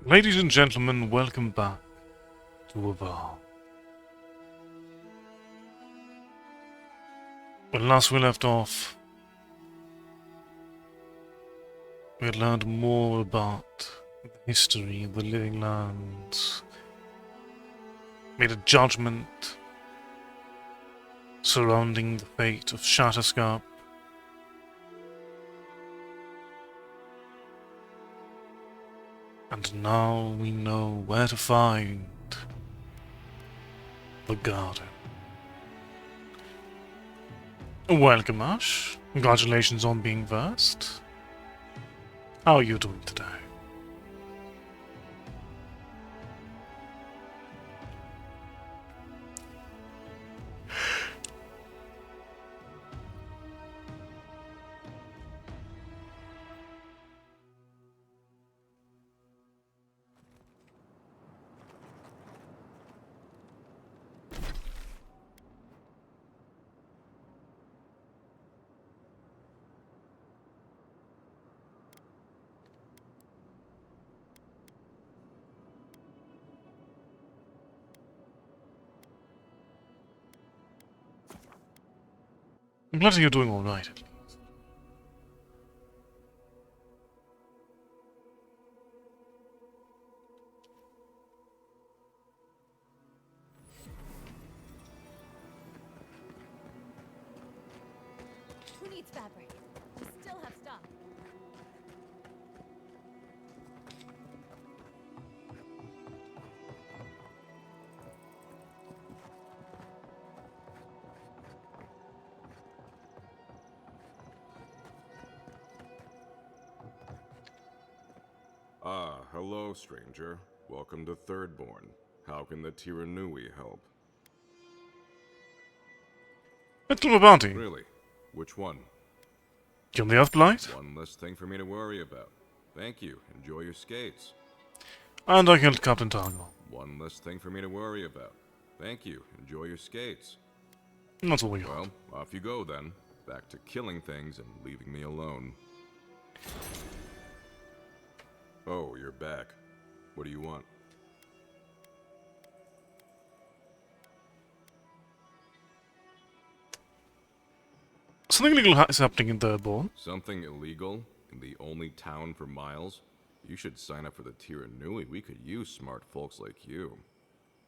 Ladies and gentlemen, welcome back to Avowed. When last we left off, we had learned more about the history of the living lands, made a judgment surrounding the fate of Shatterscarp, and now we know where to find the garden. Welcome, Ash. Congratulations on being versed. How are you doing today? I'm glad you're doing alright. Who needs fabric? We still have stock. Ah, hello, stranger. Welcome to Thirdborn. How can the Tiranui help? Let's do a bounty. Really? Which one? Kill the Earthblight, One less thing for me to worry about. Thank you. Enjoy your skates. and I killed Captain Targo. One less thing for me to worry about. Thank you. Enjoy your skates. That's all we got. Well, off you go then. Back to killing things and leaving me alone. Oh, you're back. What do you want? Something illegal is happening in Thirdborn. Something illegal in the only town for miles? You should sign up for the Tiranui. We could use smart folks like you.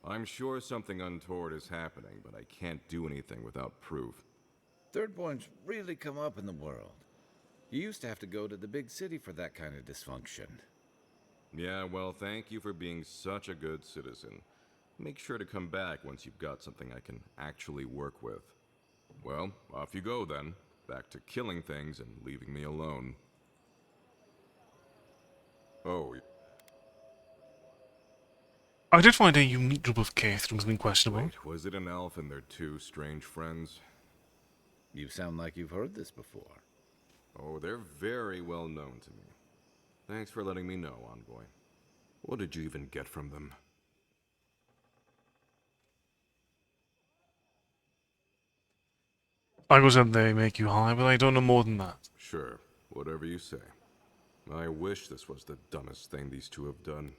I'm sure something untoward is happening, but I can't do anything without proof. Thirdborn's really come up in the world. You used to have to go to the big city for that kind of dysfunction. Yeah, well, thank you for being such a good citizen. Make sure to come back once you've got something I can actually work with. Well, off you go then. Back to killing things and leaving me alone. Oh, I did find a unique group of Kith doing something questionable. wait, was it an elf and their two strange friends? You sound like you've heard this before. Oh, they're very well known to me. Thanks for letting me know, Envoy. What did you even get from them? I said they make you high, but I don't know more than that. Sure, whatever you say. I wish this was the dumbest thing these two have done.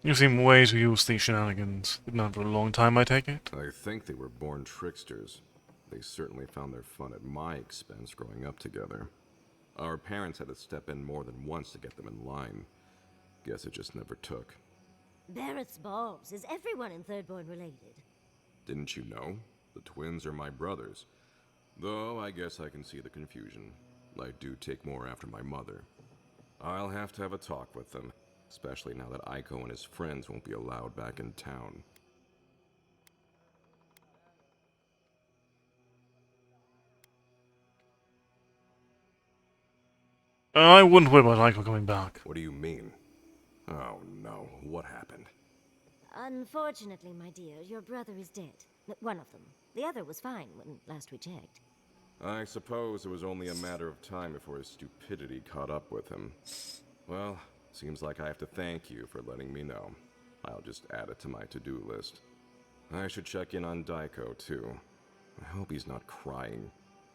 You seem way too used to these shenanigans. Been on for a long time, I take it? I think they were born tricksters. They certainly found their fun at my expense growing up together. Our parents had to step in more than once to get them in line. Guess it just never took. Barrett's Bobs. Is everyone in Thirdborn related? Didn't you know? The twins are my brothers. Though I guess I can see the confusion. I do take more after my mother. I'll have to have a talk with them, especially now that Aiko and his friends won't be allowed back in town. I wouldn't worry about Aiko coming back. What do you mean? Oh no, what happened? Unfortunately, my dear, your brother is dead. One of them. The other was fine when last we checked. I suppose it was only a matter of time before his stupidity caught up with him. Well, seems like I have to thank you for letting me know. I'll just add it to my to-do list. I should check in on Daiko, too. I hope he's not crying.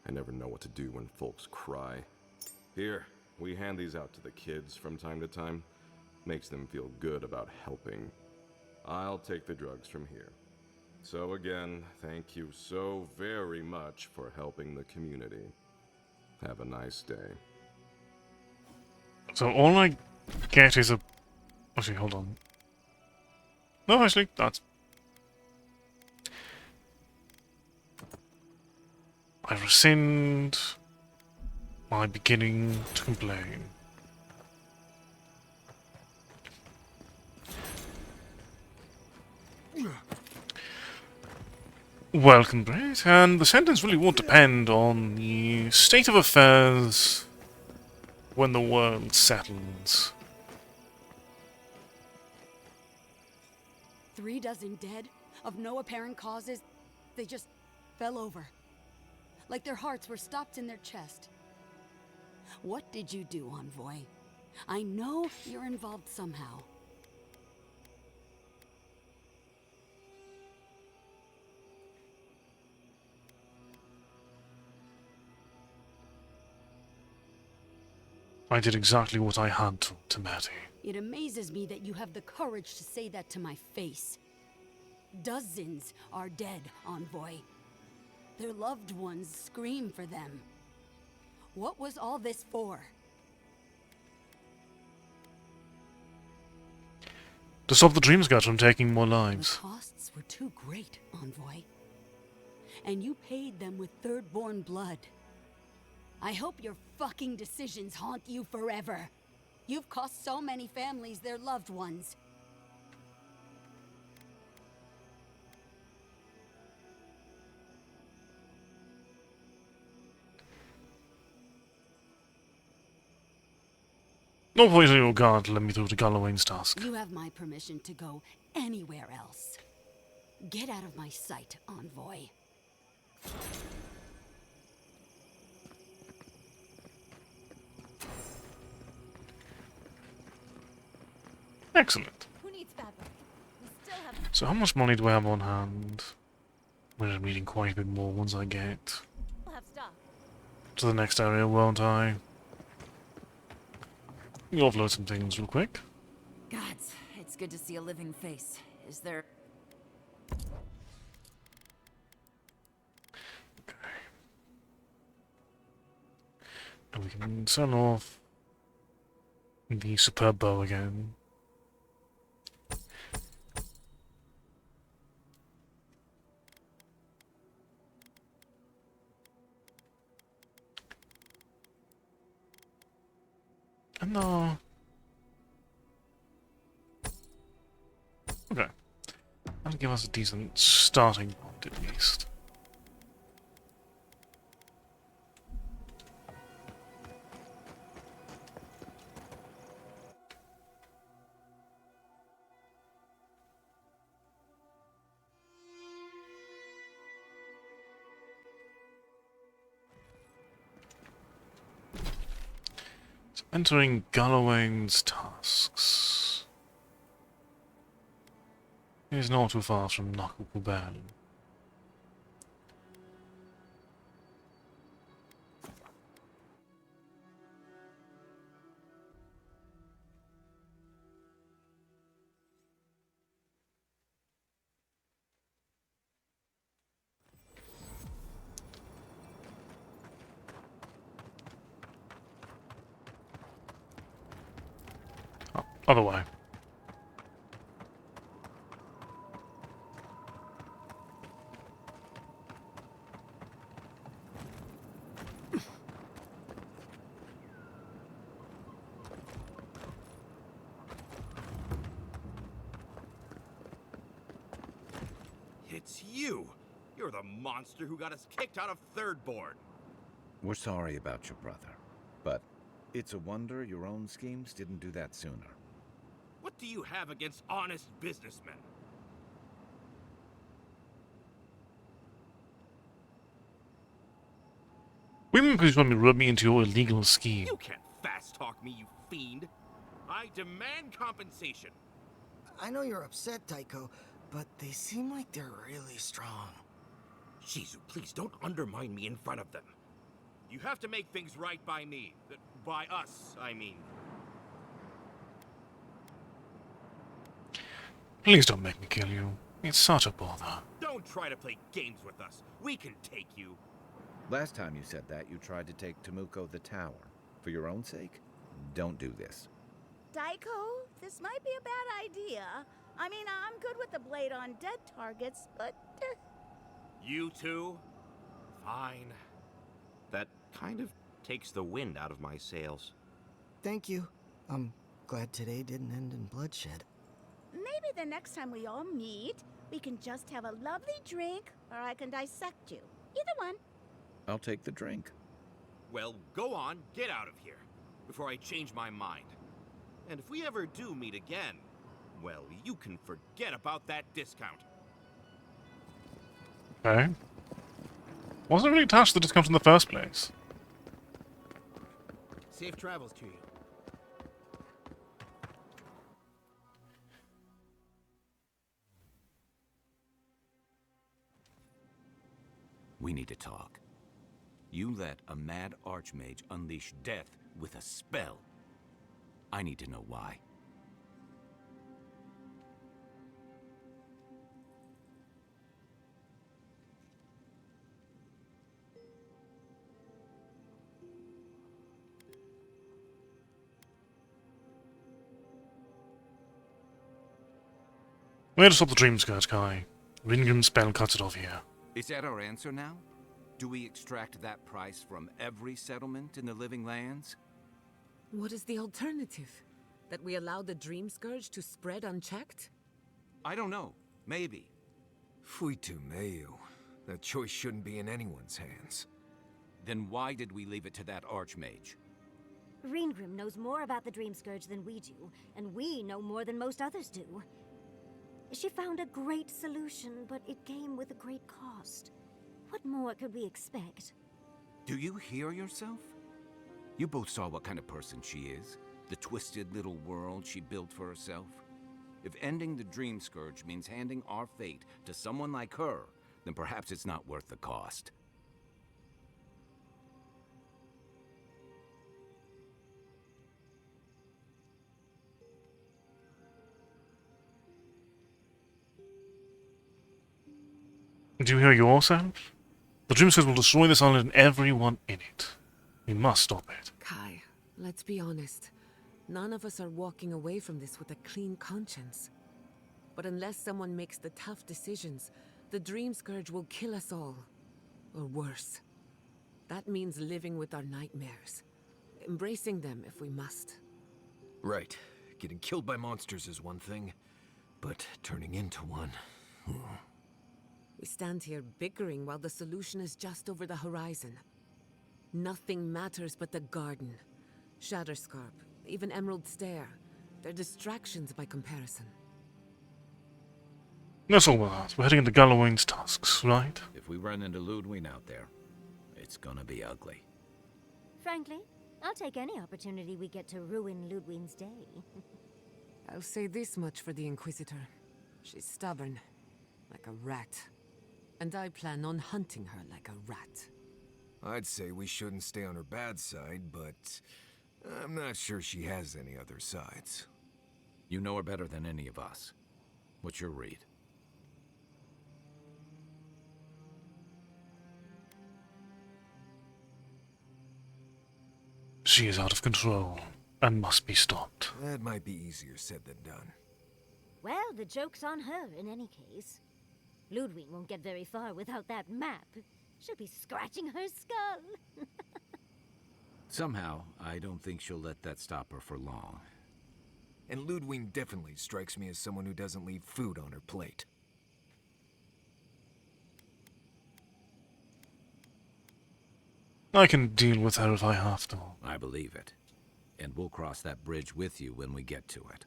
I never know what to do when folks cry. Here, we hand these out to the kids from time to time. Makes them feel good about helping. I'll take the drugs from here. So again, thank you so very much for helping the community. Have a nice day. So all I get is a... Actually, hold on. No, actually, that's... I rescind my beginning to complain. Welcome, Brett, and the sentence really won't depend on the state of affairs when the world settles. 3 dozen dead, of no apparent causes. They just fell over. Like their hearts were stopped in their chest. What did you do, Envoy? I know you're involved somehow. I did exactly what I had to, Matty. It amazes me that you have the courage to say that to my face. Dozens are dead, Envoy. Their loved ones scream for them. What was all this for? To stop the Dreams God from taking more lives. The costs were too great, Envoy. And you paid them with third-born blood. I hope your fucking decisions haunt you forever. You've cost so many families their loved ones. No poison your guard to let me through to Galloway's task. You have my permission to go anywhere else. Get out of my sight, Envoy. Excellent. Who needs fabric? We still have... So how much money do I have on hand? I'm going to be needing quite a bit more once I get We'll have stuff. to the next area, won't I? You offload some things real quick. Gods, it's good to see a living face. Is there... And we can sell off the superb bow again. And no. Okay. That'll give us a decent starting point at least. Entering Galloway's tasks. It is not too far from Knuckleburn. Oh, other way. It's you! You're the monster who got us kicked out of Third Board. We're sorry about your brother, but it's a wonder your own schemes didn't do that sooner. What do you have against honest businessmen? Women, please let me rub me into your illegal scheme. You can't fast-talk me, you fiend! I demand compensation! I know you're upset, Tycho, but they seem like they're really strong. Shizu, please don't undermine me in front of them. You have to make things right by me. By us, I mean. Please don't make me kill you. It's such a bother. Don't try to play games with us. We can take you. Last time you said that, you tried to take Temuko the tower. For your own sake, don't do this. Daiko, this might be a bad idea. I mean, I'm good with the blade on dead targets, but... You two? Fine. That kind of takes the wind out of my sails. Thank you. I'm glad today didn't end in bloodshed. Maybe the next time we all meet, we can just have a lovely drink, or I can dissect you. Either one. I'll take the drink. Well, go on, get out of here, before I change my mind. And if we ever do meet again, well, you can forget about that discount. Okay. Wasn't really attached to the discount in the first place. Safe travels to you. We need to talk. You let a mad archmage unleash death with a spell. I need to know why. Where to stop the dream skirt, Kai? Ringram's spell cuts it off here. Is that our answer now? Do we extract that price from every settlement in the Living Lands? What is the alternative? That we allow the Dream Scourge to spread unchecked? I don't know. Maybe. Fuitu meio. That choice shouldn't be in anyone's hands. Then why did we leave it to that archmage? Ringrim knows more about the Dream Scourge than we do, and we know more than most others do. She found a great solution, but it came with a great cost. What more could we expect? Do you hear yourself? You both saw what kind of person she is. The twisted little world she built for herself. If ending the Dream Scourge means handing our fate to someone like her, then perhaps it's not worth the cost. Do you hear yourself? The Dream Scourge will destroy this island and everyone in it. We must stop it. Kai, let's be honest. None of us are walking away from this with a clean conscience. But unless someone makes the tough decisions, the Dream Scourge will kill us all. Or worse. That means living with our nightmares. Embracing them if we must. Right. Getting killed by monsters is one thing, but turning into one... We stand here bickering while the solution is just over the horizon. Nothing matters but the garden. Shatterscarp, even Emerald Stair. They're distractions by comparison. That's all that. We're heading into Gallowayne's tusks, right? If we run into Ludwig out there, it's gonna be ugly. Frankly, I'll take any opportunity we get to ruin Ludwig's day. I'll say this much for the Inquisitor. She's stubborn, like a rat. And I plan on hunting her like a rat. I'd say we shouldn't stay on her bad side, but I'm not sure she has any other sides. You know her better than any of us. What's your read? She is out of control and must be stopped. That might be easier said than done. Well, the joke's on her in any case. Ludwig won't get very far without that map. She'll be scratching her skull. Somehow, I don't think she'll let that stop her for long. And Ludwig definitely strikes me as someone who doesn't leave food on her plate. I can deal with her if I have to. I believe it. And we'll cross that bridge with you when we get to it.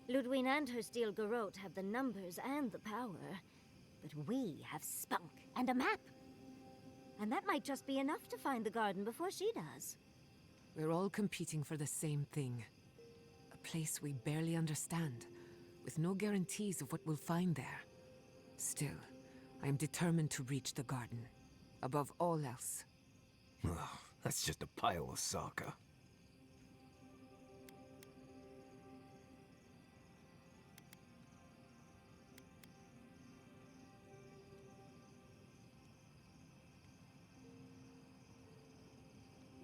Ludwig and her steel garrote have the numbers and the power. But we have spunk and a map. And that might just be enough to find the garden before she does. We're all competing for the same thing. A place we barely understand, with no guarantees of what we'll find there. Still, I am determined to reach the garden, above all else. Ugh, that's just a pile of Sokka.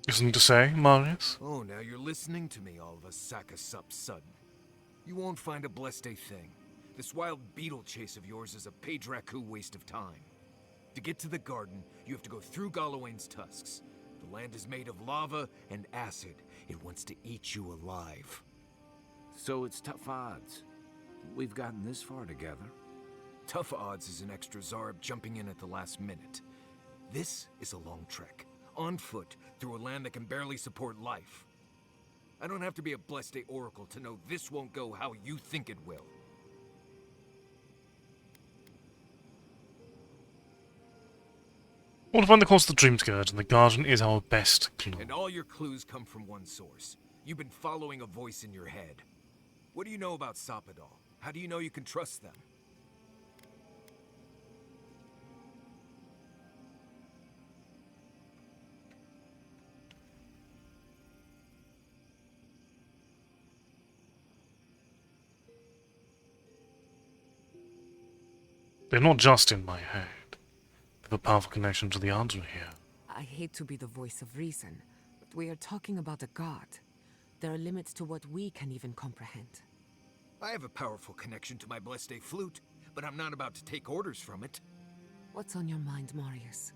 Something to say, Marius? Oh, now you're listening to me, all of a sack of sup sudden. You won't find a blessed thing. This wild beetle chase of yours is a Padraku waste of time. To get to the garden, you have to go through Galawain's tusks. The land is made of lava and acid. It wants to eat you alive. So it's tough odds. We've gotten this far together. Tough odds is an extra Zarb jumping in at the last minute. This is a long trek, on foot, through a land that can barely support life. I don't have to be a blessed oracle to know this won't go how you think it will. We'll find the course of the dream scourge, and the garden is our best clue. And all your clues come from one source. You've been following a voice in your head. What do you know about Soppadal? How do you know you can trust them? They're not just in my head. They have a powerful connection to the answer here. I hate to be the voice of reason, but we are talking about a god. There are limits to what we can even comprehend. I have a powerful connection to my blessed flute, but I'm not about to take orders from it. What's on your mind, Marius?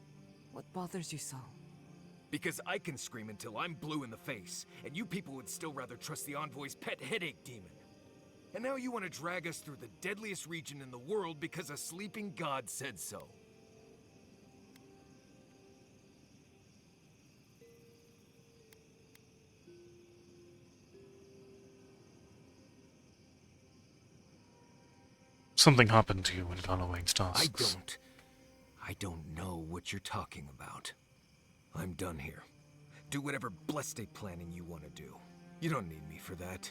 What bothers you so? Because I can scream until I'm blue in the face, and you people would still rather trust the Envoy's pet headache demon. And now you want to drag us through the deadliest region in the world because a sleeping god said so. Something happened to you in Galawain's tusks. I don't know what you're talking about. I'm done here. Do whatever blessed planning you want to do. You don't need me for that.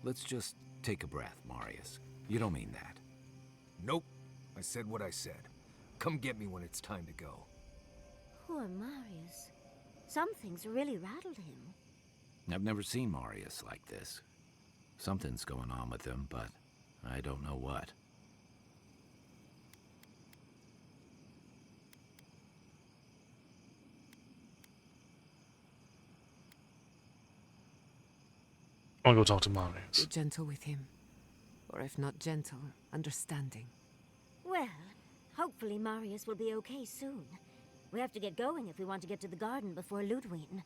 Let's just take a breath, Marius. You don't mean that. Nope. I said what I said. Come get me when it's time to go. Poor Marius. Some things really rattled him. I've never seen Marius like this. Something's going on with him, but I don't know what. I'll go talk to Marius. Be gentle with him. Or if not gentle, understanding. Well, hopefully Marius will be okay soon. We have to get going if we want to get to the garden before Ludwig.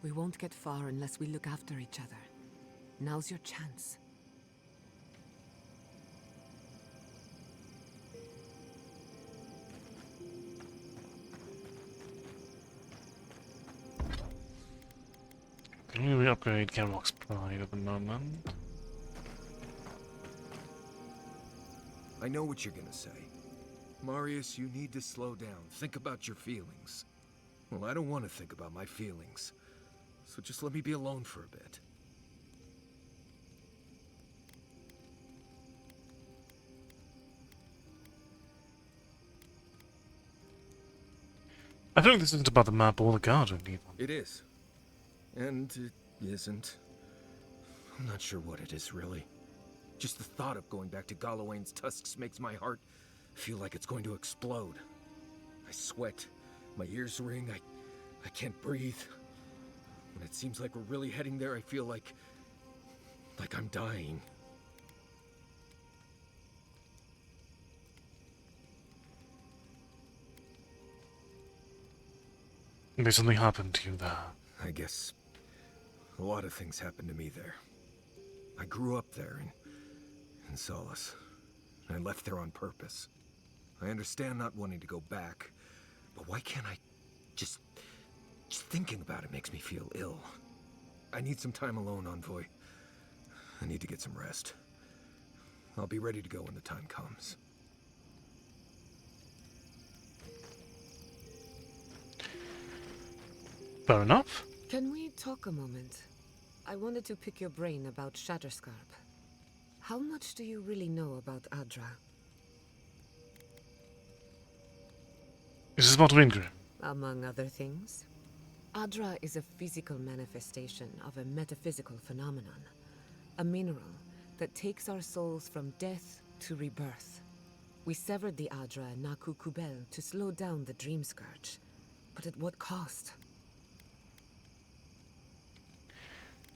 We won't get far unless we look after each other. Now's your chance. Can we upgrade Kenrock's Pride at the moment? I know what you're gonna say. Marius, you need to slow down. Think about your feelings. Well, I don't want to think about my feelings. So just let me be alone for a bit. I think this isn't about the map or the garden, even. It is. And it isn't. I'm not sure what it is, really. Just the thought of going back to Galawain's tusks makes my heart feel like it's going to explode. I sweat. My ears ring. I can't breathe. When it seems like we're really heading there, I feel like I'm dying. Maybe something happened to you there. I guess a lot of things happened to me there. I grew up there in Solace. I left there on purpose. I understand not wanting to go back, but why can't I just thinking about it makes me feel ill. I need some time alone, Envoy. I need to get some rest. I'll be ready to go when the time comes. Fair enough. Can we talk a moment? I wanted to pick your brain about Shatterscarp. How much do you really know about Adra? Is this about Ringrim? Among other things. Adra is a physical manifestation of a metaphysical phenomenon. A mineral that takes our souls from death to rebirth. We severed the Adra and Naku Kubel to slow down the Dream Scourge. But at what cost?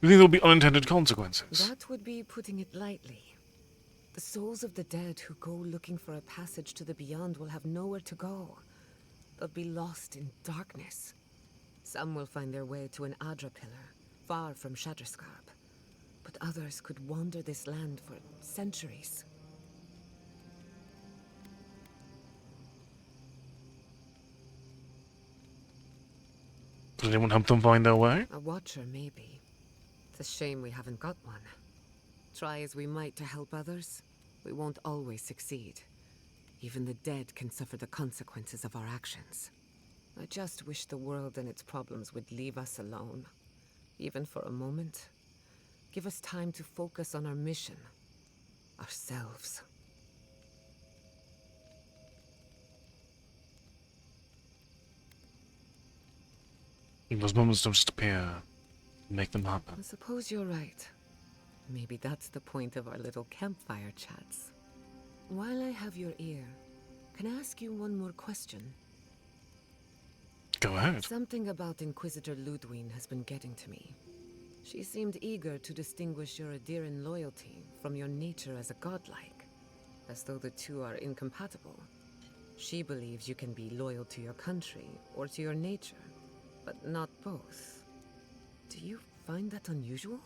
You think there'll be unintended consequences? That would be putting it lightly. The souls of the dead who go looking for a passage to the beyond will have nowhere to go. They'll be lost in darkness. Some will find their way to an Adra pillar, far from Shatterscarp. But others could wander this land for centuries. Did anyone help them find their way? A watcher, maybe. It's a shame we haven't got one. Try as we might to help others, we won't always succeed. Even the dead can suffer the consequences of our actions. I just wish the world and its problems would leave us alone. Even for a moment. Give us time to focus on our mission. Ourselves. Those moments don't just appear. Make them happen. I suppose you're right. Maybe that's the point of our little campfire chats. While I have your ear, can I ask you one more question? Go ahead. Something about Inquisitor Ludwig has been getting to me. She seemed eager to distinguish your therein loyalty from your nature as a godlike, as though the two are incompatible. She believes you can be loyal to your country or to your nature, but not both. Do you find that unusual?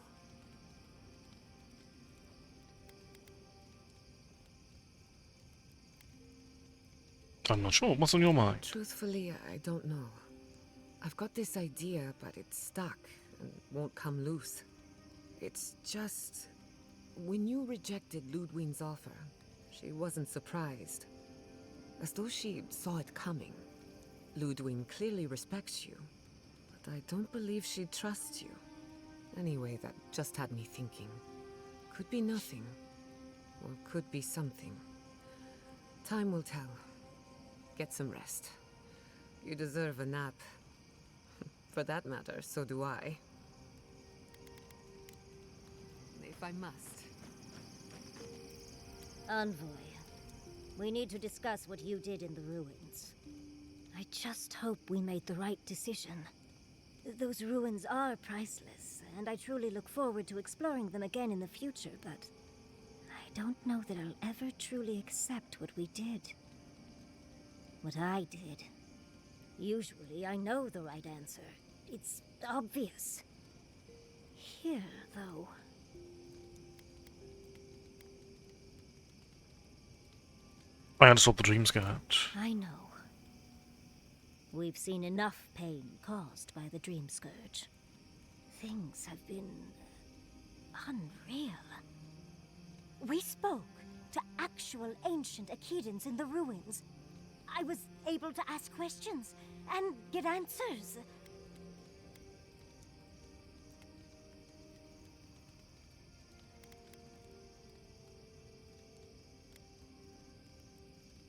I'm not sure. What's on your mind? Truthfully, I don't know. I've got this idea, but it's stuck and won't come loose. It's just... When you rejected Ludwig's offer, she wasn't surprised. As though she saw it coming. Ludwig clearly respects you, but I don't believe she trusts you. Anyway, that just had me thinking. Could be nothing, or could be something. Time will tell. Get some rest. You deserve a nap. For that matter, so do I. If I must. Envoy, we need to discuss what you did in the ruins. I just hope we made the right decision. Those ruins are priceless, and I truly look forward to exploring them again in the future, but I don't know that I'll ever truly accept what we did. What I did. Usually I know the right answer. It's obvious. Here, though... I understood the Dream Scourge. I know. We've seen enough pain caused by the Dream Scourge. Things have been... unreal. We spoke to actual ancient Akedans in the ruins. I was able to ask questions and get answers.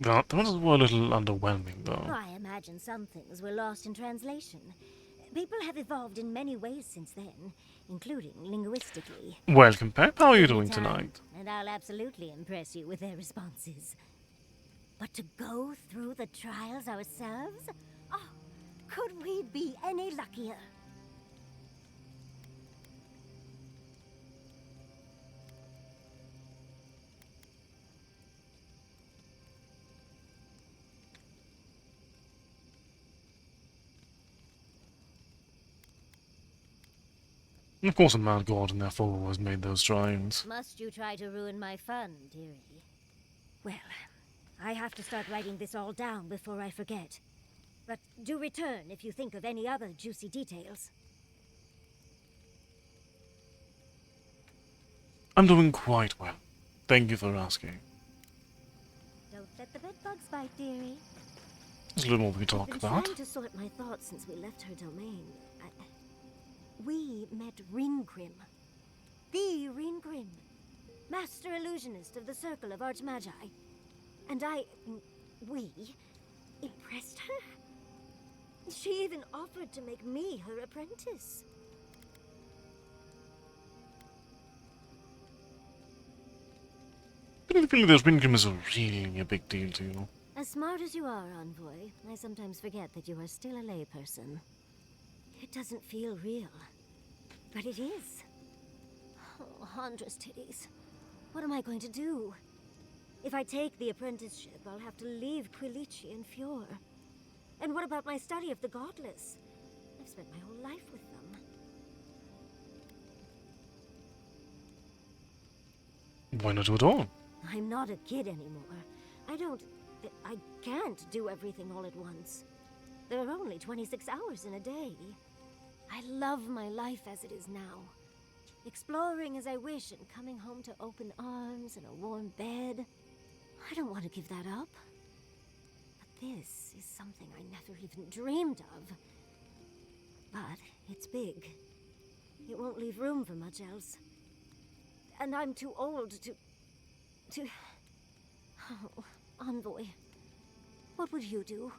That was a little underwhelming, though. I imagine some things were lost in translation. People have evolved in many ways since then, including linguistically. Welcome, Pep. How are you doing tonight? And I'll absolutely impress you with their responses. But to go through the trials ourselves? Oh, could we be any luckier? Of course a mad god and their followers made those shrines. Must you try to ruin my fun, dearie? Well, I have to start writing this all down before I forget. But do return if you think of any other juicy details. I'm doing quite well. Thank you for asking. Don't let the bedbugs bite, dearie. There's a little more we can talk I've been about. trying to sort my thoughts since we left her domain. We met Ringrim. The Ringrim. Master illusionist of the Circle of Archmagi. And we impressed her? She even offered to make me her apprentice. I don't feel this Wingrim is really a big deal to you. As smart as you are, Envoy, I sometimes forget that you are still a layperson. It doesn't feel real, but it is. Oh, Handra's titties. What am I going to do? If I take the apprenticeship, I'll have to leave Quilici and Fjord. And what about my study of the Godless? I've spent my whole life with them. Why not do it all? I'm not a kid anymore. I can't do everything all at once. There are only 26 hours in a day. I love my life as it is now. Exploring as I wish and coming home to open arms and a warm bed. I don't want to give that up. But this is something I never even dreamed of. But it's big. It won't leave room for much else. And I'm too old to... Oh, Envoy. What would you do?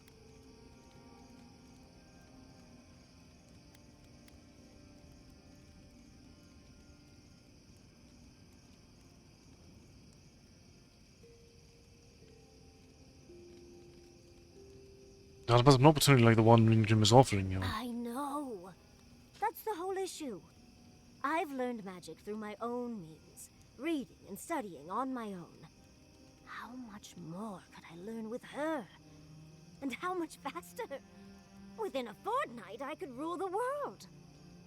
Not about an opportunity like the one Wingrim is offering you. I know. That's the whole issue. I've learned magic through my own means, reading and studying on my own. How much more could I learn with her? And how much faster? Within a fortnight, I could rule the world.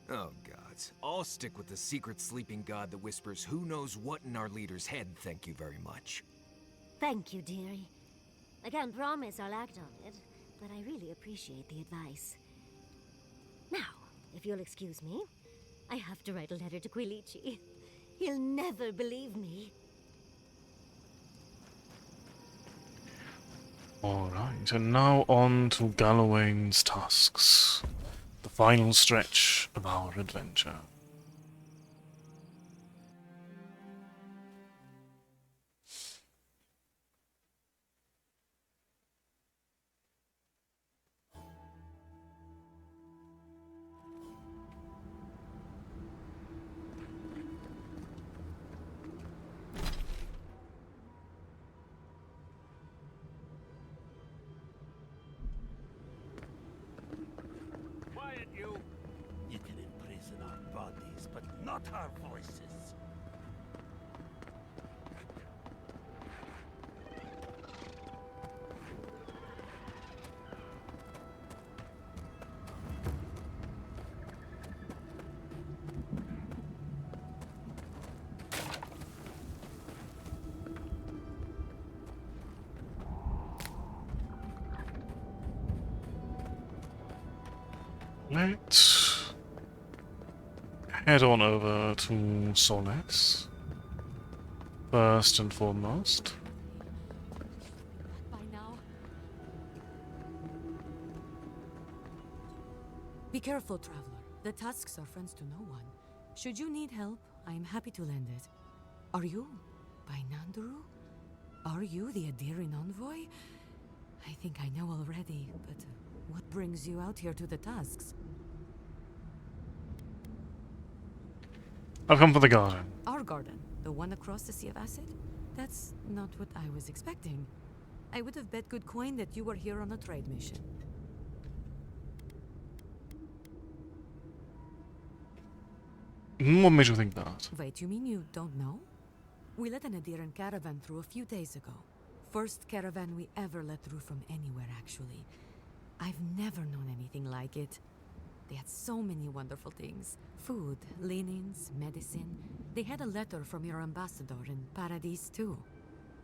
Oh, gods. I'll stick with the secret sleeping god that whispers who knows what in our leader's head, thank you very much. Thank you, dearie. I can't promise I'll act on it, but I really appreciate the advice. Now, if you'll excuse me, I have to write a letter to Quilici. He'll never believe me. Alright, and now on to Galloway's tasks. The final stretch of our adventure. You can imprison our bodies, but not our voices. Let's head on over to Solace. First and foremost. By now. Be careful, traveler. The tusks are friends to no one. Should you need help, I am happy to lend it. Are you by Nanduru? Are you the Adirian envoy? I think I know already, but what brings you out here to the tusks? I've come for the garden. Our garden? The one across the Sea of Acid? That's not what I was expecting. I would have bet good coin that you were here on a trade mission. What made you think that? Wait, you mean you don't know? We let an Adiran caravan through a few days ago. First caravan we ever let through from anywhere, actually. I've never known anything like it. They had so many wonderful things. Food, linens, medicine. They had a letter from your ambassador in Paradise, too.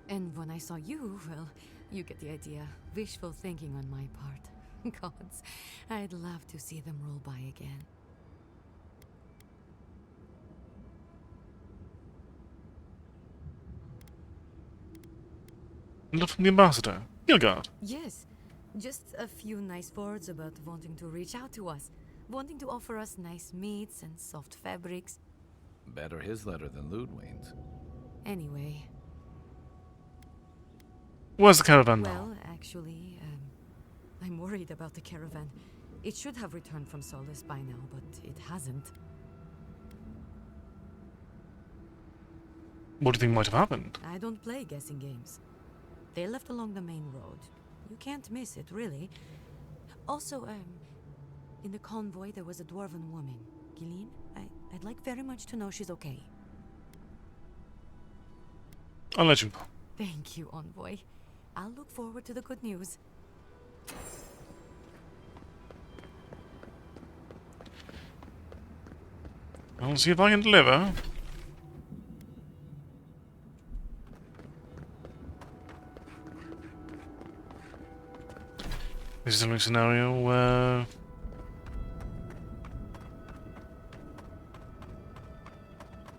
And when I saw you, well, you get the idea. Wishful thinking on my part. Gods, I'd love to see them roll by again. Not from the ambassador. Gilgard. Yes. Just a few nice words about wanting to reach out to us. Wanting to offer us nice meats and soft fabrics. Better his letter than Ludwane's. Anyway. Where's the caravan now? Well, actually, I'm worried about the caravan. It should have returned from Solace by now, but it hasn't. What do you think might have happened? I don't play guessing games. They left along the main road. You can't miss it, really. Also, in the convoy there was a dwarven woman, Gillian. I'd like very much to know she's okay. I'll let you know. Thank you, Envoy. I'll look forward to the good news. I'll see if I can deliver. This is a scenario where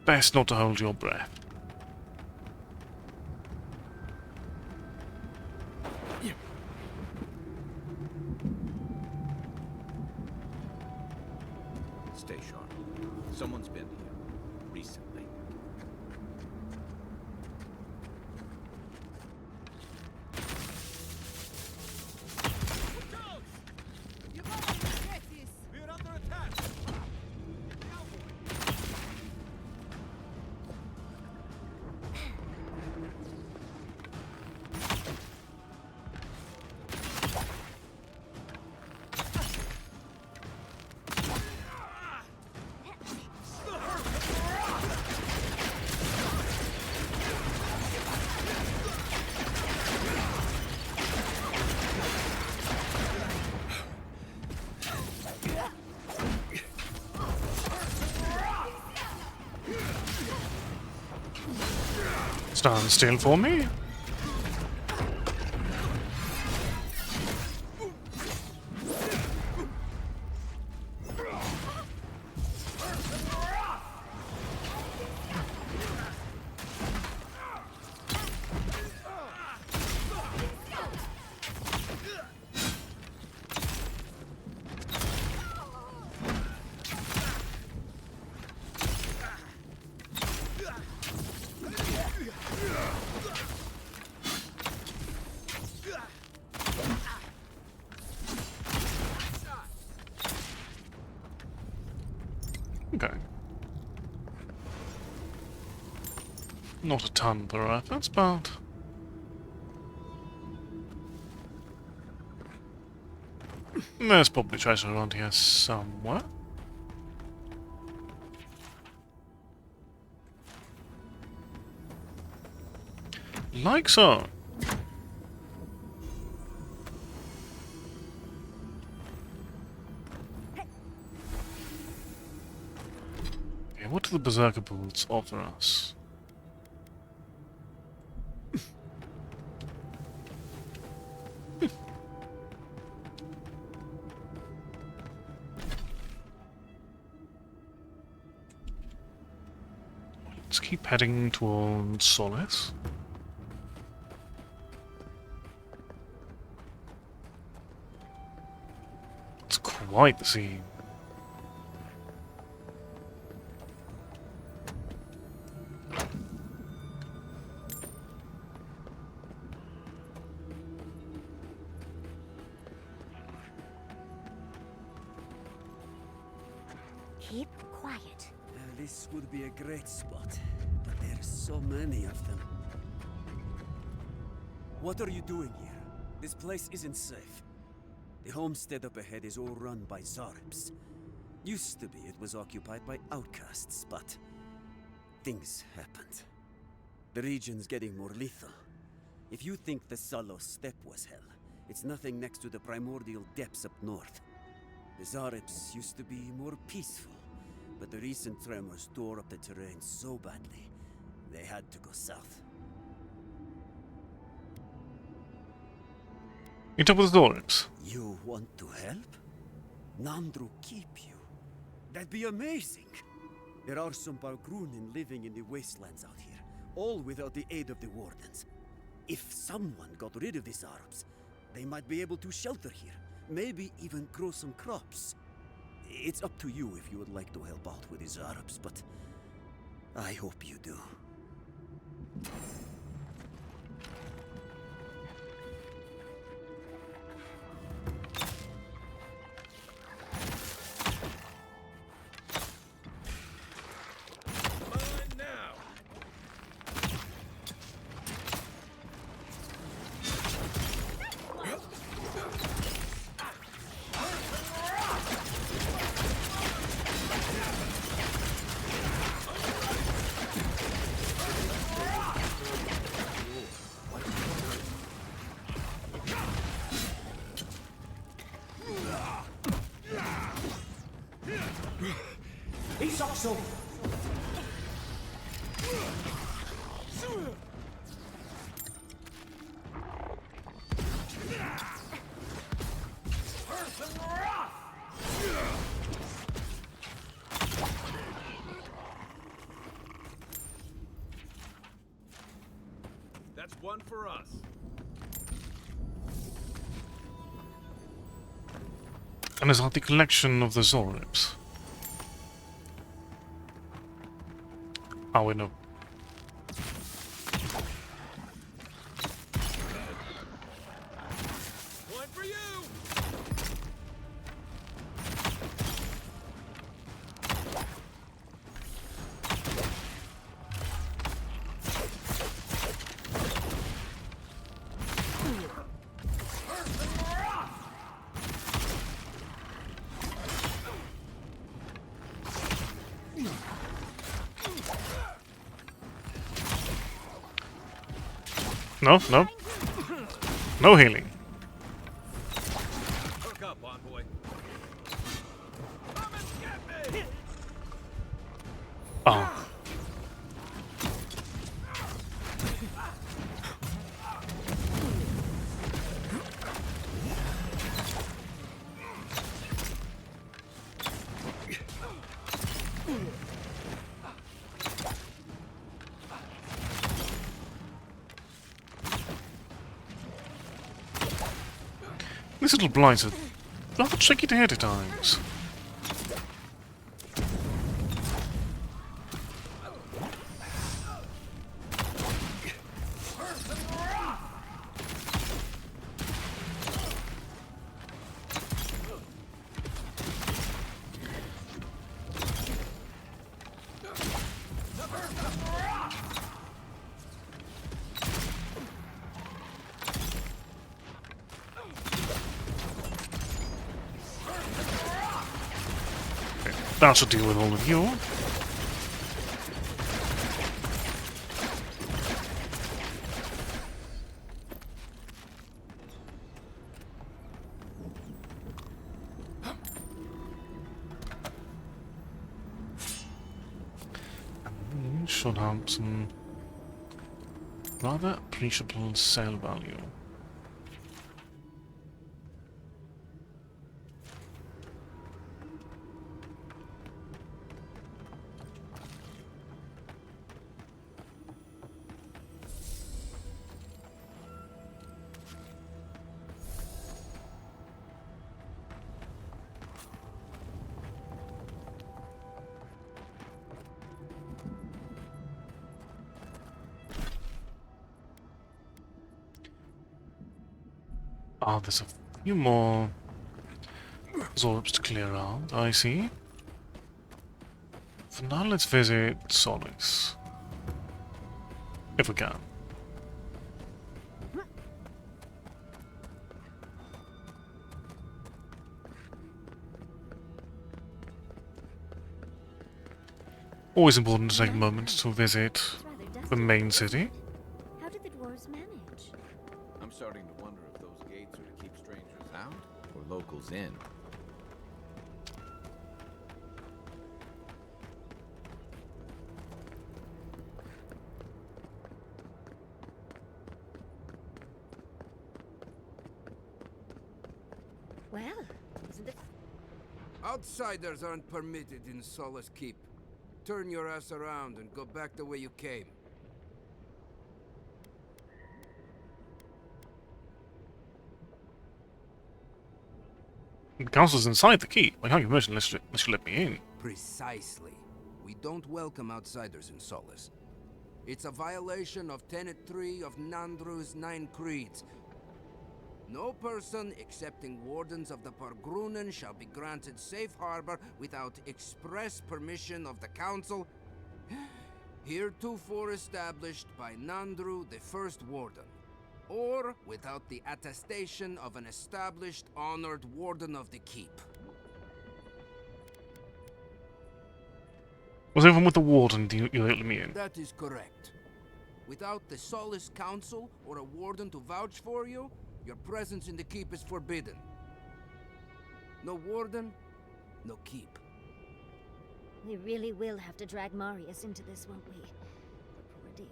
best not to hold your breath. Stay sharp. Someone's been here recently. We're under attack! Stand still for me. Okay. Not a ton per efforts, but there's probably treasure around here somewhere. Like so. Okay, what do the Berserker Boots offer us? Let's keep heading towards Solace. It's quite the scene. Keep quiet. This would be a great spot, but there's so many of them. What are you doing here? This place isn't safe. The homestead up ahead is all run by Zarps. Used to be it was occupied by outcasts, but things happened. The region's getting more lethal. If you think the Salos steppe was hell, it's nothing next to the primordial depths up north. The Zarps used to be more peaceful, but the recent tremors tore up the terrain so badly, they had to go south. Meet up with the Dorps. You want to help? Nandru keep you. That'd be amazing. There are some Bargrunin living in the wastelands out here, all without the aid of the wardens. If someone got rid of the Zarps, they might be able to shelter here, maybe even grow some crops. It's up to you if you would like to help out with the Zarps, but I hope you do. That's one for us. And is that the collection of the Zoribs? Oh, wait, no. One for you! No, no. No healing. Hook up, envoy. Come and get me! Oh. This little blighter, rather tricky to hit at times. That should deal with all of you. And should have some rather appreciable sale value. Ah, there's a few more Zoribs to clear out, I see. For now, let's visit Solace. If we can. Always important to take a moment to visit the main city. How did the dwarves manage? I'm starting to wonder if those gates are to keep strangers out or locals in. Well, isn't it? Outsiders aren't permitted in Solace Keep. Turn your ass around and go back the way you came. The council's inside the keep. I can't give permission unless you let me in. Precisely. We don't welcome outsiders in Solace. It's a violation of Tenet 3 of Nandru's 9 Creeds. No person excepting wardens of the Pargrunen shall be granted safe harbor without express permission of the council, heretofore established by Nandru, the first warden, or without the attestation of an established, honored warden of the keep. Was everyone with the warden you let me in? That is correct. Without the Solace Council or a warden to vouch for you, your presence in the keep is forbidden. No warden, no keep. We really will have to drag Marius into this, won't we? The poor dear.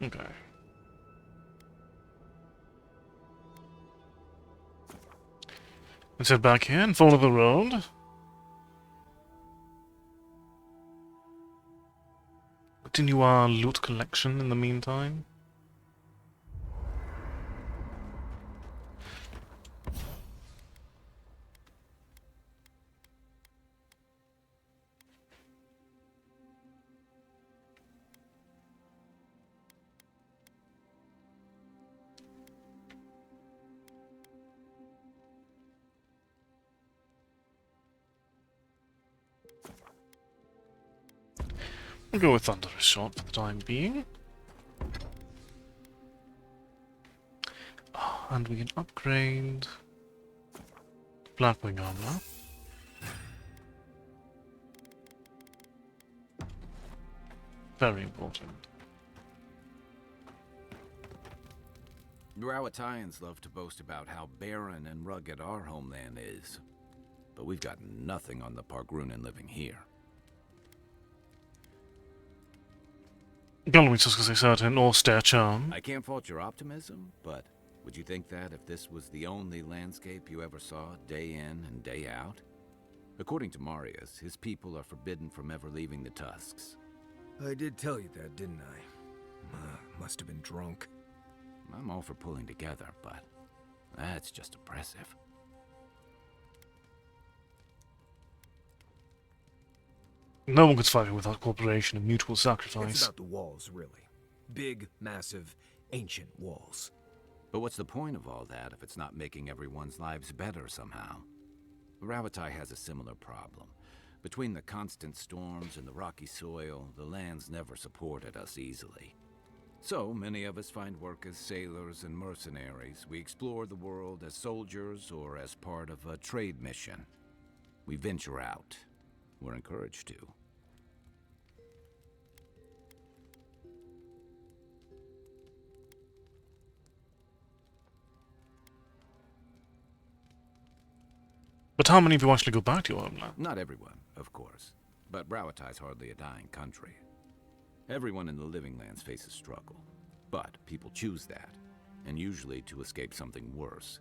Okay. Let's head back here and follow the road. Continue our loot collection in the meantime. We'll go with Thunderous Shot for the time being. Oh, and we can upgrade Blackwing armor. Very important. Rawatayans love to boast about how barren and rugged our homeland is. But we've got nothing on the Pargrunan living here. I can't fault your optimism, but would you think that if this was the only landscape you ever saw day in and day out? According to Marius, his people are forbidden from ever leaving the Tusks. I did tell you that, didn't I? Must have been drunk. I'm all for pulling together, but that's just impressive. No one could survive without cooperation and mutual sacrifice. It's about the walls, really. Big, massive, ancient walls. But what's the point of all that if it's not making everyone's lives better somehow? Ravatai has a similar problem. Between the constant storms and the rocky soil, the land's never supported us easily. So many of us find work as sailors and mercenaries. We explore the world as soldiers or as part of a trade mission. We venture out. We're encouraged to. But how many of you actually go back to your homeland? Not everyone, of course. But Rawatai's hardly a dying country. Everyone in the Living Lands faces struggle. But people choose that, and usually to escape something worse.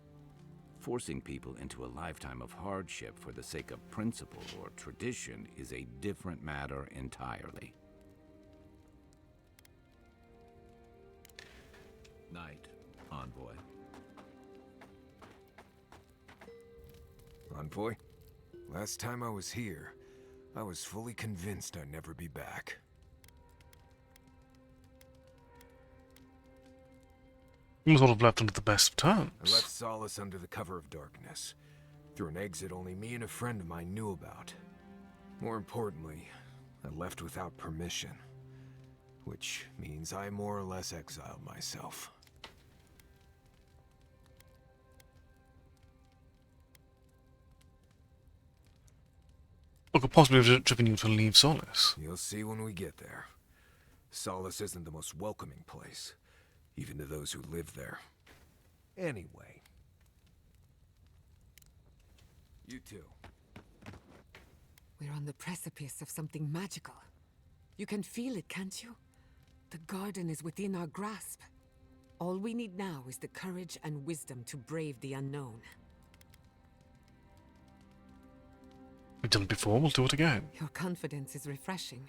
Forcing people into a lifetime of hardship for the sake of principle or tradition is a different matter entirely. Night, Envoy. Envoy? Last time I was here, I was fully convinced I'd never be back. You sort of left under the best of terms. I left Solace under the cover of darkness, through an exit only me and a friend of mine knew about. More importantly, I left without permission, which means I more or less exiled myself. What could possibly have driven you to leave Solace? You'll see when we get there. Solace isn't the most welcoming place, even to those who live there. Anyway. You too. We're on the precipice of something magical. You can feel it, can't you? The garden is within our grasp. All we need now is the courage and wisdom to brave the unknown. We've done it before, we'll do it again. Your confidence is refreshing.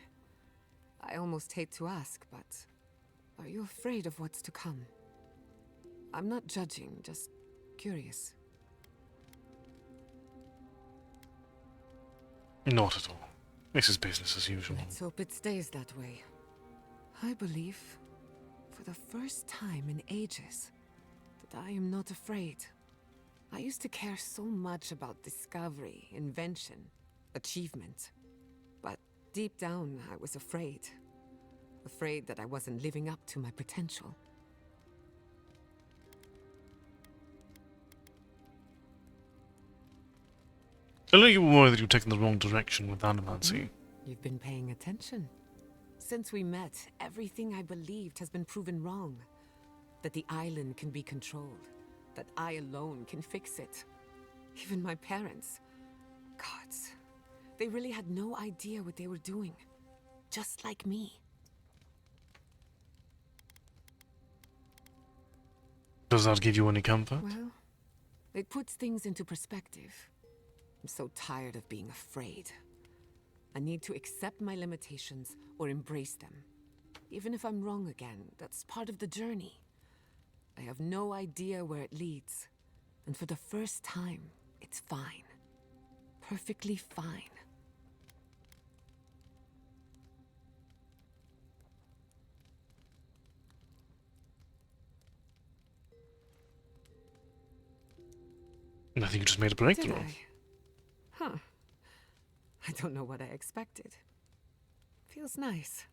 I almost hate to ask, but are you afraid of what's to come? I'm not judging, just curious. Not at all. This is business as usual. Let's hope it stays that way. I believe, for the first time in ages, that I am not afraid. I used to care so much about discovery, invention, achievement. But deep down, I was afraid. Afraid that I wasn't living up to my potential. I know you were worried that you'd taken the wrong direction with Animancy. You've been paying attention. Since we met, everything I believed has been proven wrong. That the island can be controlled. that I alone can fix it. Even my parents. Gods, they really had no idea what they were doing. Just like me. Does that give you any comfort? Well, it puts things into perspective. I'm so tired of being afraid. I need to accept my limitations or embrace them. Even if I'm wrong again, that's part of the journey. I have no idea where it leads. And for the first time, it's fine. Perfectly fine. I think you just made a breakthrough. Did I? Huh. I don't know what I expected. Feels nice.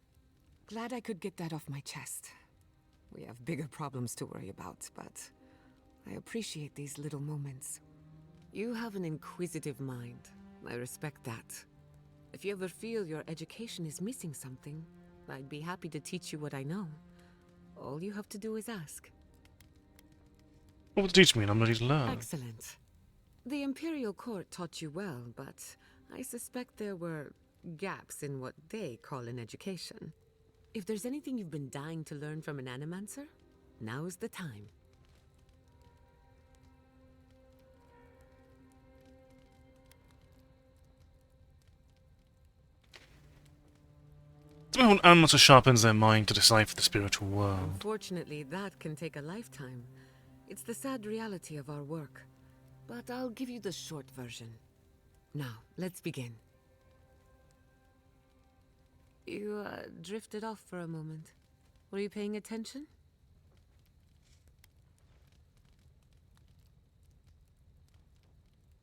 Glad I could get that off my chest. We have bigger problems to worry about, but I appreciate these little moments. You have an inquisitive mind. I respect that. If you ever feel your education is missing something, I'd be happy to teach you what I know. All you have to do is ask. What would you teach me and I'm ready to learn? Excellent. The Imperial Court taught you well, but I suspect there were gaps in what they call an education. If there's anything you've been dying to learn from an animancer, now's the time. Tell me when animals sharpens their mind to decipher the spiritual world. Unfortunately, that can take a lifetime. It's the sad reality of our work. But I'll give you the short version. Now, let's begin. You, drifted off for a moment. Were you paying attention?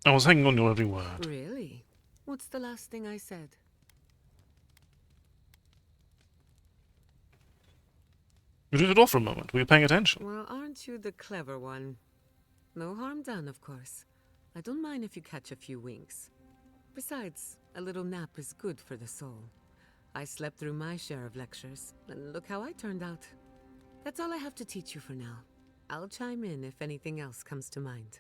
I was hanging on your every word. Really? What's the last thing I said? You drifted off for a moment. Were you paying attention? Well, aren't you the clever one? No harm done, of course. I don't mind if you catch a few winks. Besides, a little nap is good for the soul. I slept through my share of lectures, and look how I turned out. That's all I have to teach you for now. I'll chime in if anything else comes to mind.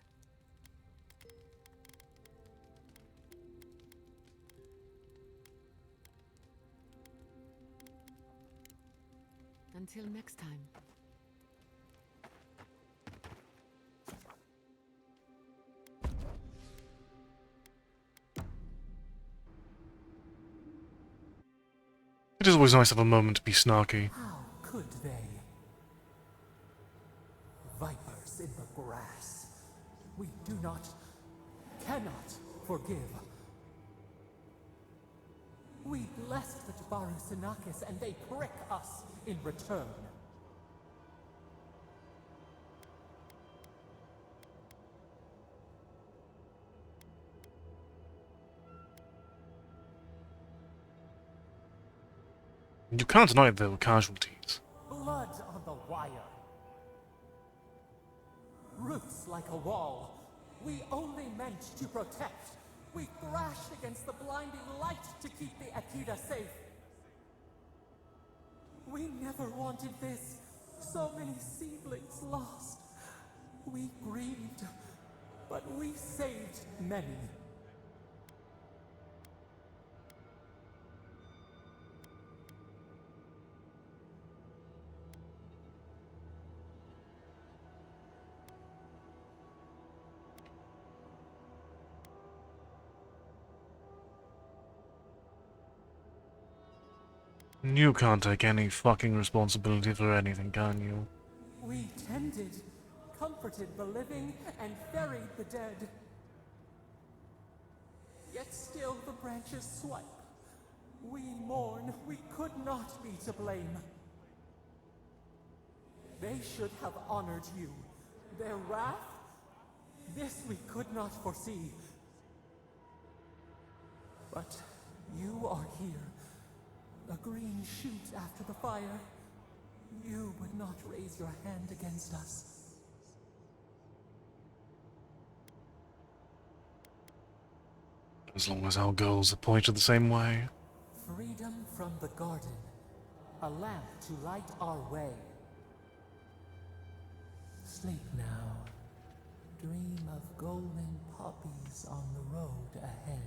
Until next time. It is always nice to have a moment to be snarky. How could they? Vipers in the grass. We do not, cannot forgive. We blessed the Jabaru Sinakis and they prick us in return. You can't deny there were casualties. Blood on the wire. Roots like a wall. We only meant to protect. We thrashed against the blinding light to keep the Akita safe. We never wanted this. So many seedlings lost. We grieved, but we saved many. You can't take any fucking responsibility for anything, can you? We tended, comforted the living, and buried the dead. Yet still the branches swipe. We mourn, we could not be to blame. They should have honored you. Their wrath? This we could not foresee. But you are here. A green shoot after the fire. You would not raise your hand against us. As long as our goals are pointed the same way. Freedom from the garden. A lamp to light our way. Sleep now. dream of golden poppies on the road ahead.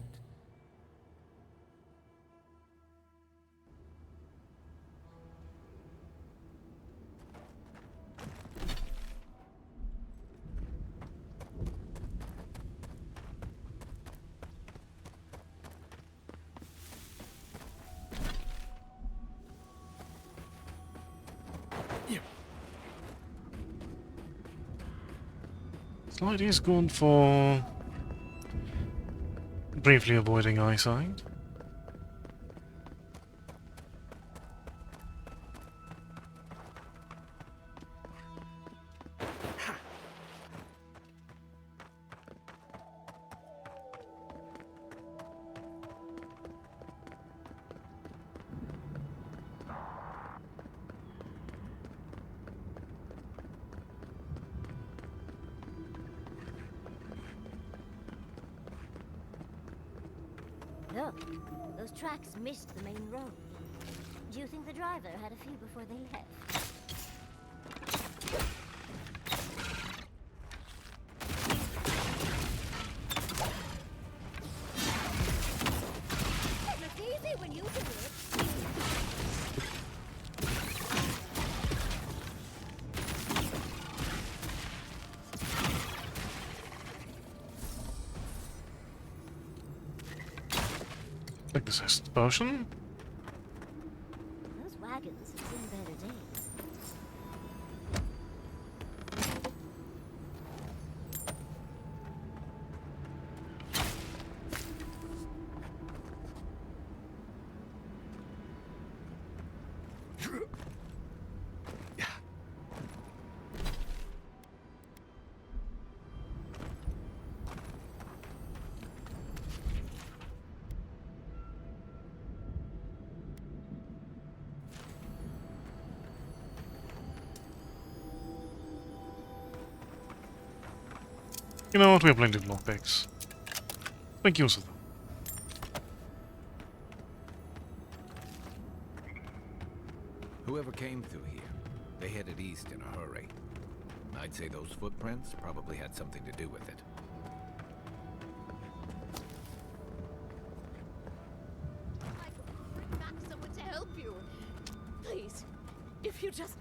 Slide is good for briefly avoiding eyesight. Look, those tracks missed the main road. Do you think the driver had a few before they left? Look easy when you do it. Like this is potion. Those wagons have seen better days. You know what? We have plenty of lockpicks. Make use of them. Whoever came through here, they headed east in a hurry. I'd say those footprints probably had something to do with it. Bring back someone to help you. Please, if you just...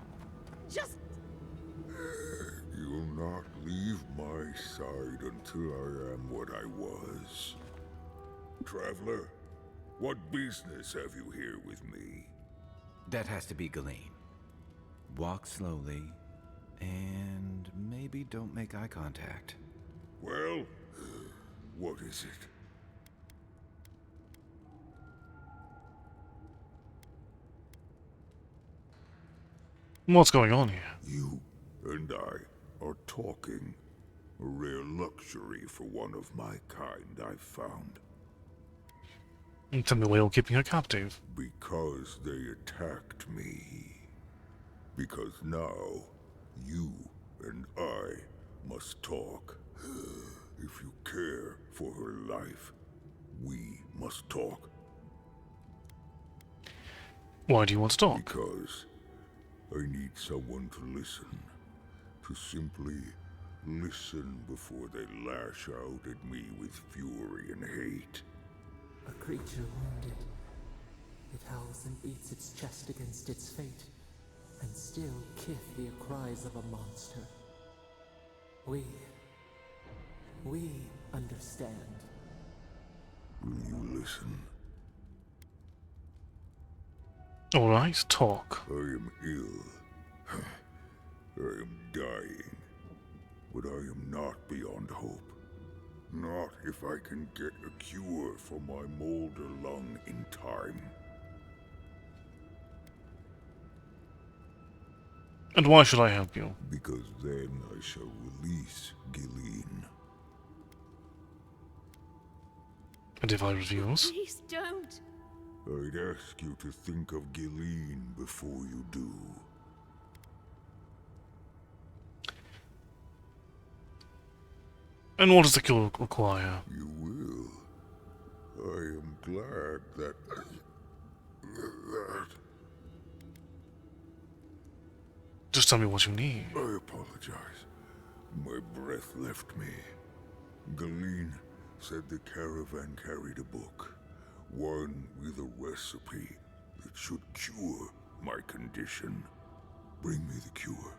You'll not leave my side until I am what I was. Traveler, what business have you here with me? That has to be Galeen. Walk slowly, and maybe don't make eye contact. Well, what is it? What's going on here? You and I are talking. A rare luxury for one of my kind, I've found. And tell me why you're keeping her captive. Because they attacked me. Because now, you and I must talk. If you care for her life, we must talk. Why do you want to talk? Because I need someone to listen. To simply listen before they lash out at me with fury and hate. A creature wounded. It howls and beats its chest against its fate, and still kith the cries of a monster. We understand. Will you listen? Alright, talk. I am ill. I am dying. But I am not beyond hope. Not if I can get a cure for my molder lung in time. And why should I help you? Because then I shall release Galeen. And if I refuse? Please don't. I'd ask you to think of Galeen before you do. And what does the cure require? You will. I am glad that... Just tell me what you need. I apologize. My breath left me. Galeen said the caravan carried a book, one with a recipe that should cure my condition. Bring me the cure.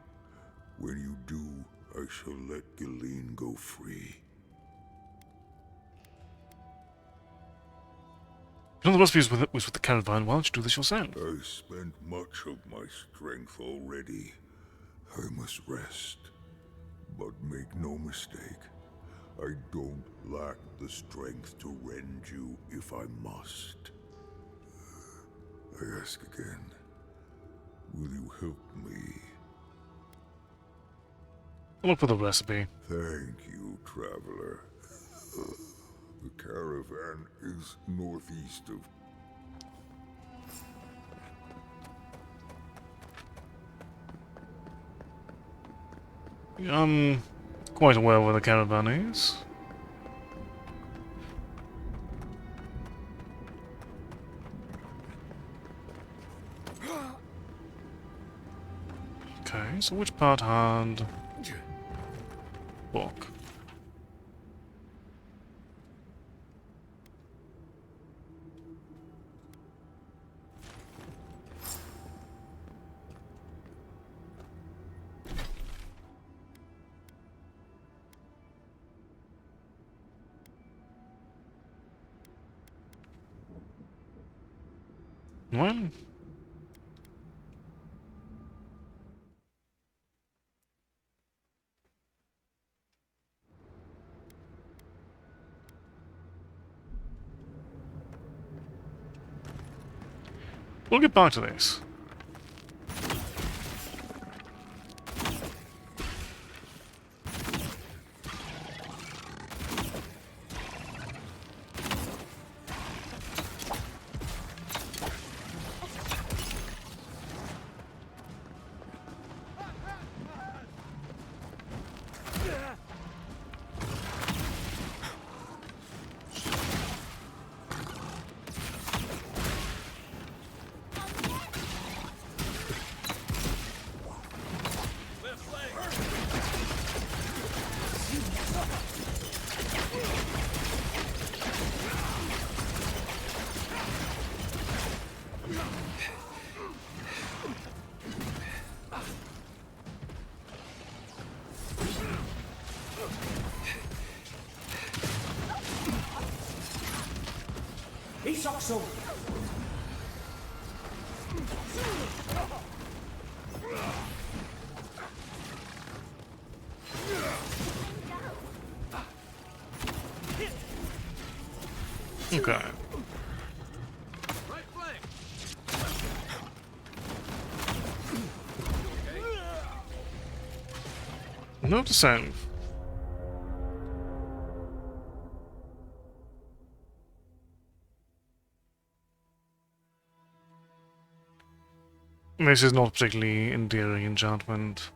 When you do, I shall let Galeen go free. You know the recipe was with the caravan. Why don't you do this yourself? I spent much of my strength already. I must rest. But make no mistake, I don't lack the strength to rend you if I must. I ask again, will you help me? Look for the recipe. Thank you, traveler. The caravan is northeast of... I'm quite aware where the caravan is. Okay, so which part had book? Well, we'll get back to this. Isoxo! Okay. Note to self. This is not particularly endearing enchantment.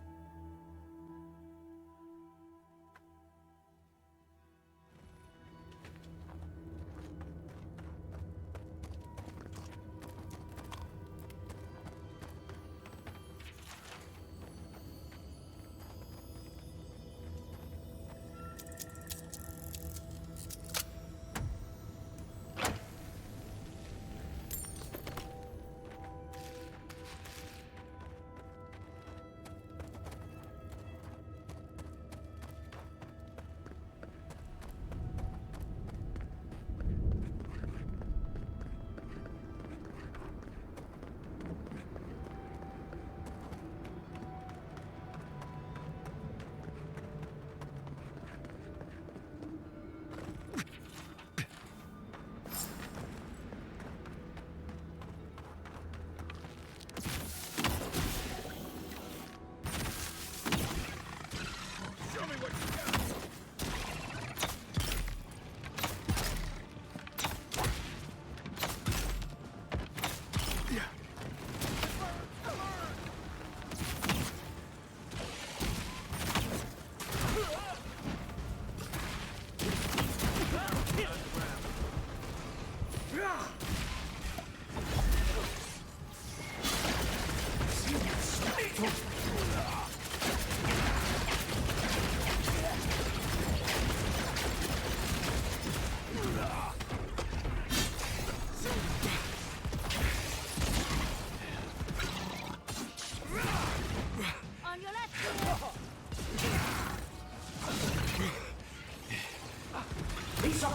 Back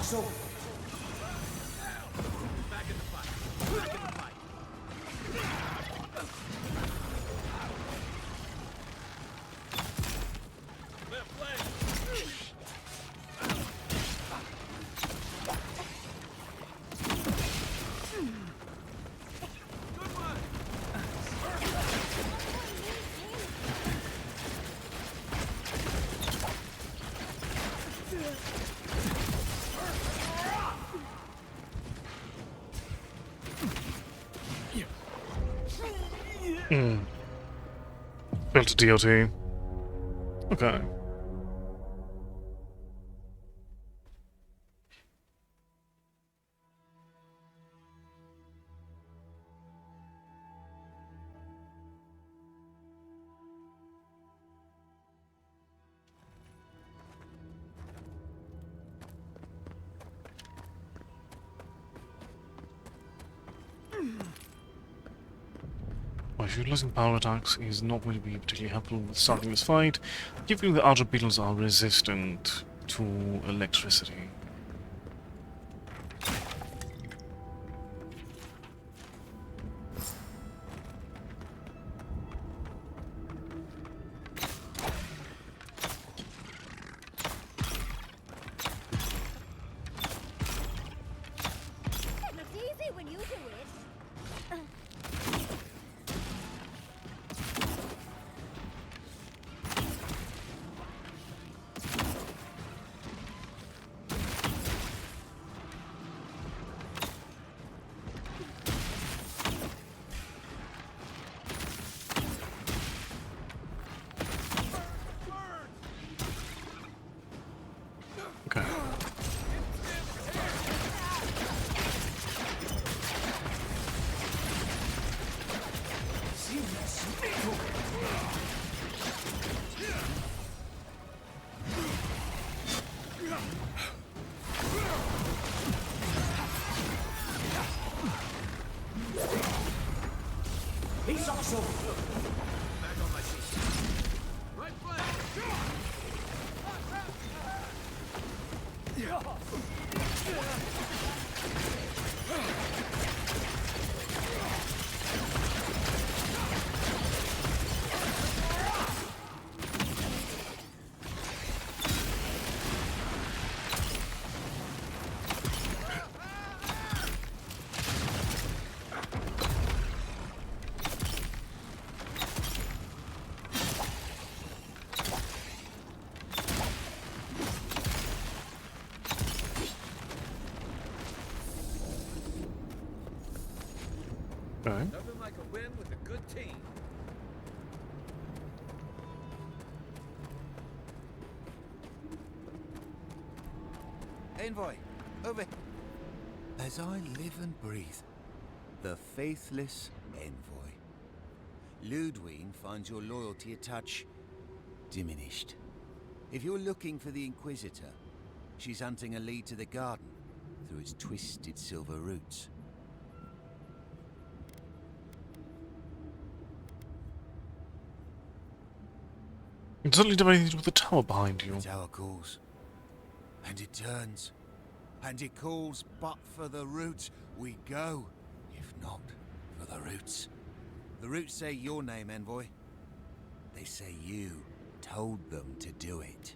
in the fight. Back in the fight. Left leg. Good one. Built a DLT. Okay. Well, if utilizing power attacks is not going to be particularly helpful with starting this fight, given the other beetles are resistant to electricity. It looks easy when you do it. Okay. He's also back on my feet. Right flank. Okay. Nothing like a win with a good team. Envoy, over. As I live and breathe, the faithless Envoy. Ludwig finds your loyalty a touch diminished. If you're looking for the Inquisitor, she's hunting a lead to the garden through its twisted silver roots. It doesn't do anything with the tower behind you. The tower calls, and it turns, and it calls, but for the roots we go, if not for the roots. The roots say your name, Envoy. They say you told them to do it.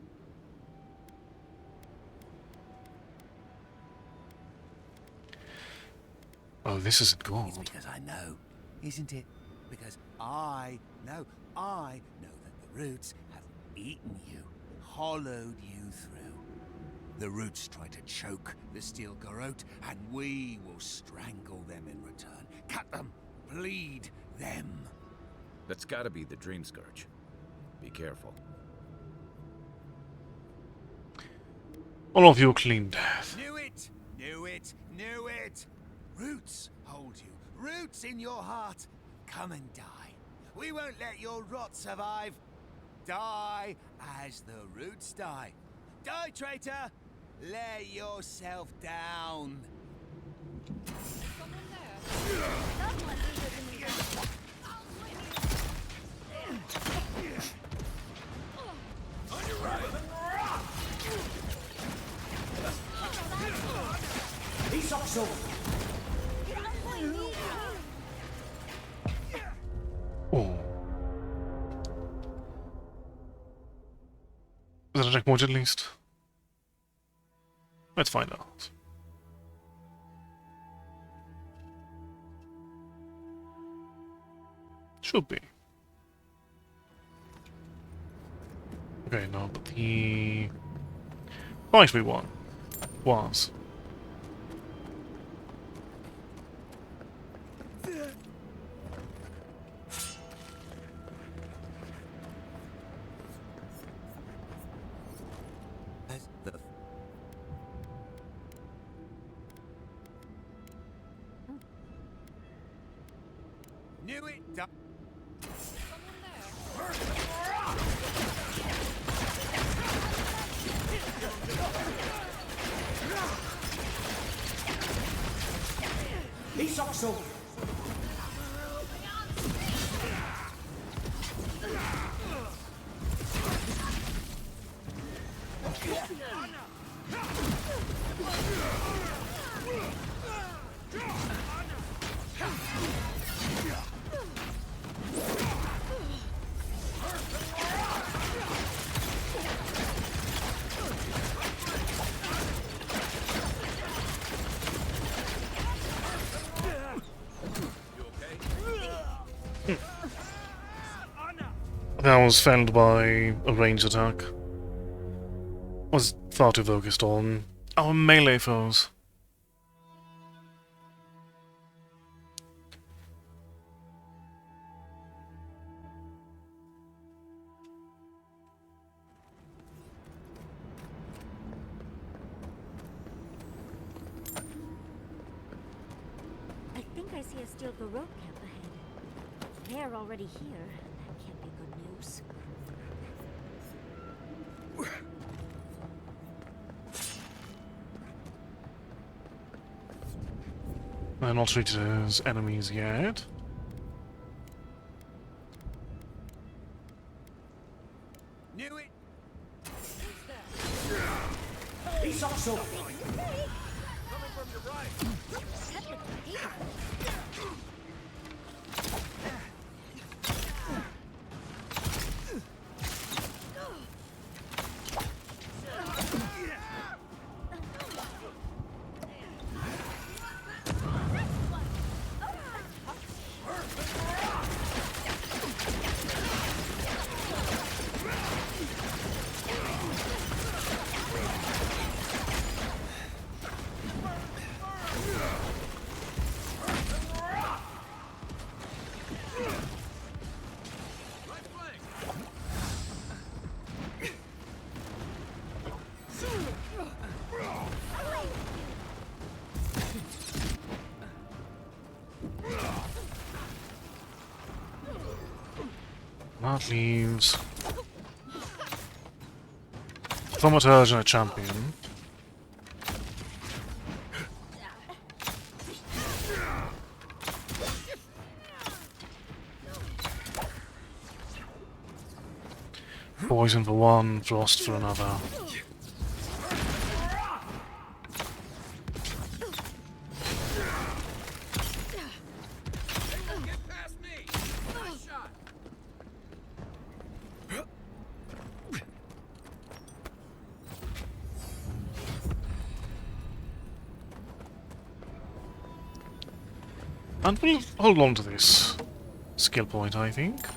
Oh, this isn't God. It's because I know, isn't it? Because I know that the roots have eaten you, hollowed you through. The roots try to choke the steel garrote, and we will strangle them in return. Cut them, bleed them. That's gotta be the Dream Scourge. Be careful. All of you clean death. Knew it! Knew it! Knew it! Roots hold you. Roots in your heart. Come and die. We won't let your rot survive. Die as the roots die. Die, traitor! Lay yourself down. On your right. Oh. Is that a checkpoint at least? Let's find out. Should be. Okay, no, but the fight we won was. Knew it. That was felled by a ranged attack. Was far too focused on our melee foes. I think I see a steel Garrote camp ahead. If they're already here, that can't be good news. They're not treated as enemies yet. Knew it. He's also Coming from your right. That leaves Thaumaturge and a champion. Poison for one, frost for another. And we'll hold on to this skill point, I think.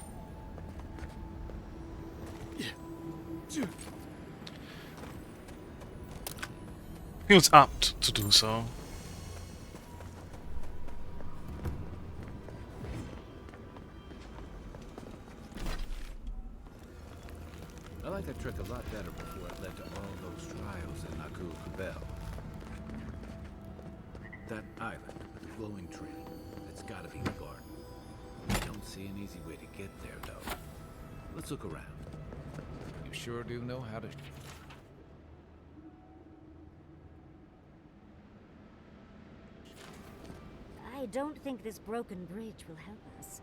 Feels apt to do so. I like that trick a lot better before it led to all those trials in Nagu Kubel. That island with the glowing tree, it's gotta be the garden. I don't see an easy way to get there, though. Let's look around. You sure do know how to... I don't think this broken bridge will help us.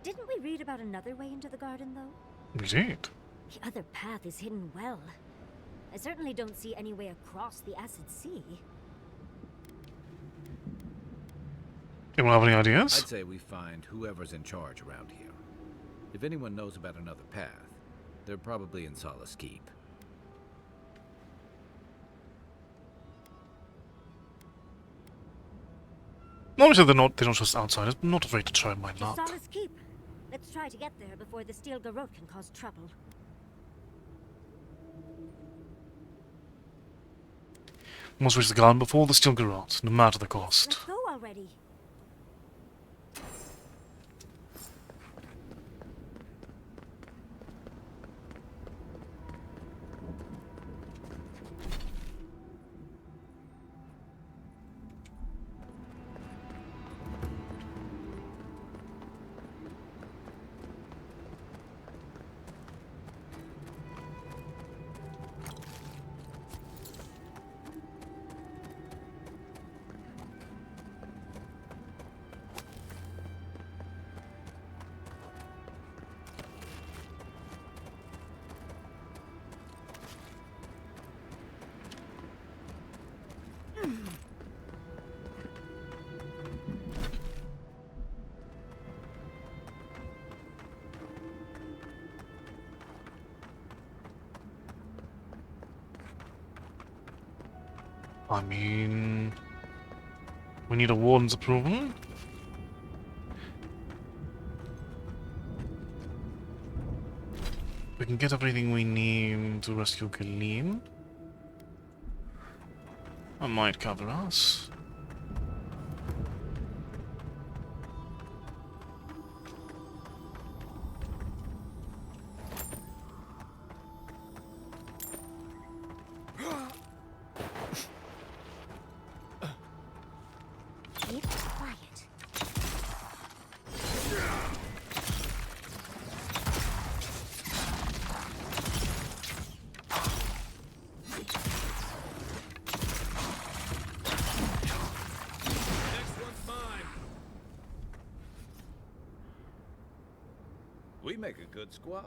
Didn't we read about another way into the garden, though? We did. The other path is hidden well. I certainly don't see any way across the Acid Sea. Anyone have any ideas? I'd say we find whoever's in charge around here. If anyone knows about another path, they're probably in Solace Keep. Obviously they're not just outsiders, but I'm not afraid to try my To luck. Solace Keep. Let's try to get there before the steel garrote can cause trouble. Must reach the garden before the steel garrote, no matter the cost. Let's go already. I mean, we need a warden's approval. We can get everything we need to rescue Galeen. That might cover us. Keep quiet. We make a good squad.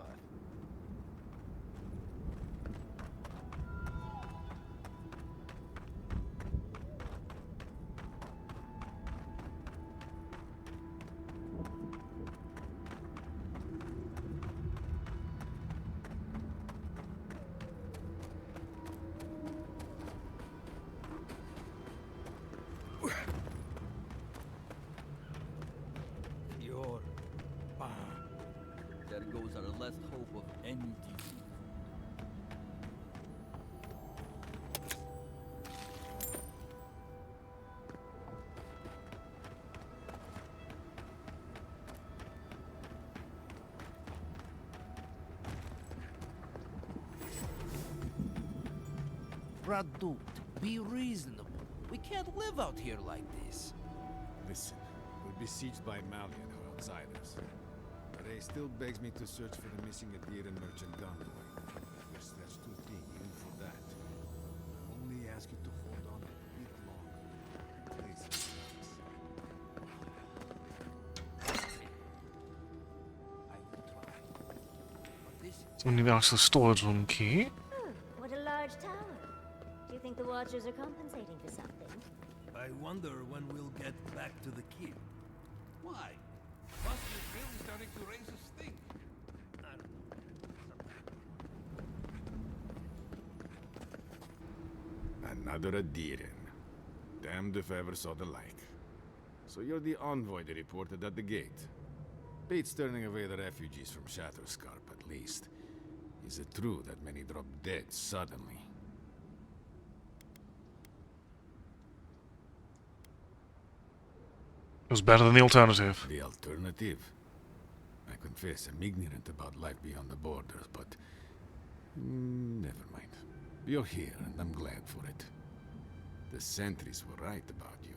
Your power. There goes our last hope of ending. Pradut, be reasonable. We can't live out here like this. Listen, we're besieged by Malian or outsiders. Ray still begs me to search for the missing therein merchant convoy. We're stretched too thin even for that. I only ask you to hold on a bit longer. Please. I will try. But this So we need the actual storage room key. What a large tower. Do you think the Watchers are compensating for something? I wonder when we'll get back to the keep. why? Buster's really starting to raise a stink. Another Adirin. Damned if I ever saw the like. So you're the envoy they reported at the gate. Pete's turning away the refugees from Shatterscarp, at least. Is it true that many drop dead suddenly? It was better than the alternative. The alternative? I confess I'm ignorant about life beyond the borders, but... never mind. You're here, and I'm glad for it. The sentries were right about you.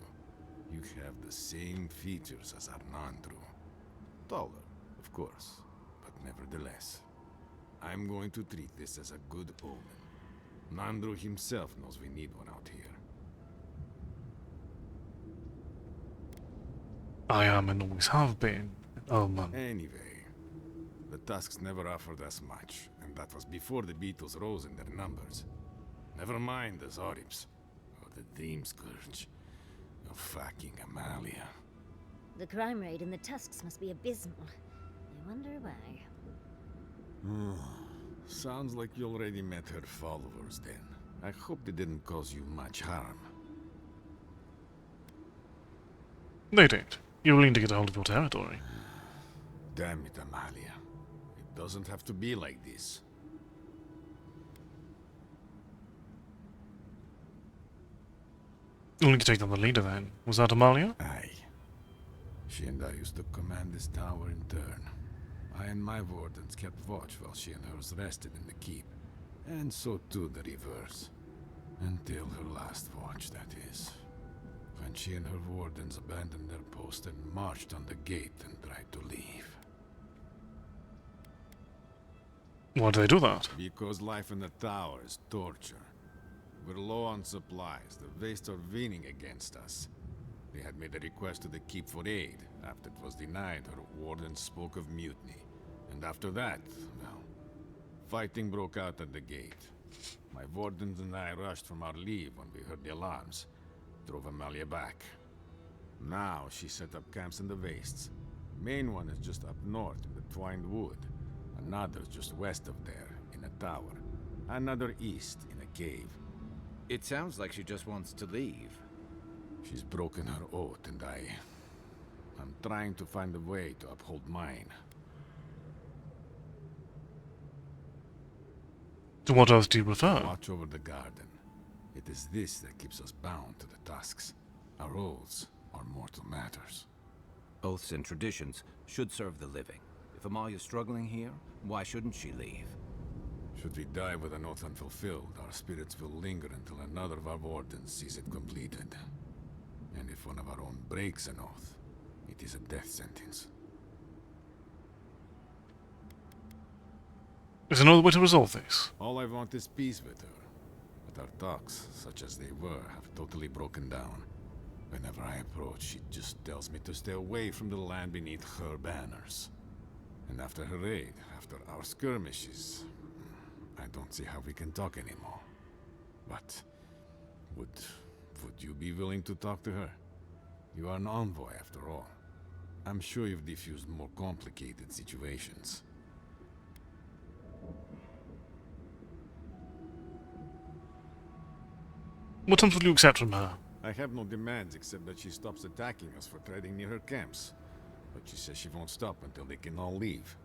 You have the same features as Arnandru. Taller, of course, but nevertheless. I'm going to treat this as a good omen. Nandru himself knows we need one out here. I am and always have been. Oh man. Anyway, the Tusks never offered us much, and that was before the Beatles rose in their numbers. Never mind the Zorips, or the Dream Scourge, or fucking Amalia. The crime rate in the Tusks must be abysmal. I wonder why. Sounds like you already met her followers then. I hope they didn't cause you much harm. They did. You're willing to get a hold of your territory. Damn it, Amalia. It doesn't have to be like this. Willing to take down the leader then. Was that Amalia? Aye. She and I used to command this tower in turn. I and my wardens kept watch while she and hers rested in the keep. And so too the reverse. Until her last watch, that is. When she and her wardens abandoned their post and marched on the gate and tried to leave. Why do they do that? Because life in the tower is torture. We're low on supplies. The Waste are winning against us. They had made a request to the keep for aid. After it was denied, her wardens spoke of mutiny. And after that, well, fighting broke out at the gate. My wardens and I rushed from our leave when we heard the alarms. Drove Amalia back. Now she set up camps in the wastes. Main one is just up north in the Twined Wood. Another's just west of there, in a tower. Another east, in a cave. It sounds like she just wants to leave. She's broken her oath, and I'm trying to find a way to uphold mine. To what else do you prefer? Watch over the garden. It is this that keeps us bound to the Tusks. Our oaths are mortal matters. Oaths and traditions should serve the living. If Amalia's struggling here, why shouldn't she leave? Should we die with an oath unfulfilled, our spirits will linger until another of our wardens sees it completed. And if one of our own breaks an oath, it is a death sentence. There's another way to resolve this. All I want is peace with her. But our talks, such as they were, have totally broken down. Whenever I approach, she just tells me to stay away from the land beneath her banners. And after her raid, after our skirmishes, I don't see how we can talk anymore. But would you be willing to talk to her? You are an envoy, after all. I'm sure you've diffused more complicated situations. What terms will you accept from her? I have no demands except that she stops attacking us for treading near her camps. But she says she won't stop until they can all leave.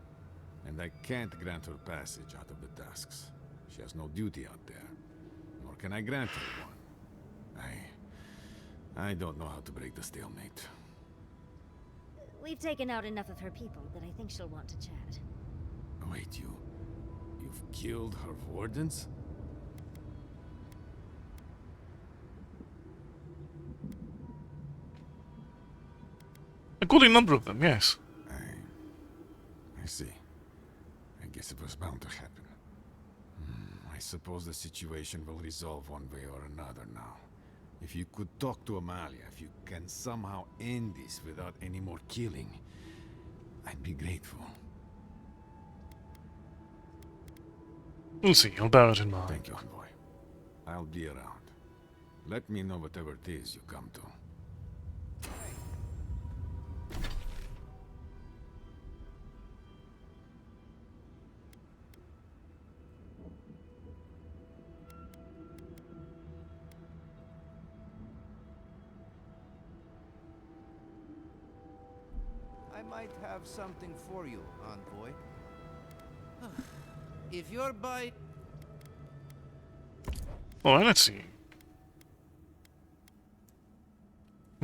And I can't grant her passage out of the Tusks. She has no duty out there. Nor can I grant her one. I don't know how to break the stalemate. We've taken out enough of her people that I think she'll want to chat. Wait, you've killed her wardens? A goodly number of them, yes. I see. I guess it was bound to happen. I suppose the situation will resolve one way or another now. If you could talk to Amalia, if you can somehow end this without any more killing, I'd be grateful. We'll see, I'll bear it in mind. Thank you, envoy. I'll be around. Let me know whatever it is you come to. I might have something for you, envoy. If you're by... Alright, let's see.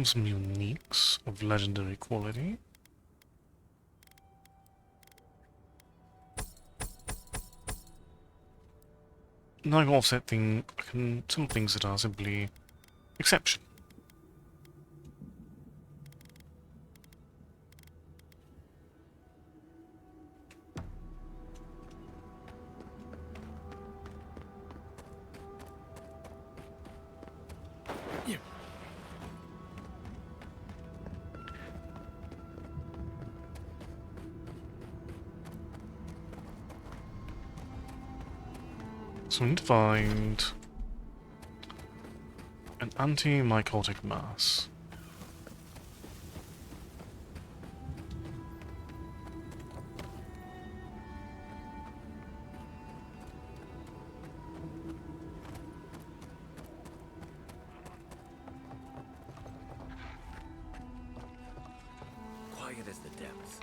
Some uniques of legendary quality. Now I can offset some things that are simply exception. So we need to find an anti-mycotic mass. hounds.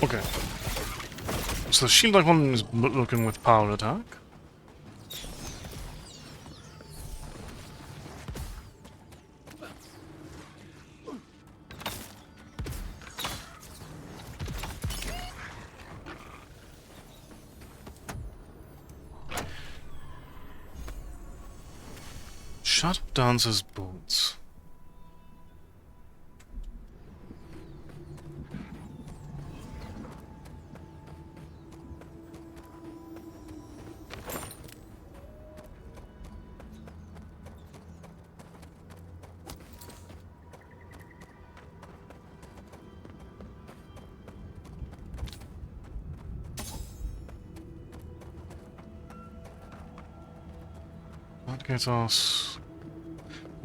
Okay. So shield icon is looking with power attack. Shut up Dancer's boots. That gets us...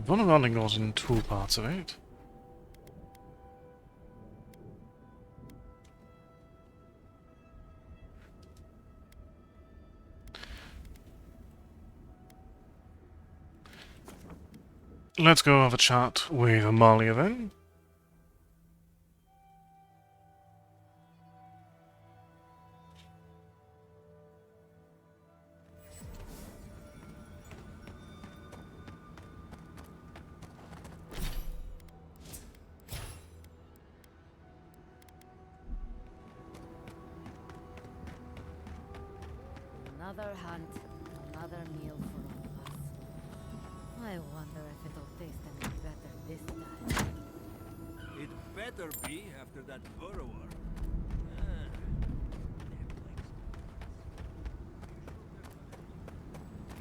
One rounding got in 2 parts of it. Let's go have a chat with Amalia then. Another hunt, another meal for all of us. I wonder if it'll taste any better this time. It better be after that burrower.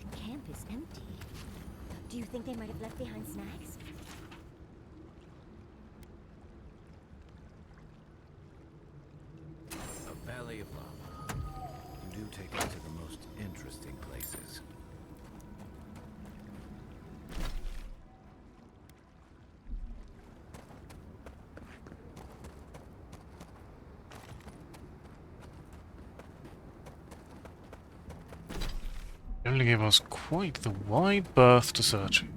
The camp is empty. Do you think they might have left behind snacks? A valley of lava. You do take us to the most interesting places. They only gave us quite the wide berth to searching.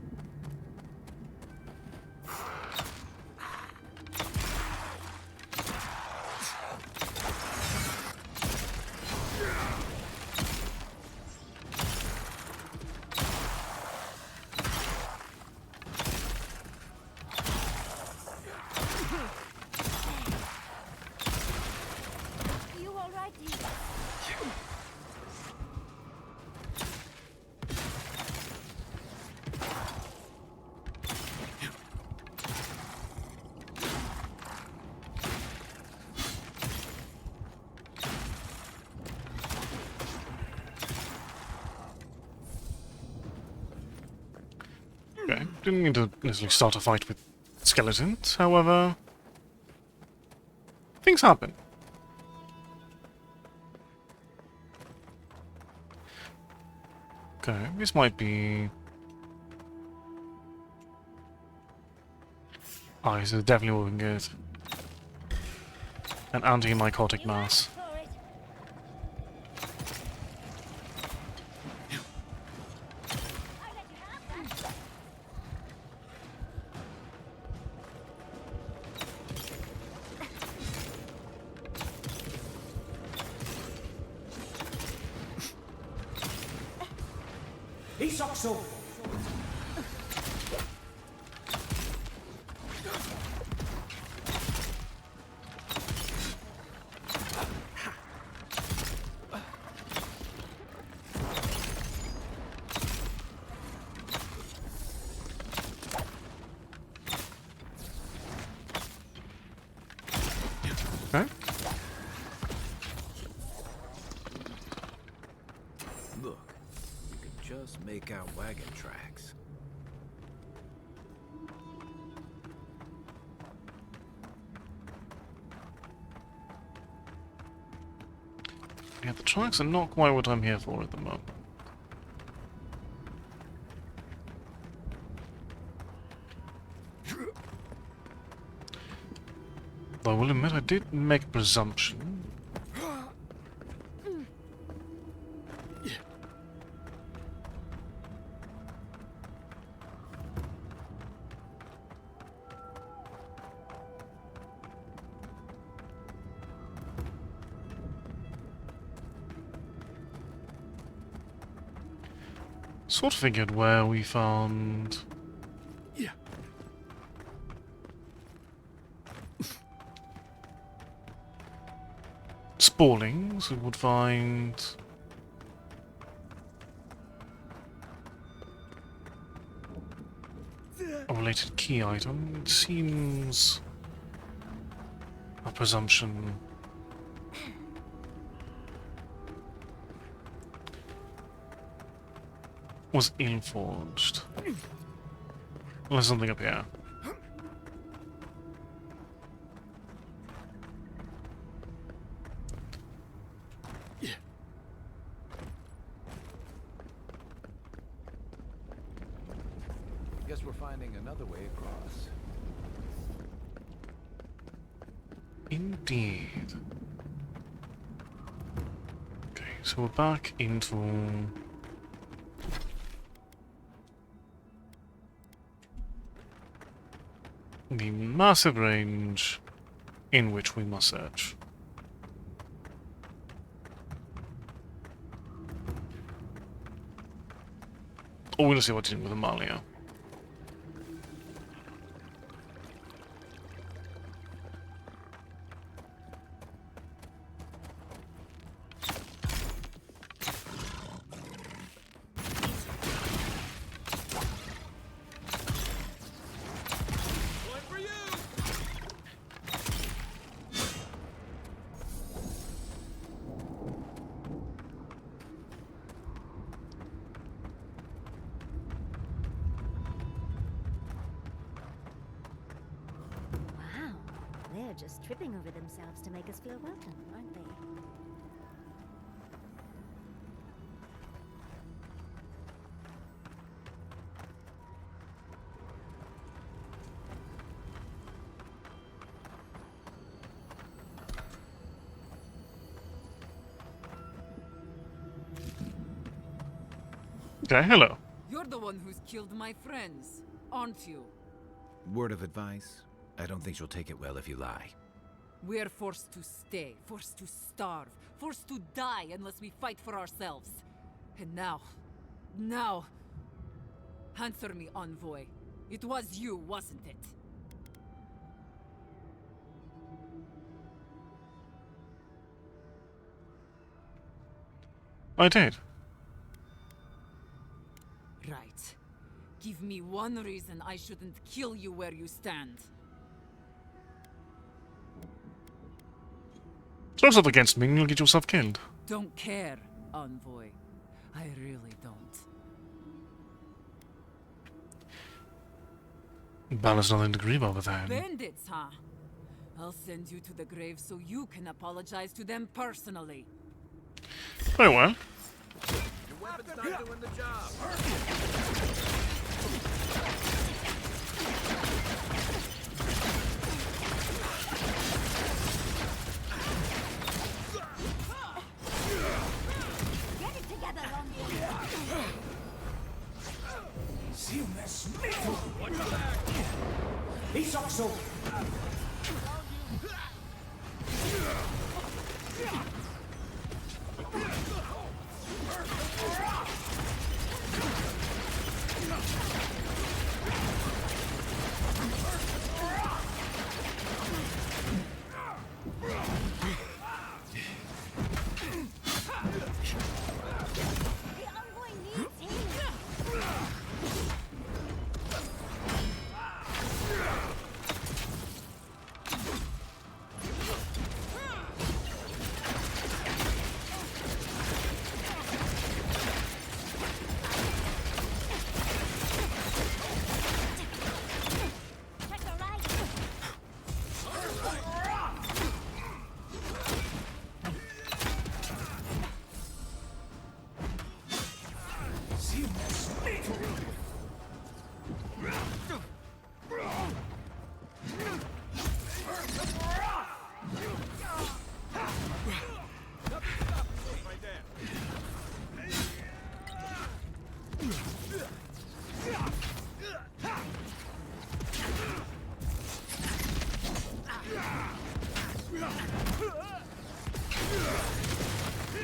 You all right, you? Okay, didn't need to necessarily start a fight with skeletons, however... things happen. Okay, this might be... Oh, this is definitely moving good. An anti-mycotic mass. Isokso! Okay. Look, you can just make out wagon tracks. Yeah, the tracks are not quite what I'm here for at the moment. Though I will admit I did make a presumption. Sort of figured where we found... Spallings, we would find... a related key item. It seems... a presumption... was ill-forged. There's something up here. Guess we're finding another way across. Indeed. Okay, so we're back into... the massive range in which we must search. Oh, we'll see what's in with Amalia. They're just tripping over themselves to make us feel welcome, aren't they? Okay, hello. You're the one who's killed my friends, aren't you? Word of advice? I don't think she'll take it well if you lie. We're forced to stay, forced to starve, forced to die unless we fight for ourselves. And now... Answer me, Envoy. It was you, wasn't it? I did. Right. Give me one reason I shouldn't kill you where you stand. Throw yourself against me and you'll get yourself killed. Don't care, Envoy. I really don't. Balance nothing to grieve over then. Bandits, huh? I'll send you to the grave so you can apologize to them personally. Very well. Your weapon's not doing the job.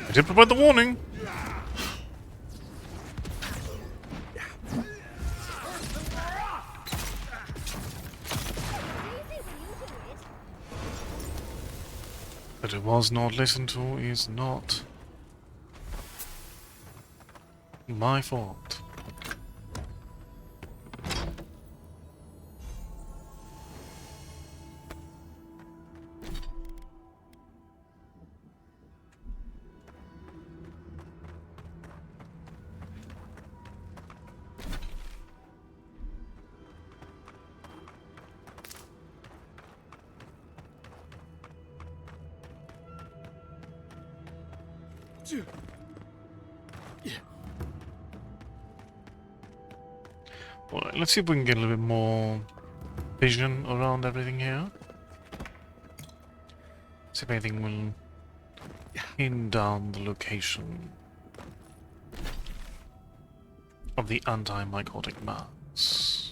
I did provide the warning. But it was not listened to is not my fault. Alright, let's see if we can get a little bit more vision around everything here. See if anything will pin down the location of the anti-mycotic mass.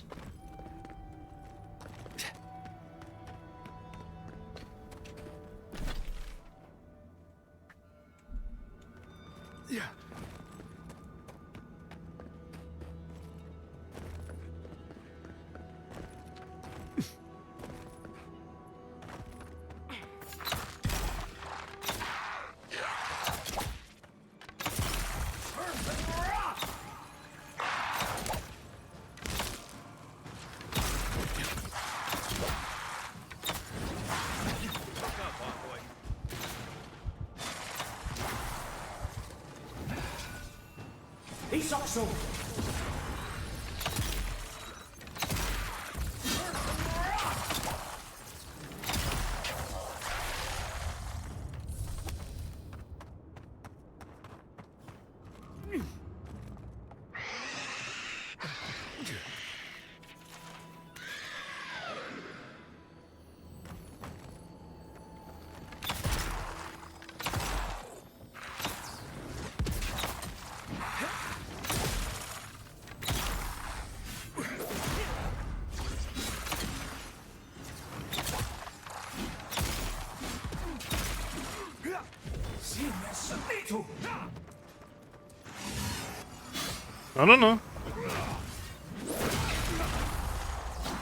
No.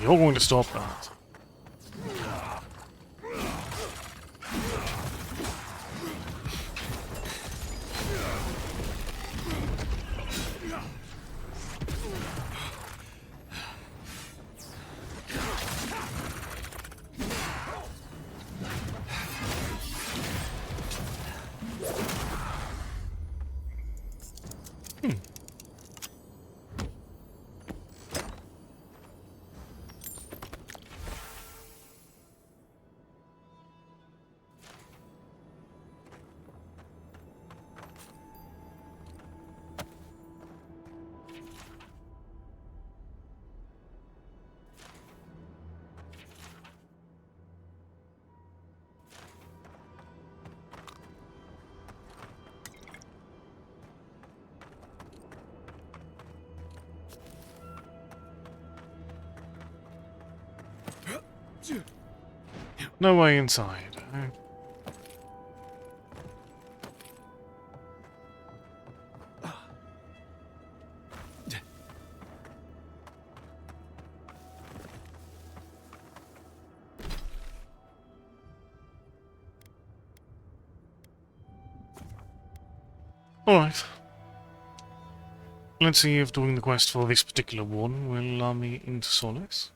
You're going to stop that. No way inside. Alright. Let's see if doing the quest for this particular one will allow me into Solace.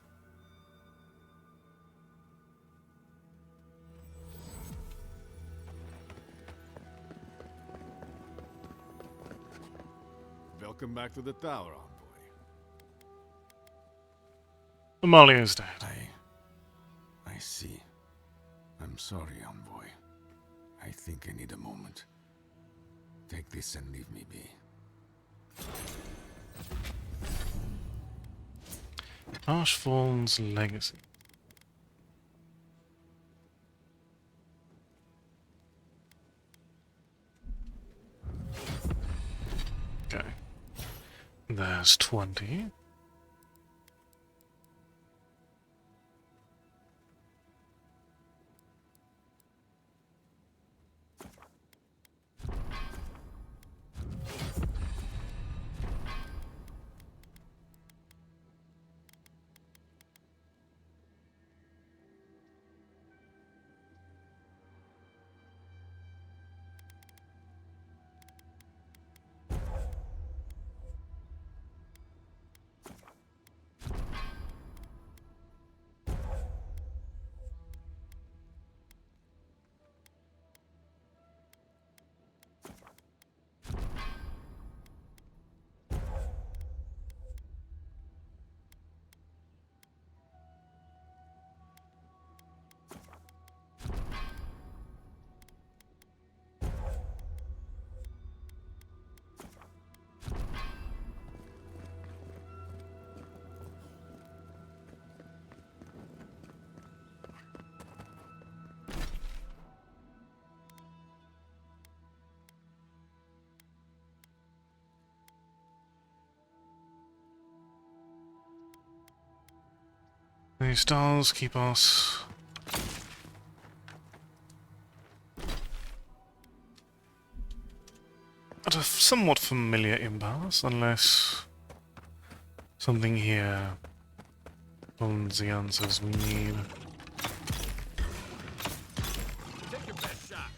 Welcome back to the tower, envoy. Amalia is dead. I see. I'm sorry, envoy. I think I need a moment. Take this and leave me be. Ashfall's Legacy. Okay. There's 20. The stars keep us at a somewhat familiar impasse, unless something here holds the answers we need. Take your best shot.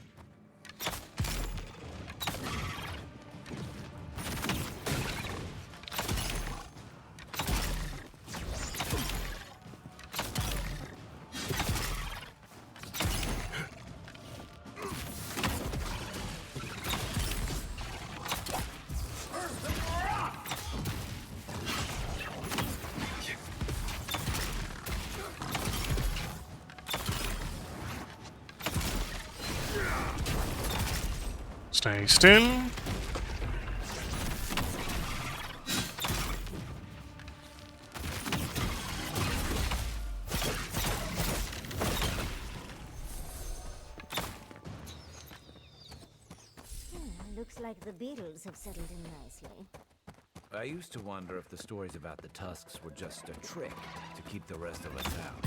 Stay still. Looks like the beetles have settled in nicely. I used to wonder if the stories about the tusks were just a trick to keep the rest of us out.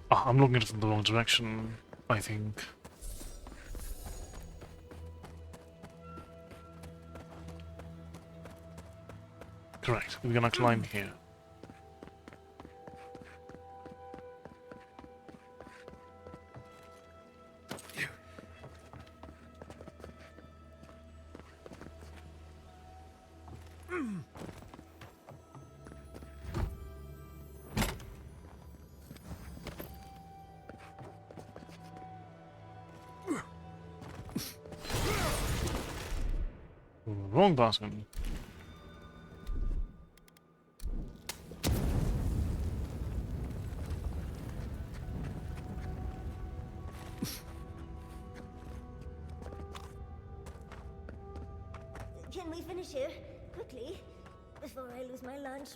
Oh, I'm looking at it from the wrong direction, I think. Correct. We're gonna climb here. wrong button. Can we finish here? Quickly? Before I lose my lunch.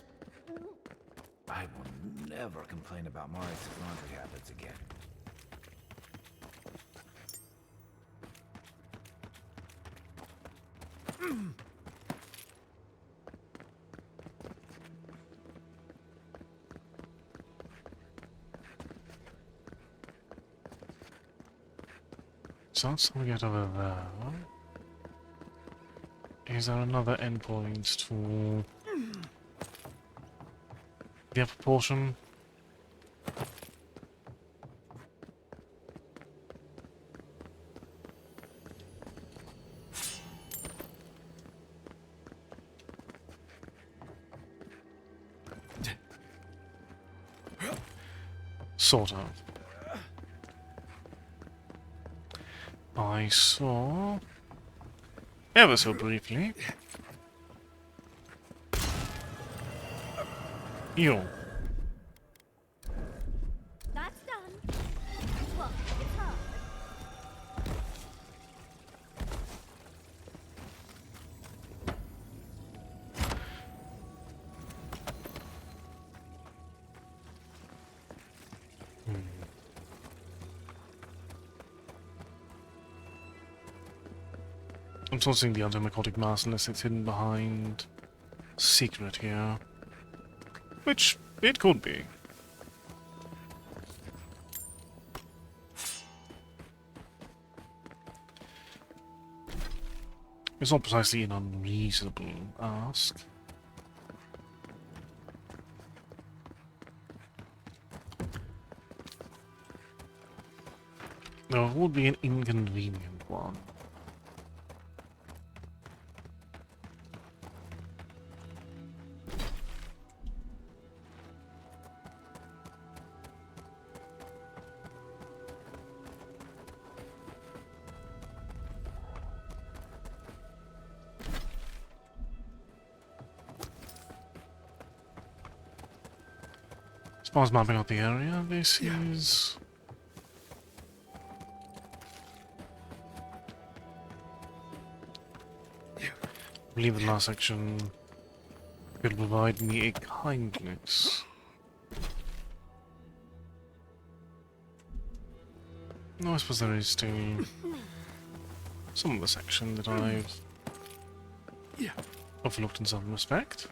I will never complain about Marius' laundry habits again. So let's get over there. Is there another endpoint to the upper portion? Sort of. I saw ever so briefly. You. That's done. What? It's hard. I'm sourcing the antimycotic mass unless it's hidden behind secret here. Which it could be. It's not precisely an unreasonable ask. No, it would be an inconvenient one. As far as mapping out the area, this is... I believe the last section will provide me a kindness. No, I suppose there is still some of the section that I've overlooked in some respect.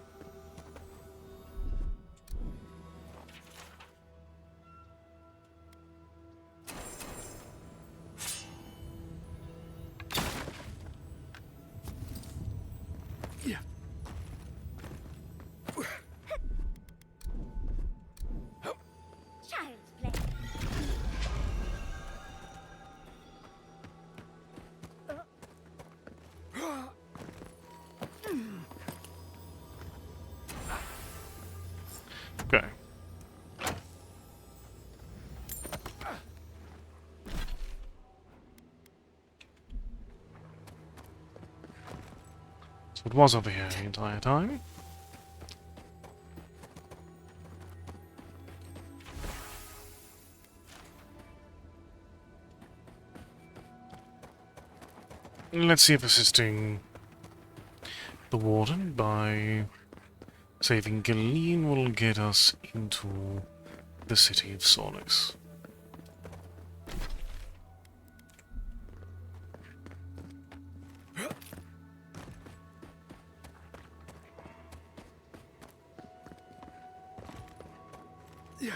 Okay. So it was over here the entire time. Let's see if assisting the warden by saving Galeen will get us into the city of Solace. Here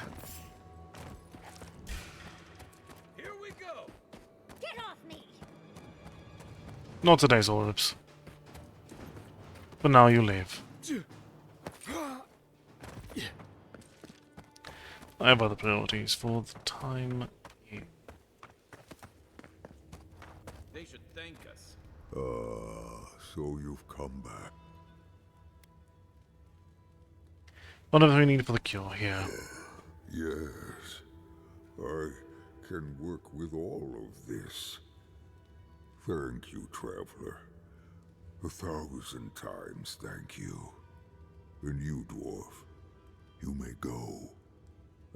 we go. Get off me. Not today's orbs. But now you live. I have other priorities for the time being. They should thank us. So you've come back. Whatever we need for the cure here. Yes. I can work with all of this. Thank you, Traveler. 1,000 times thank you. And you, dwarf, you may go.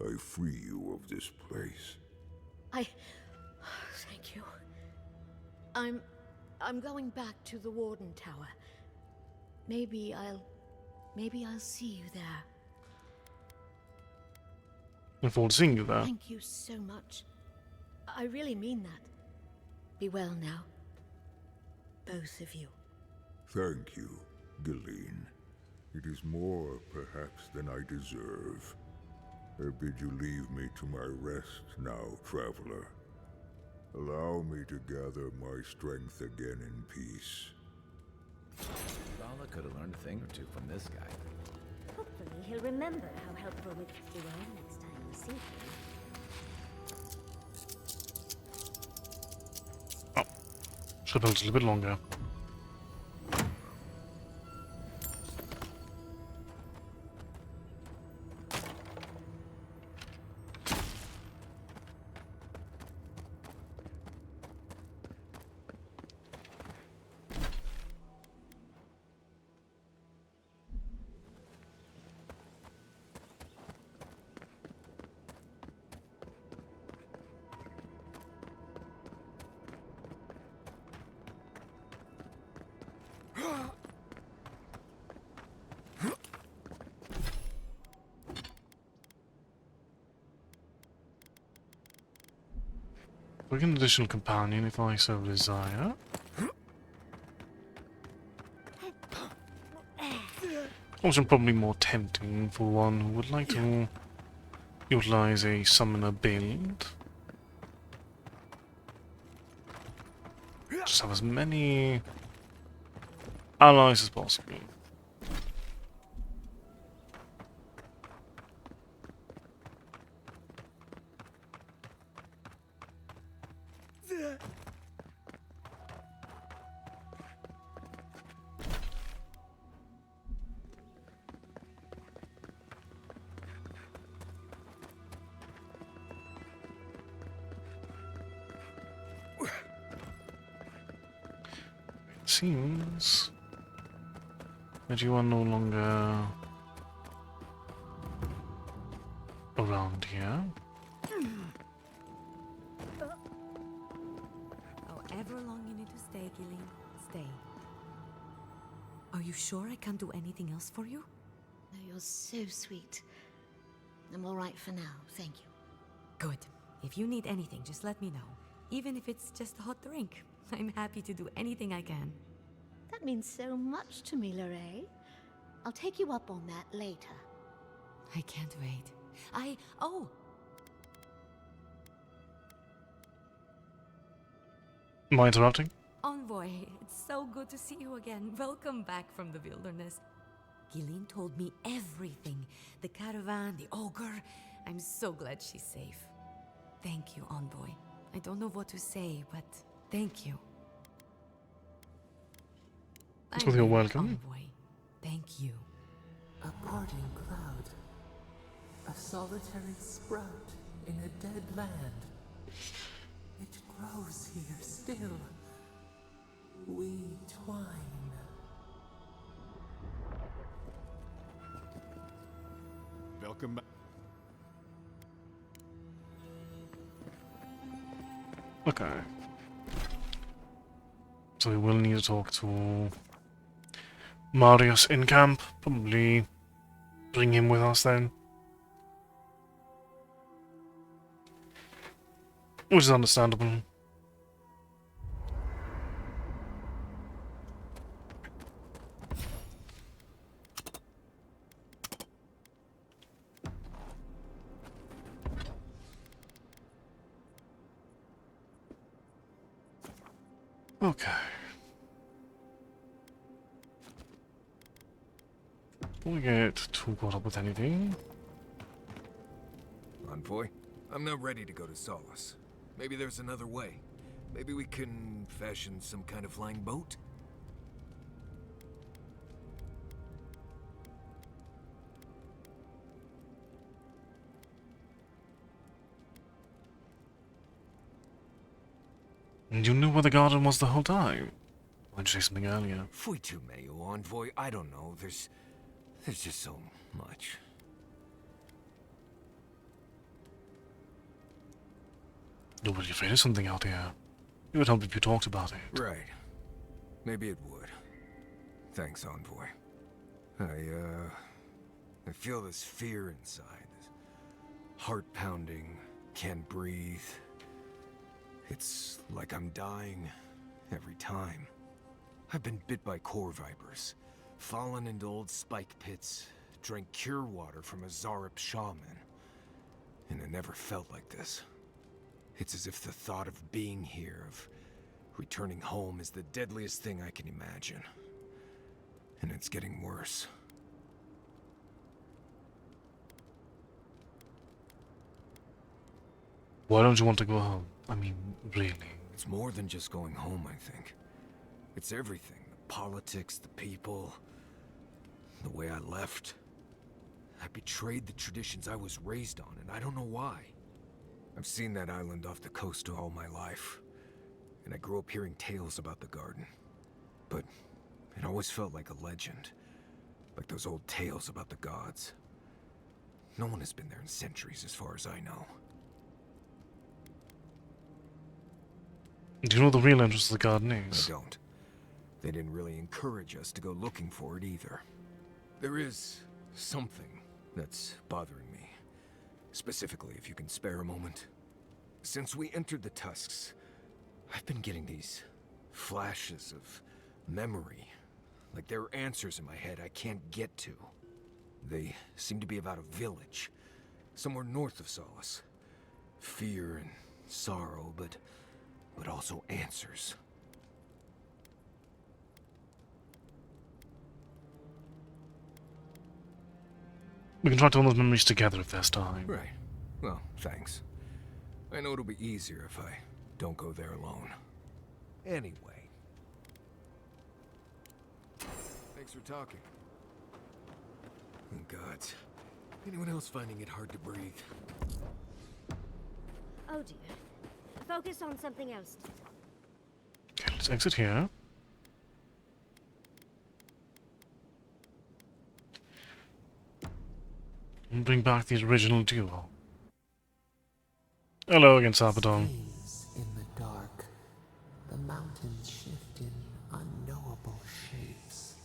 I free you of this place. Thank you. I'm going back to the Warden Tower. Maybe I'll see you there. Look forward to seeing you there. Thank you so much. I really mean that. Be well now. Both of you. Thank you, Gilleen. It is more, perhaps, than I deserve. I bid you leave me to my rest now, traveler. Allow me to gather my strength again in peace. Vala could have learned a thing or two from this guy. Hopefully he'll remember how helpful with therein next time we see him. Oh. Should have built it a little bit longer. We get an additional companion if I so desire. Also probably more tempting for one who would like to utilize a summoner build. Just have as many allies as possible. Seems that you are no longer around here. However long you need to stay, Gilleen, stay. Are you sure I can't do anything else for you? No, you're so sweet. I'm all right for now, thank you. Good. If you need anything, just let me know. Even if it's just a hot drink. I'm happy to do anything I can. That means so much to me, Lorraine. I'll take you up on that later. I can't wait. Am I interrupting? Envoy, it's so good to see you again. Welcome back from the wilderness. Gilleen told me everything. The caravan, the ogre. I'm so glad she's safe. Thank you, Envoy. I don't know what to say, but thank you. So you're welcome. Envoy. Thank you. A parting cloud. A solitary sprout in a dead land. It grows here still. We twine. Welcome back. Okay. So we will need to talk to Marius in camp. Probably bring him with us then. Which is understandable. Okay. Before we get too caught up with anything. Envoy, I'm not ready to go to Solace. Maybe there's another way. Maybe we can fashion some kind of flying boat? You knew where the garden was the whole time. Why'd you say something earlier? Fui tu meio, envoy. I don't know. There's just so much. You're really afraid of something out here. It would help if you talked about it. Right. Maybe it would. Thanks, envoy. I feel this fear inside. This heart pounding, can't breathe. It's like I'm dying every time. I've been bit by core vipers, fallen into old spike pits, drank cure water from a Zarep shaman. And it never felt like this. It's as if the thought of being here, of returning home, is the deadliest thing I can imagine. And it's getting worse. Why don't you want to go home? I mean, really. It's more than just going home, I think. It's everything. The politics, the people, the way I left. I betrayed the traditions I was raised on, and I don't know why. I've seen that island off the coast all my life, and I grew up hearing tales about the garden. But it always felt like a legend, like those old tales about the gods. No one has been there in centuries, as far as I know. Do you know what the real entrance of the garden is? I don't. They didn't really encourage us to go looking for it either. There is something that's bothering me. Specifically, if you can spare a moment. Since we entered the Tusks, I've been getting these flashes of memory. Like there are answers in my head I can't get to. They seem to be about a village, somewhere north of Solace. Fear and sorrow, but also answers. We can try to all those memories together if there's time. Right. Well, thanks. I know it'll be easier if I don't go there alone. Anyway. Thanks for talking. Oh, God. Anyone else finding it hard to breathe? Oh dear. Focus on something else. Okay, let's exit here. And bring back the original duo. Hello again, Sabadon. In the dark, the mountains shift in unknowable shapes.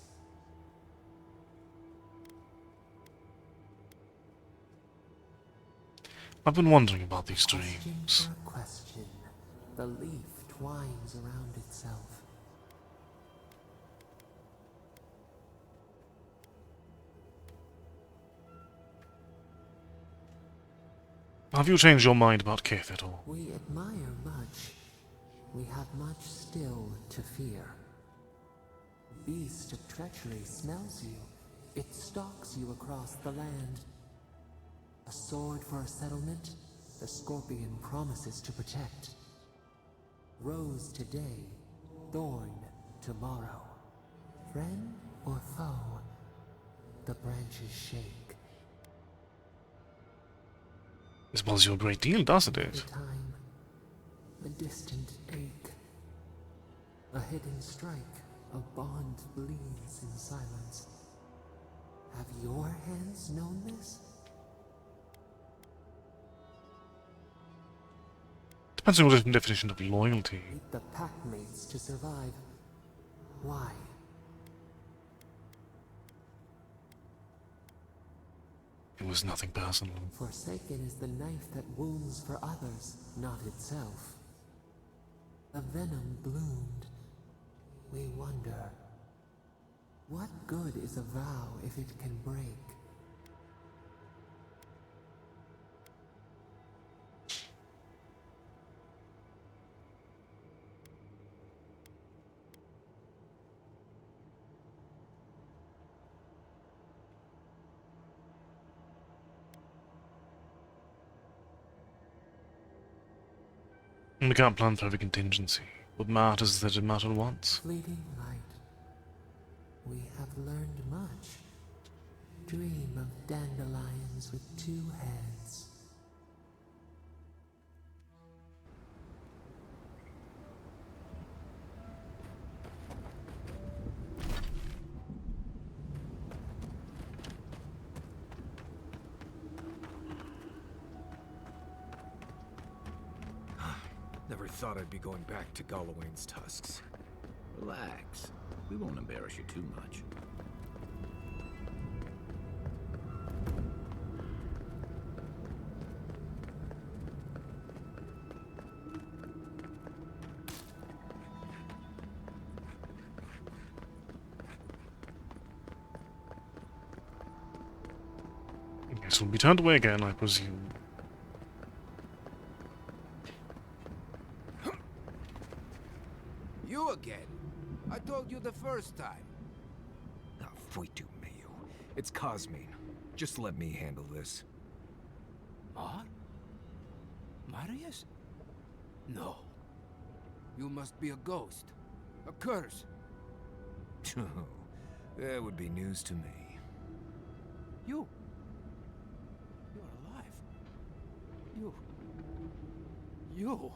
I've been wondering about these dreams. Question. The leaf twines around itself. Have you changed your mind about Kith at all? We admire much. We have much still to fear. Beast of treachery smells you. It stalks you across the land. A sword for a settlement, the scorpion promises to protect. Rose today, thorn tomorrow. Friend or foe, the branches shake. This bothers you a great deal, doesn't it? The time, a distant ache. A hidden strike, a bond bleeds in silence. Have your hands known this? Depends on your definition of loyalty. Need the packmates to survive. Why? It was nothing personal. Forsaken is the knife that wounds for others, not itself. The venom bloomed. We wonder, what good is a vow if it can break? We can't plan for every contingency. What matters is that it mattered once. Fleeting light. We have learned much. Dream of dandelions with two heads. thought I'd be going back to Gallowayne's tusks. Relax. We won't embarrass you too much. Guess we'll be turned away again, I presume. You again? I told you the first time. Ah, Fuitu Mayu. It's Cosmine. Just let me handle this. What? Marius? No. You must be a ghost. A curse. That would be news to me. You're alive. You...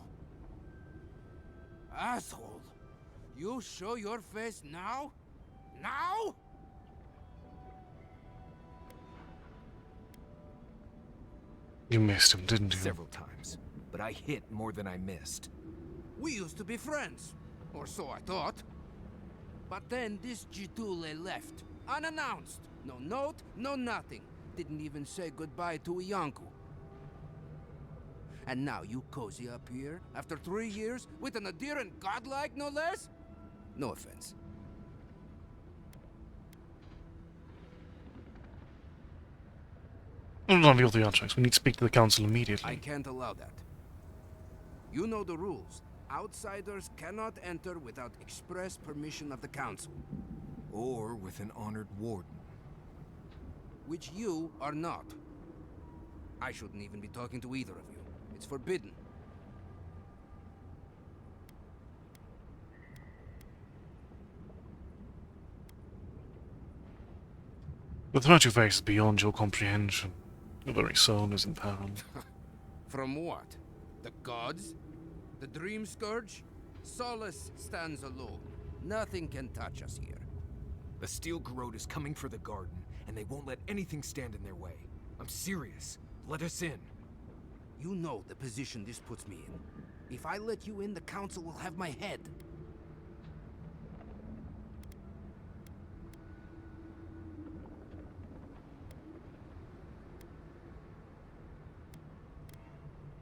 Asshole! You show your face now? Now? You missed him, didn't you? Several times, but I hit more than I missed. We used to be friends. Or so I thought. But then this Jitule left. Unannounced. No note, no nothing. Didn't even say goodbye to Iancu. And now you cozy up here, after 3 years, with an adherent godlike, no less? No offense. None of the theatrics. We need to speak to the council immediately. I can't allow that. You know the rules. Outsiders cannot enter without express permission of the council. Or with an honored warden. Which you are not. I shouldn't even be talking to either of you. It's forbidden. The threat you face is beyond your comprehension. Your very soul is in peril. From what? The gods? The Dream Scourge? Solace stands alone. Nothing can touch us here. The Steel Garrote is coming for the garden, and they won't let anything stand in their way. I'm serious. Let us in. You know the position this puts me in. If I let you in, the council will have my head.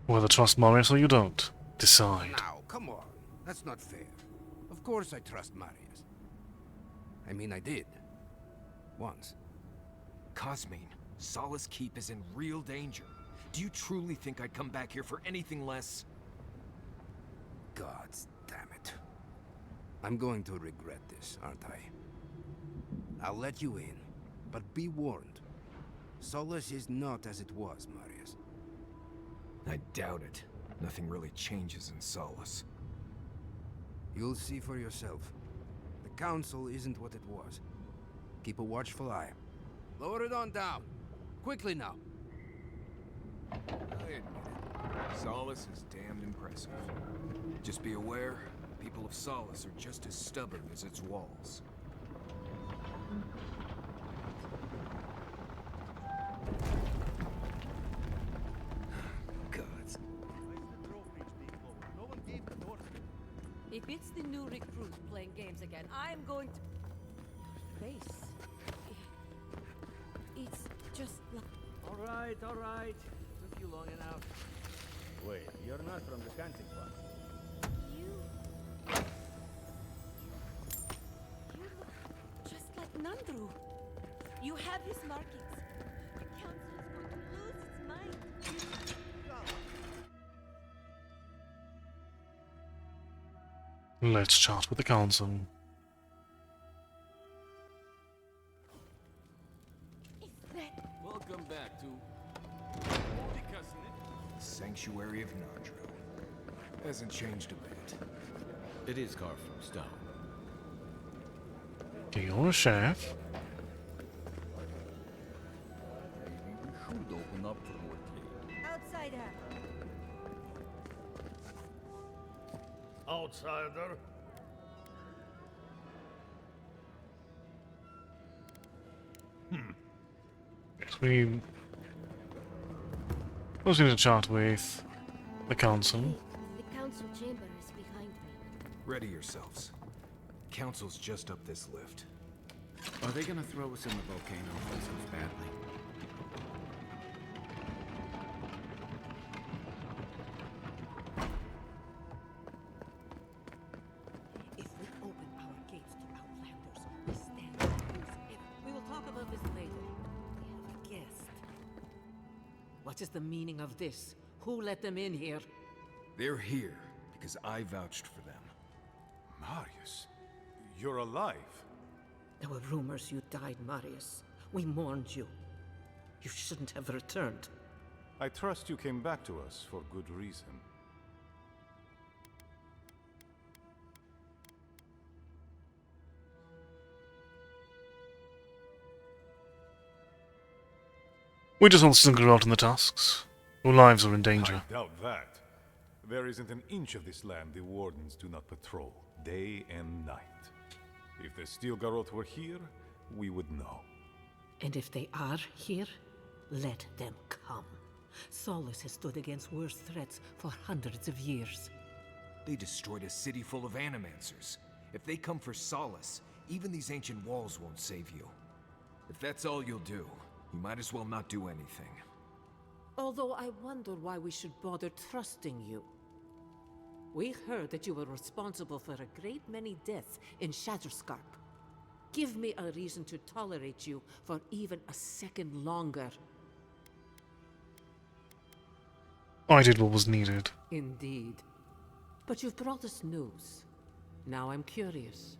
Whether trust Marius or you don't, decide. Now, come on. That's not fair. Of course I trust Marius. I mean, I did. Once. Cosmine, Solace Keep is in real danger. Do you truly think I'd come back here for anything less? Gods damn it. I'm going to regret this, aren't I? I'll let you in, but be warned. Solace is not as it was, Marius. I doubt it. Nothing really changes in Solace. You'll see for yourself. The council isn't what it was. Keep a watchful eye. Lower it on down. Quickly now. I admit it. Solace is damned impressive. Just be aware, people of Solace are just as stubborn as its walls. Gods. If it's the new recruits playing games again, I'm going to... Face. It's just... All right. Took you long enough. Wait, you're not from the hunting club. You look just like Nandru. You have his markings. The council is going to lose its mind. Let's chat with the council. Welcome back to... Sanctuary of Nandro. Hasn't changed a bit. It is carved from stone. Okay, you're a chef. Maybe we should open up for more plead. Outsider. Outsider. Yes, we also need to chat with the council. The council council chamber is behind me. Ready yourselves. Council's just up this lift. Are they gonna throw us in the volcano if this goes badly? If we open our gates to outlanders, we stand to lose everything. We will talk about this later. We have a guest. What is the meaning of this? Who let them in here? They're here because I vouched for them. Marius, you're alive. There were rumors you died, Marius. We mourned you. You shouldn't have returned. I trust you came back to us for good reason. We just want to single out in the tasks. Our lives are in danger. I doubt that. There isn't an inch of this land the Wardens do not patrol, day and night. If the Stilgaroth were here, we would know. And if they are here, let them come. Solus has stood against worse threats for hundreds of years. They destroyed a city full of animancers. If they come for Solace, even these ancient walls won't save you. If that's all you'll do, you might as well not do anything. Although I wonder why we should bother trusting you. We heard that you were responsible for a great many deaths in Shatterscarp. Give me a reason to tolerate you for even a second longer. I did what was needed. Indeed. But you've brought us news. Now I'm curious.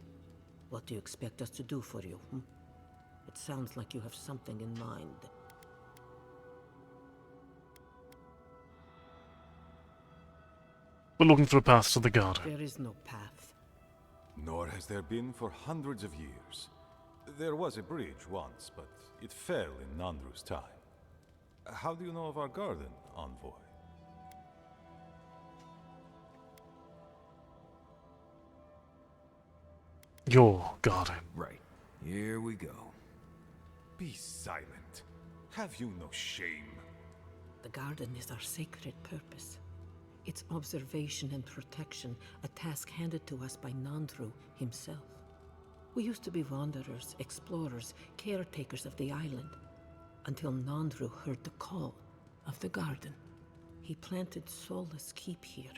What do you expect us to do for you? It sounds like you have something in mind. We're looking for a path to the garden. There is no path. Nor has there been for hundreds of years. There was a bridge once, but it fell in Nandru's time. How do you know of our garden, Envoy? Your garden. Right. Here we go. Be silent. Have you no shame? The garden is our sacred purpose. Its observation and protection, a task handed to us by Nandru himself. We used to be wanderers, explorers, caretakers of the island, until Nandru heard the call of the garden. He planted Solace Keep here,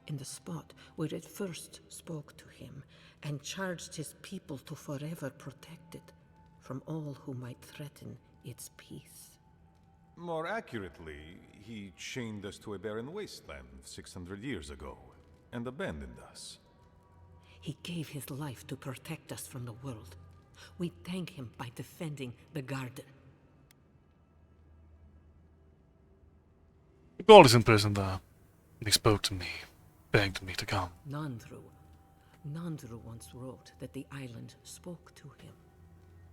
in the spot where it first spoke to him, and charged his people to forever protect it from all who might threaten its peace. More accurately, he chained us to a barren wasteland 600 years ago, and abandoned us. He gave his life to protect us from the world. We thank him by defending the garden. God is in prison there. He spoke to me, begged me to come. Nandru once wrote that the island spoke to him,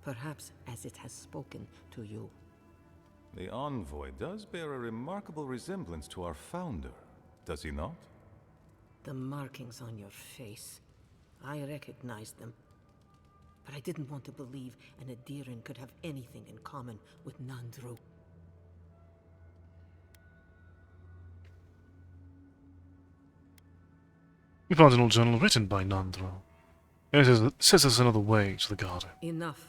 perhaps as it has spoken to you. The Envoy does bear a remarkable resemblance to our founder, does he not? The markings on your face. I recognized them. But I didn't want to believe an Adiran could have anything in common with Nandru. We found an old journal written by Nandru. It says there's another way to the garden. Enough.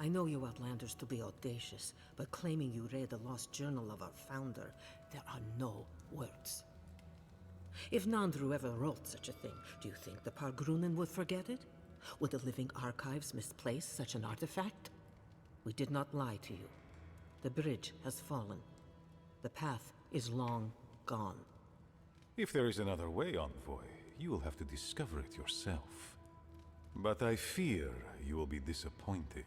I know you outlanders to be audacious, but claiming you read the lost journal of our founder, there are no words. If Nandru ever wrote such a thing, do you think the Pargrunen would forget it? Would the living archives misplace such an artifact? We did not lie to you. The bridge has fallen. The path is long gone. If there is another way, Envoy, you will have to discover it yourself. But I fear you will be disappointed.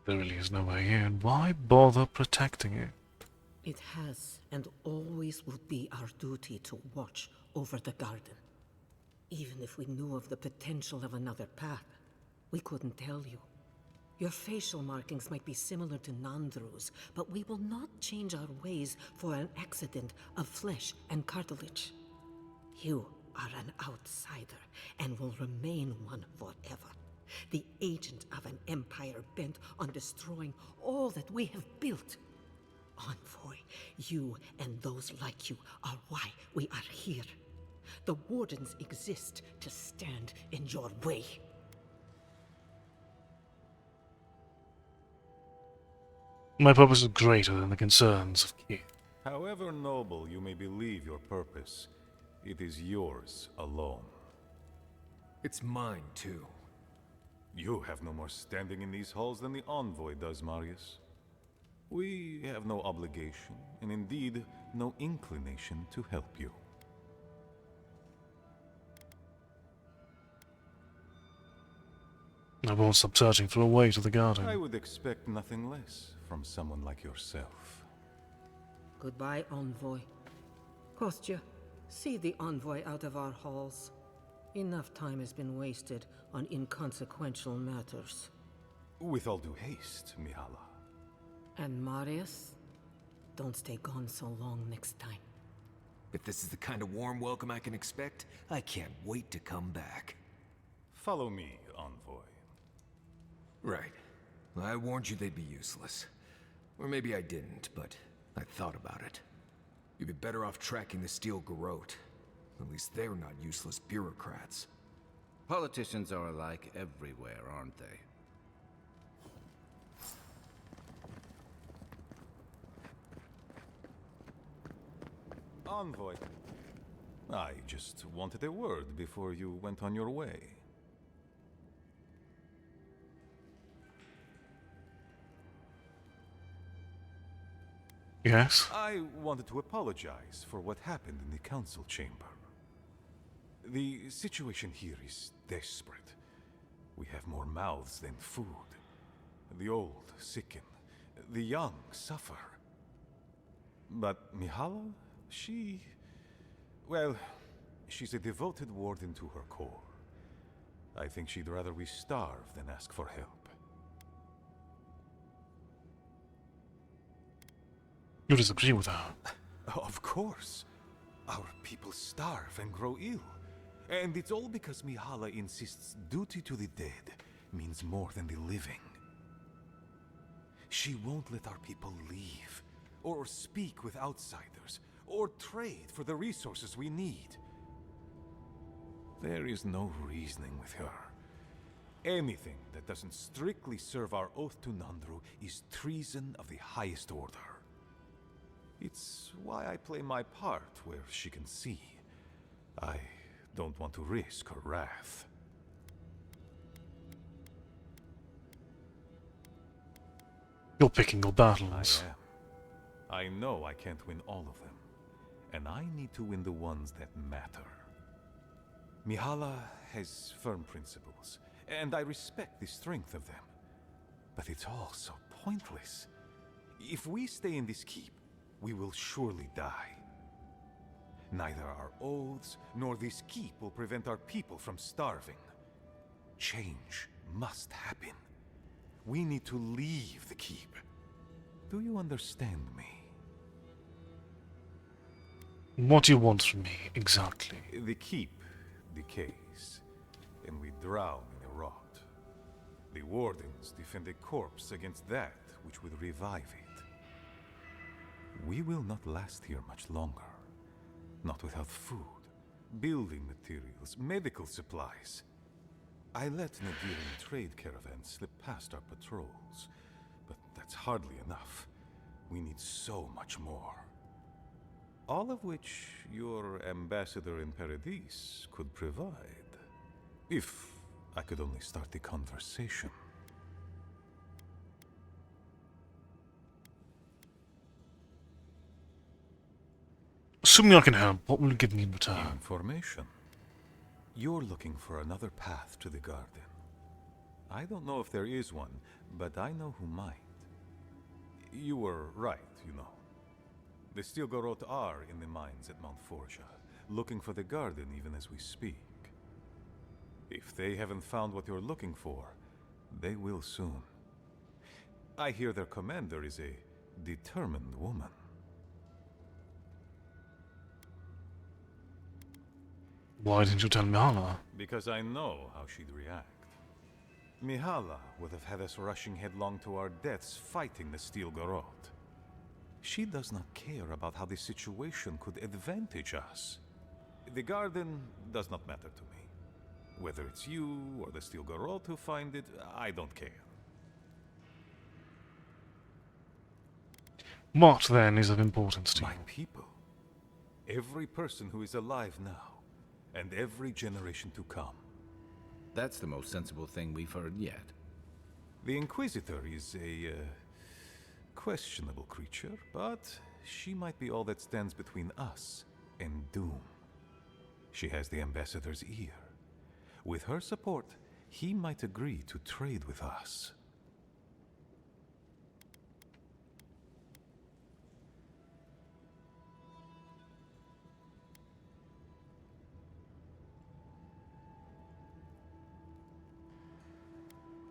There really is no way in. Why bother protecting it? It has and always will be our duty to watch over the garden. Even if we knew of the potential of another path, we couldn't tell you. Your facial markings might be similar to Nandru's, but we will not change our ways for an accident of flesh and cartilage. You are an outsider and will remain one forever. The agent of an empire bent on destroying all that we have built. Envoy, you and those like you are why we are here. The Wardens exist to stand in your way. My purpose is greater than the concerns of Keith. However noble you may believe your purpose, it is yours alone. It's mine, too. You have no more standing in these halls than the Envoy does, Marius. We have no obligation, and indeed, no inclination to help you. I won't stop searching for a way to the garden. I would expect nothing less from someone like yourself. Goodbye, Envoy. Kostya, see the Envoy out of our halls. Enough time has been wasted on inconsequential matters. With all due haste, Mihala. And Marius? Don't stay gone so long next time. If this is the kind of warm welcome I can expect, I can't wait to come back. Follow me, Envoy. Right. I warned you they'd be useless. Or maybe I didn't, but I thought about it. You'd be better off tracking the Steel Garrote. At least they're not useless bureaucrats. Politicians are alike everywhere, aren't they? Envoy. I just wanted a word before you went on your way. Yes? I wanted to apologize for what happened in the council chamber. The situation here is desperate. We have more mouths than food. The old sicken. The young suffer. But Mihala, well, she's a devoted warden to her core. I think she'd rather we starve than ask for help. You disagree with her? Of course. Our people starve and grow ill. And it's all because Mihala insists duty to the dead means more than the living. She won't let our people leave, or speak with outsiders, or trade for the resources we need. There is no reasoning with her. Anything that doesn't strictly serve our oath to Nandru is treason of the highest order. It's why I play my part where she can see. I don't want to risk her wrath. You're picking your battles. I know I can't win all of them, and I need to win the ones that matter. Mihala has firm principles, and I respect the strength of them. But it's all so pointless. If we stay in this keep, we will surely die. Neither our oaths nor this keep will prevent our people from starving. Change must happen. We need to leave the keep. Do you understand me? What do you want from me, exactly? The keep decays, and we drown in a rot. The wardens defend a corpse against that which would revive it. We will not last here much longer. Not without food, building materials, medical supplies. I let Nadiran trade caravans slip past our patrols, but that's hardly enough. We need so much more. All of which your ambassador in Paradis could provide. If I could only start the conversation. Assuming I can help, what will you give me in return? Information. You're looking for another path to the garden. I don't know if there is one, but I know who might. You were right, you know. The Steel Garrote are in the mines at Mount Forja, looking for the garden even as we speak. If they haven't found what you're looking for, they will soon. I hear their commander is a determined woman. Why didn't you tell Mihala? Because I know how she'd react. Mihala would have had us rushing headlong to our deaths fighting the Steel Garrote. She does not care about how this situation could advantage us. The garden does not matter to me. Whether it's you or the Steel Garrote who find it, I don't care. What, then, is of importance to My you? people. Every person who is alive now, and every generation to come. That's the most sensible thing we've heard yet. The Inquisitor is a questionable creature, but she might be all that stands between us and doom. She has the Ambassador's ear. With her support, he might agree to trade with us.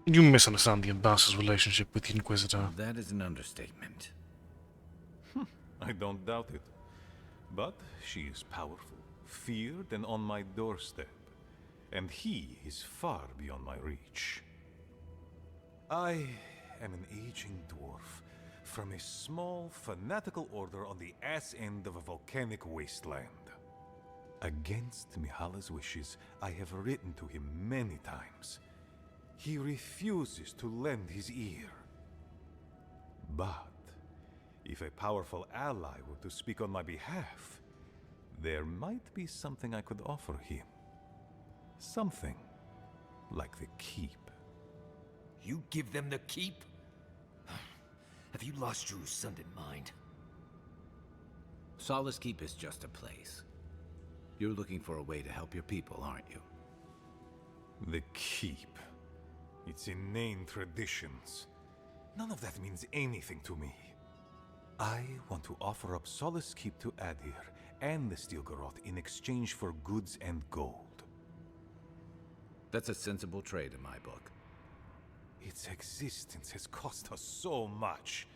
You misunderstand the Ambassador's relationship with the Inquisitor. That is an understatement. I don't doubt it. But she is powerful, feared, and on my doorstep. And he is far beyond my reach. I am an aging dwarf from a small, fanatical order on the ass end of a volcanic wasteland. Against Mihala's wishes, I have written to him many times. He refuses to lend his ear. But if a powerful ally were to speak on my behalf, there might be something I could offer him. Something like the keep. You give them the keep? Have you lost your Sunday mind? Solace Keep is just a place. You're looking for a way to help your people, aren't you? The keep. Its inane traditions. None of that means anything to me. I want to offer up Solace Keep to Adir and the Steel Garrote in exchange for goods and gold. That's a sensible trade in my book. Its existence has cost us so much.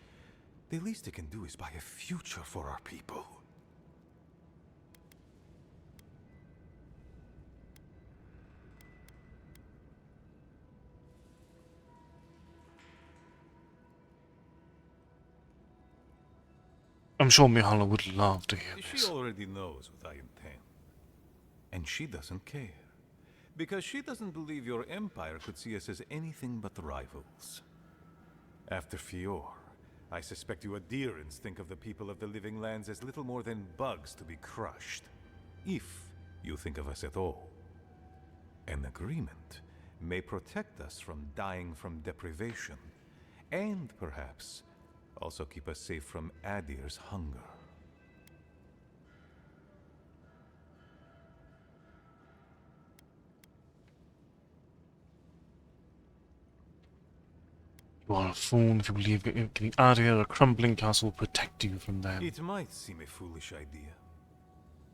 The least it can do is buy a future for our people. I'm sure Mihala would love to hear She this. already knows what I intend. And she doesn't care. Because she doesn't believe your empire could see us as anything but rivals. After Fior, I suspect you Adirans think of the people of the Living Lands as little more than bugs to be crushed. If you think of us at all. An agreement may protect us from dying from deprivation, and perhaps also keep us safe from Adir's hunger. You are a fool if you believe getting out of here, a crumbling castle will protect you from them. It might seem a foolish idea,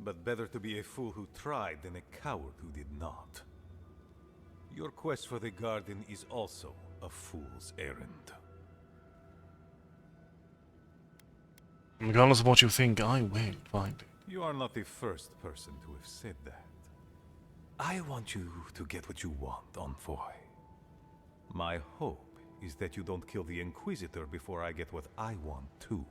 but better to be a fool who tried than a coward who did not. Your quest for the garden is also a fool's errand. Regardless of what you think, I will find it. You are not the first person to have said that. I want you to get what you want, Envoy. My hope is that you don't kill the Inquisitor before I get what I want too.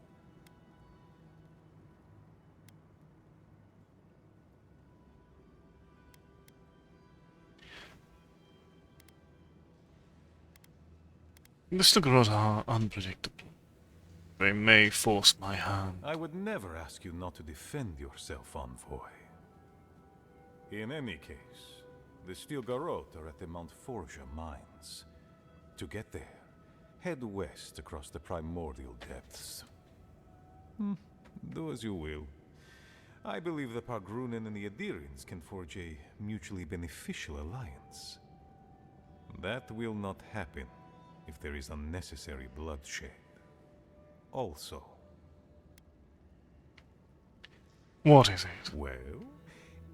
The Steel Garrote are unpredictable. They may force my hand. I would never ask you not to defend yourself, Envoy. In any case, the Steel Garrote are at the Mount Forja mines. To get there, head west across the primordial depths. Do as you will. I believe the Pargrunen and the Adirans can forge a mutually beneficial alliance. That will not happen if there is unnecessary bloodshed. Also. What is it? Well,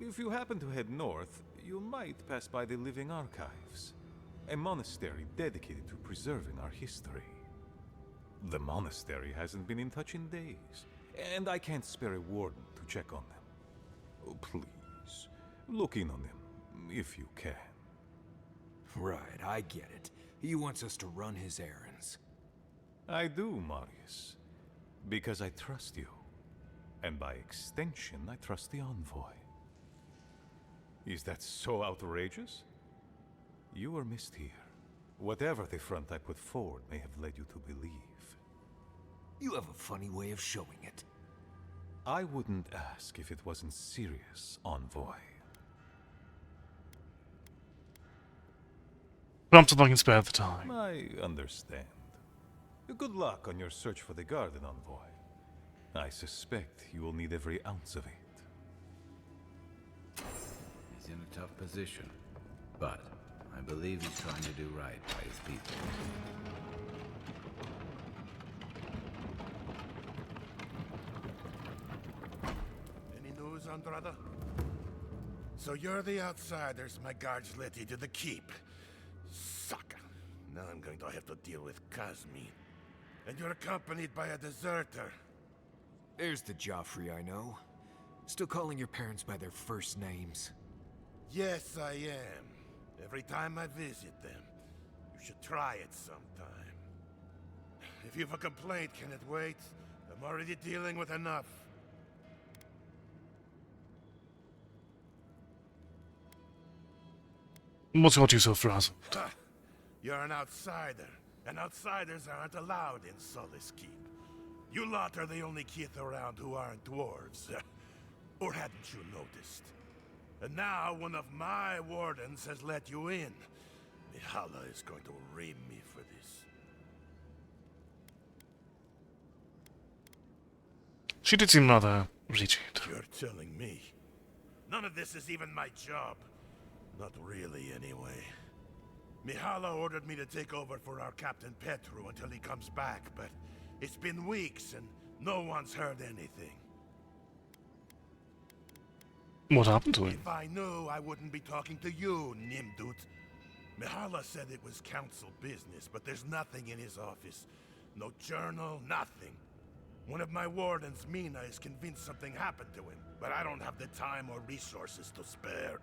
if you happen to head north, you might pass by the Living Archives, a monastery dedicated to preserving our history. The monastery hasn't been in touch in days, and I can't spare a warden to check on them. Oh, please, look in on them, if you can. Right, I get it. He wants us to run his errands. I do, Marius. Because I trust you. And by extension, I trust the envoy. Is that so outrageous? You were missed here. Whatever the front I put forward may have led you to believe. You have a funny way of showing it. I wouldn't ask if it wasn't serious, envoy. Perhaps I can spare the time. I understand. Good luck on your search for the garden, envoy. I suspect you will need every ounce of it. He's in a tough position, but I believe he's trying to do right by his people. Any news, Andrada? So you're the outsiders my guards let into the keep. Sucker. Now I'm going to have to deal with Kazmi. And you're accompanied by a deserter. There's the Joffrey I know. Still calling your parents by their first names. Yes, I am. Every time I visit them. You should try it sometime. If you've a complaint, can it wait? I'm already dealing with enough. What's got you so frazzled? You're an outsider, and outsiders aren't allowed in Solace Keep. You lot are the only kith around who aren't dwarves. Or hadn't you noticed? And now one of my wardens has let you in. Mihala is going to ream me for this. She did seem rather rigid. You're telling me? None of this is even my job. Not really, anyway. Mihala ordered me to take over for our Captain Petru until he comes back, but it's been weeks and no one's heard anything. What happened to him? If I knew, I wouldn't be talking to you, Nimdut. Mihala said it was council business, but there's nothing in his office. No journal, nothing. One of my wardens, Mina, is convinced something happened to him, but I don't have the time or resources to spare.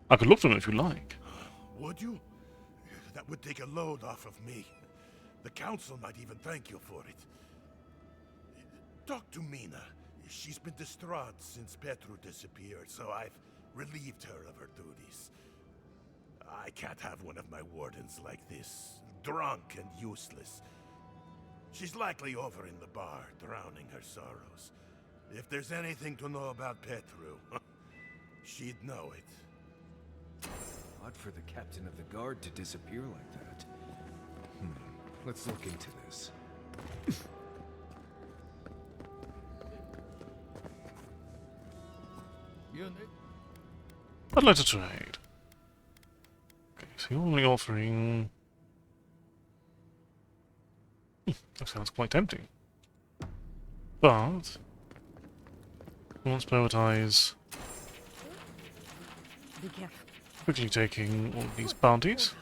I could look for him if you like. Would you? That would take a load off of me. The council might even thank you for it. Talk to Mina. She's been distraught since Petru disappeared, so I've relieved her of her duties. I can't have one of my wardens like this, drunk and useless. She's likely over in the bar, drowning her sorrows. If there's anything to know about Petru, she'd know it. Odd for the captain of the guard to disappear like that. Let's look into this. I'd like to trade. Okay, so you're only offering... That sounds quite tempting. But... let's prioritize... Be careful. quickly taking all these bounties.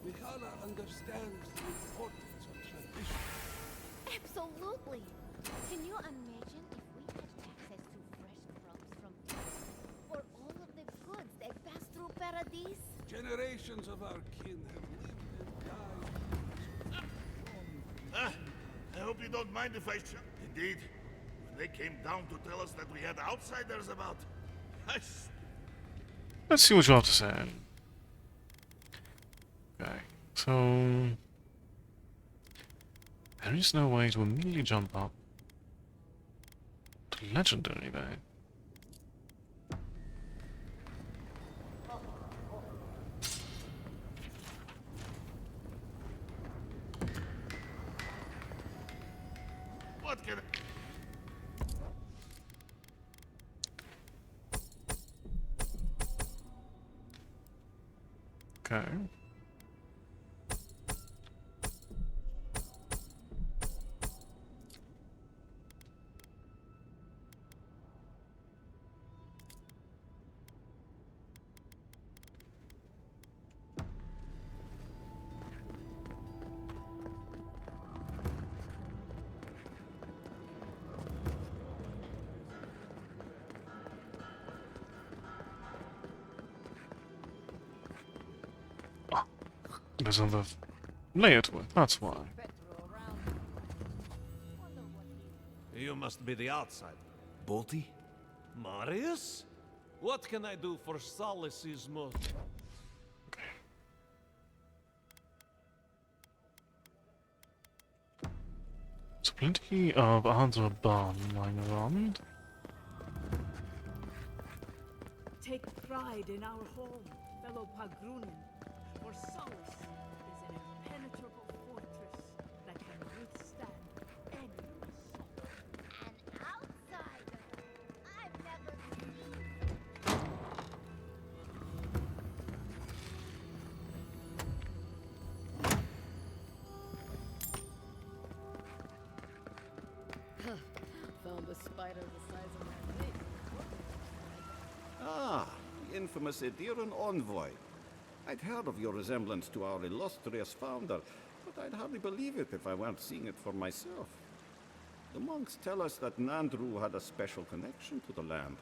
Mihala understands the importance of tradition. Absolutely. Can you imagine if we had access to fresh crops from or all of the goods that pass through Paradise? Generations of our kin have lived and died. I hope you don't mind if I Indeed. They came down to tell us that we had outsiders about. Let's see what you have to say. Okay, so... there is no way to immediately jump up to legendary there. What can Okay. There's another layer to it, that's why. You must be the outsider. Bolty? Marius? What can I do for Solace's most? So plenty of odds of a barn lying around. Take pride in our home, fellow Pagrunin, for Solace is an impenetrable fortress that can withstand any assault. An outsider? I've never found a spider the size of my face. Ah, the infamous therein envoy. I'd heard of your resemblance to our illustrious founder, but I'd hardly believe it if I weren't seeing it for myself. The monks tell us that Nandru had a special connection to the land,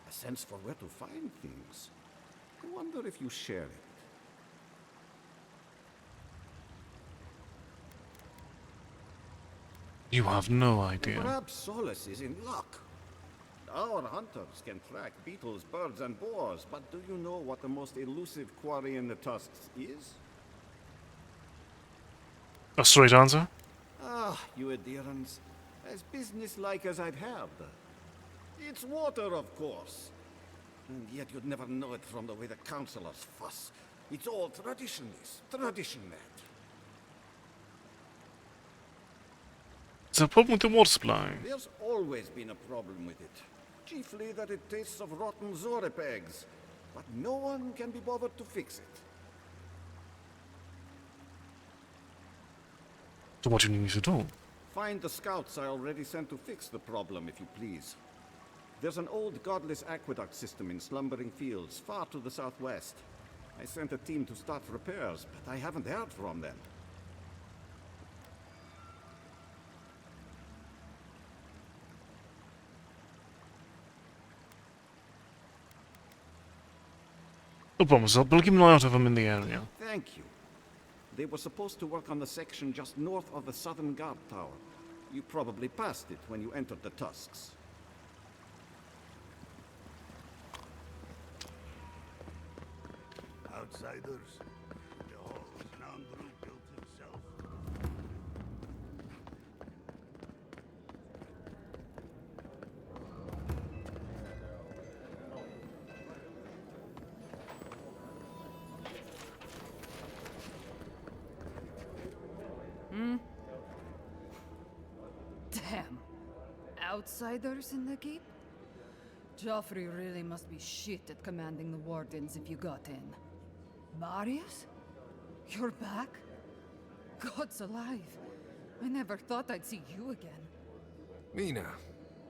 a sense for where to find things. I wonder if you share it. You have no idea. Perhaps Solace is in luck. Our hunters can track beetles, birds, and boars, but do you know what the most elusive quarry in the tusks is? A straight answer? Ah, you adherents. As businesslike as I'd heard. It's water, of course. And yet you'd never know it from the way the councillors fuss. It's all traditionless, traditionnet. It's a problem with the water supply. There's always been a problem with it. Chiefly that it tastes of rotten zorip eggs. But no one can be bothered to fix it. So what do you need me to do? Find the scouts I already sent to fix the problem, if you please. There's an old godless aqueduct system in slumbering fields, far to the southwest. I sent a team to start repairs, but I haven't heard from them. No problem, sir. We'll keep an eye out of them in the area. Thank you. They were supposed to work on the section just north of the southern guard tower. You probably passed it when you entered the tusks. Outsiders, the halls Nandru built himself. Damn. Outsiders in the keep? Joffrey really must be shit at commanding the wardens if you got in. Marius? You're back? God's alive. I never thought I'd see you again. Mina,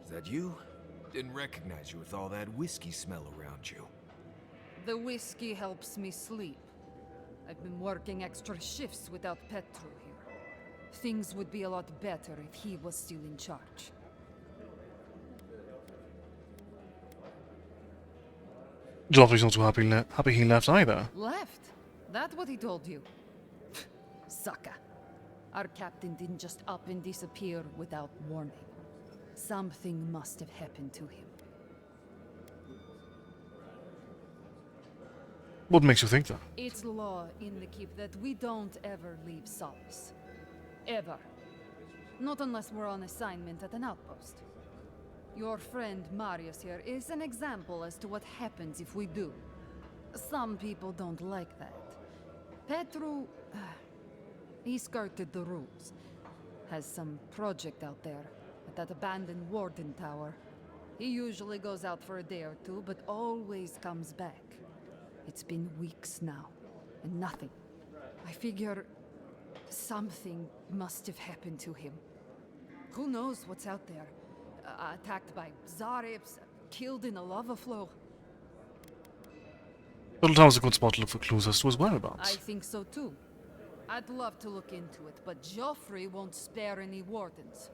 is that you? Didn't recognize you with all that whiskey smell around you. The whiskey helps me sleep. I've been working extra shifts without Petru here. Things would be a lot better if he was still in charge. Joffrey's not too happy he left either. Left? That what he told you? Sucker. Our captain didn't just up and disappear without warning. Something must have happened to him. What makes you think that? It's law in the keep that we don't ever leave Solace. Ever. Not unless we're on assignment at an outpost. Your friend Marius here is an example as to what happens if we do. Some people don't like that. Petru... he skirted the rules. Has some project out there, at that abandoned warden tower. He usually goes out for a day or two, but always comes back. It's been weeks now, and nothing. I figure... something must have happened to him. Who knows what's out there? Attacked by Zarips, killed in a lava flow. Little Town's a good spot to look for clues as to his whereabouts. I think so too. I'd love to look into it, but Joffrey won't spare any wardens.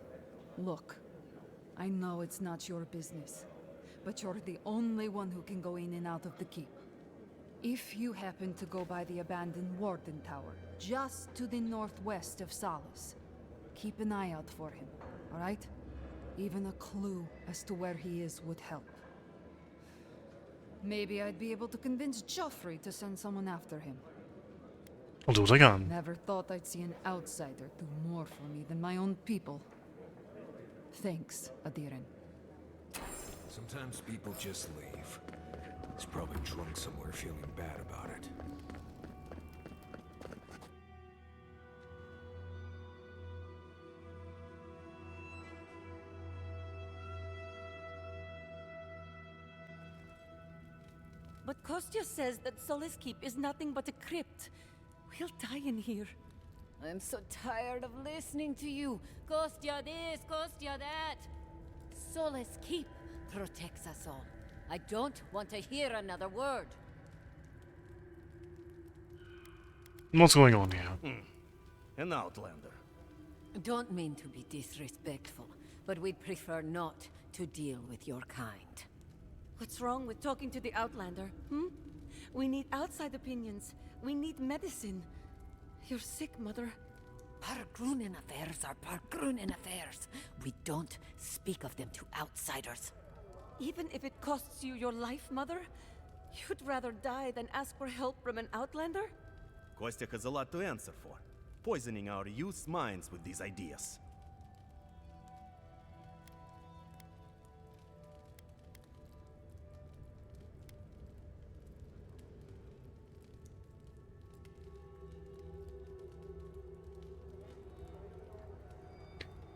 Look, I know it's not your business, but you're the only one who can go in and out of the keep. If you happen to go by the abandoned Warden Tower, just to the northwest of Solace, keep an eye out for him, alright? Even a clue as to where he is would help. Maybe I'd be able to convince Joffrey to send someone after him. I'll do what I can. Never thought I'd see an outsider do more for me than my own people. Thanks, therein. Sometimes people just leave. He's probably drunk somewhere feeling bad about it. But Kostya says that Solace Keep is nothing but a crypt. We'll die in here. I'm so tired of listening to you. Kostya this, Kostya that. Solace Keep protects us all. I don't want to hear another word. What's going on here? An outlander. Don't mean to be disrespectful, but we'd prefer not to deal with your kind. What's wrong with talking to the Outlander, We need outside opinions. We need medicine. You're sick, Mother. Pargrunen affairs are Pargrunen affairs. We don't speak of them to outsiders. Even if it costs you your life, Mother? You'd rather die than ask for help from an Outlander? Kostya has a lot to answer for, poisoning our youth's minds with these ideas.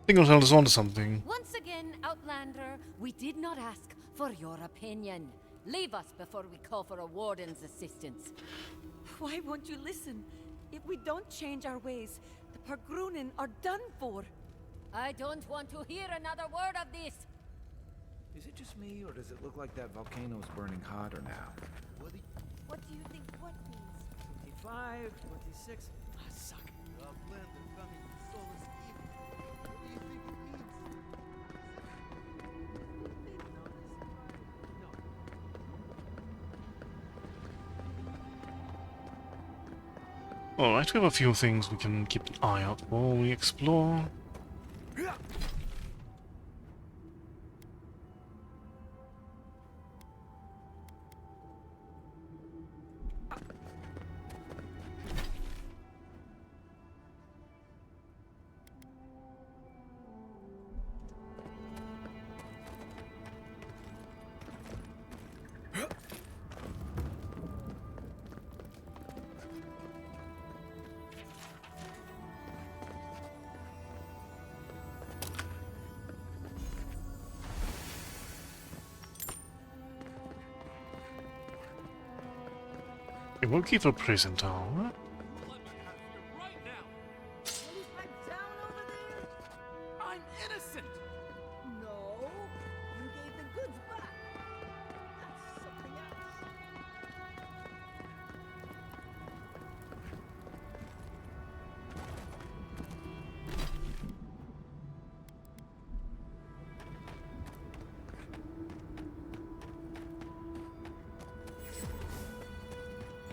I think it'll tell us on to something. Once again, Outlander, we did not ask for your opinion. Leave us before we call for a warden's assistance. Why won't you listen? If we don't change our ways, the Pargrunen are done for. I don't want to hear another word of this. Is it just me, or does it look like that volcano's burning hotter now? What do you think what means? 25, 26. Ah, suck. Outlander coming to Solace Keep. What do you think it means? Alright, we have a few things we can keep an eye out for while we explore. It won't keep a prison tower. I'm innocent! No, you gave the goods back. That's something else.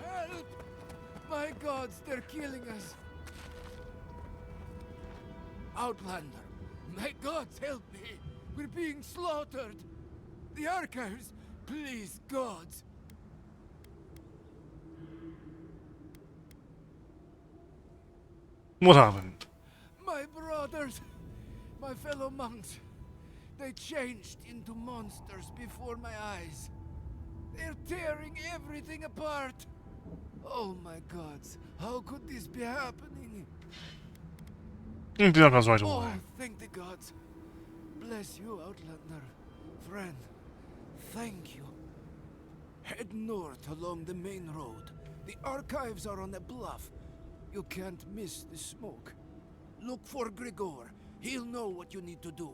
Help! My gods, they're killing us! Outlander, my gods, help me! We're being slaughtered! The archives, please, gods! What happened? My brothers, my fellow monks, they changed into monsters before my eyes. They're tearing everything apart. Oh my gods, how could this be happening? The archives right Oh, away. thank the gods. Bless you, Outlander. Friend, thank you. Head north along the main road. The archives are on a bluff. You can't miss the smoke. Look for Grigor. He'll know what you need to do.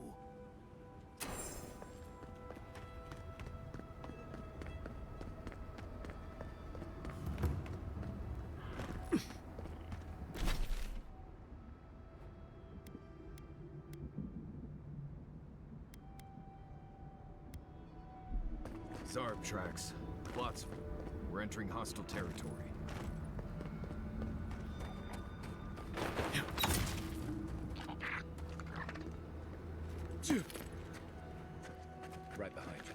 Zarb tracks. Lots of them. We're entering hostile territory. Right behind you.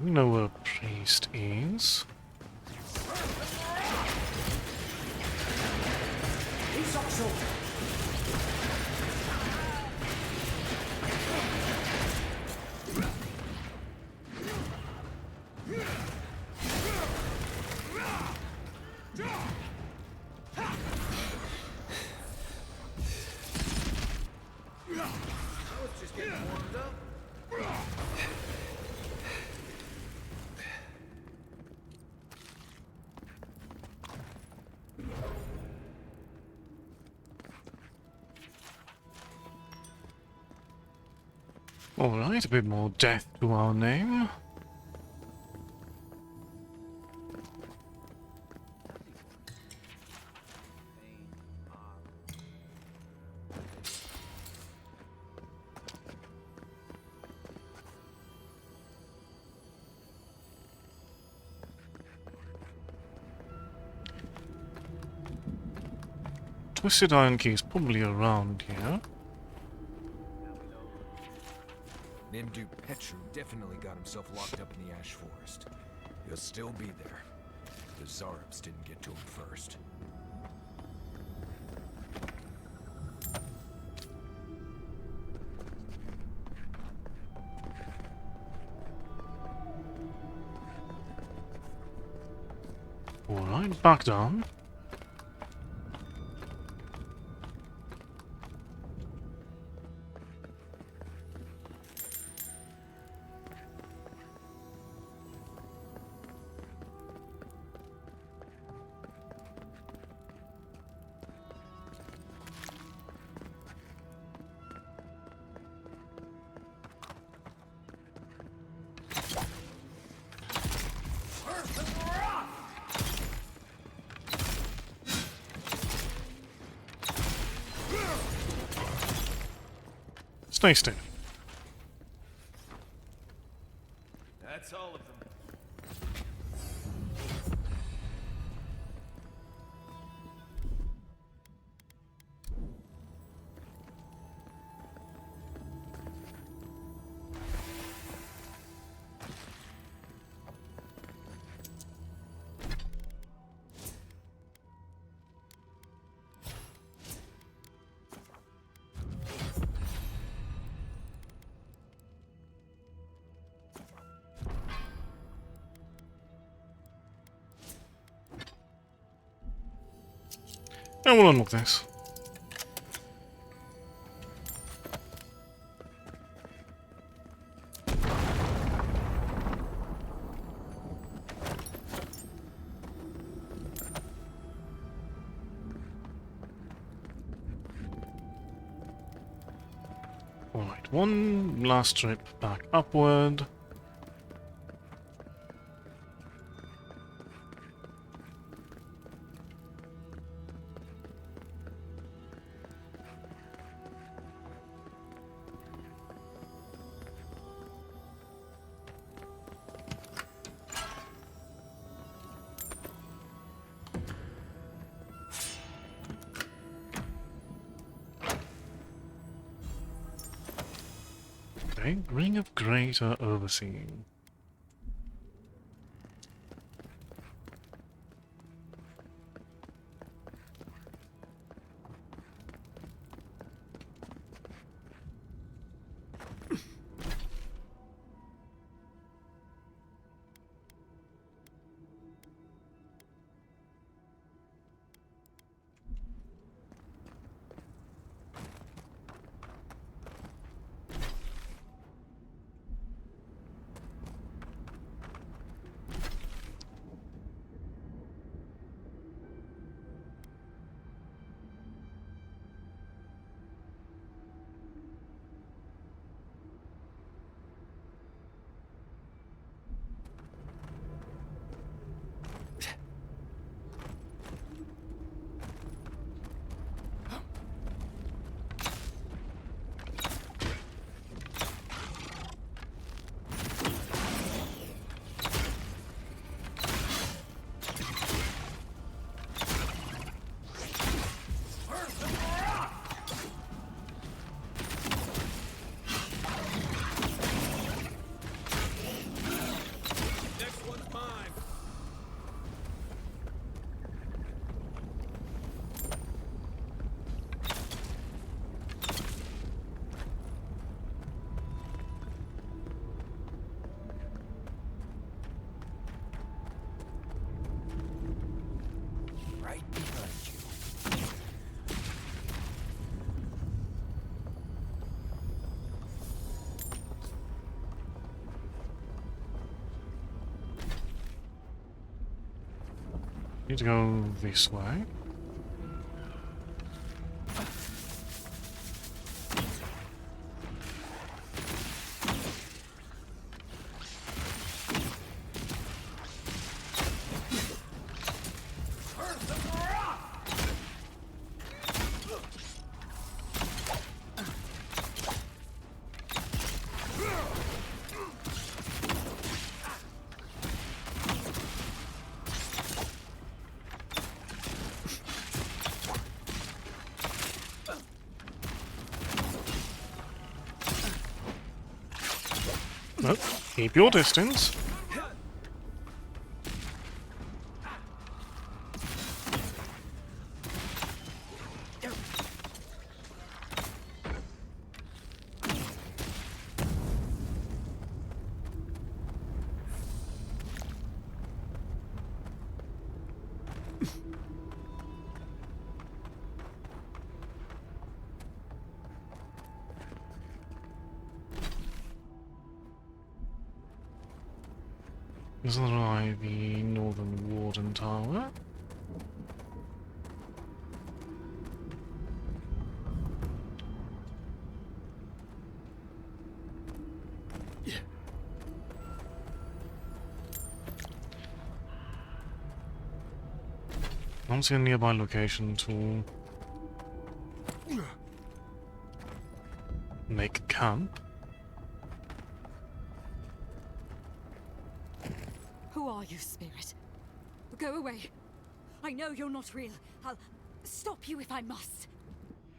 We know where a priest is. Just getting warmed up. Alright, a bit more death to our name. Twisted iron key is probably around here. Nimdu Petru definitely got himself locked up in the Ash Forest. He'll still be there. The Zarabs didn't get to him first. Alright, back down. Stay still. That's all of them. And we'll unlock this. Alright, one last trip back upward. Okay, Ring of Greater Overseeing. Need to go this way. Nope. Keep your distance. Isn't that the Northern Warden Tower? I don't see a nearby location to make camp. Who are you, spirit? Go away. I know you're not real. I'll stop you if I must.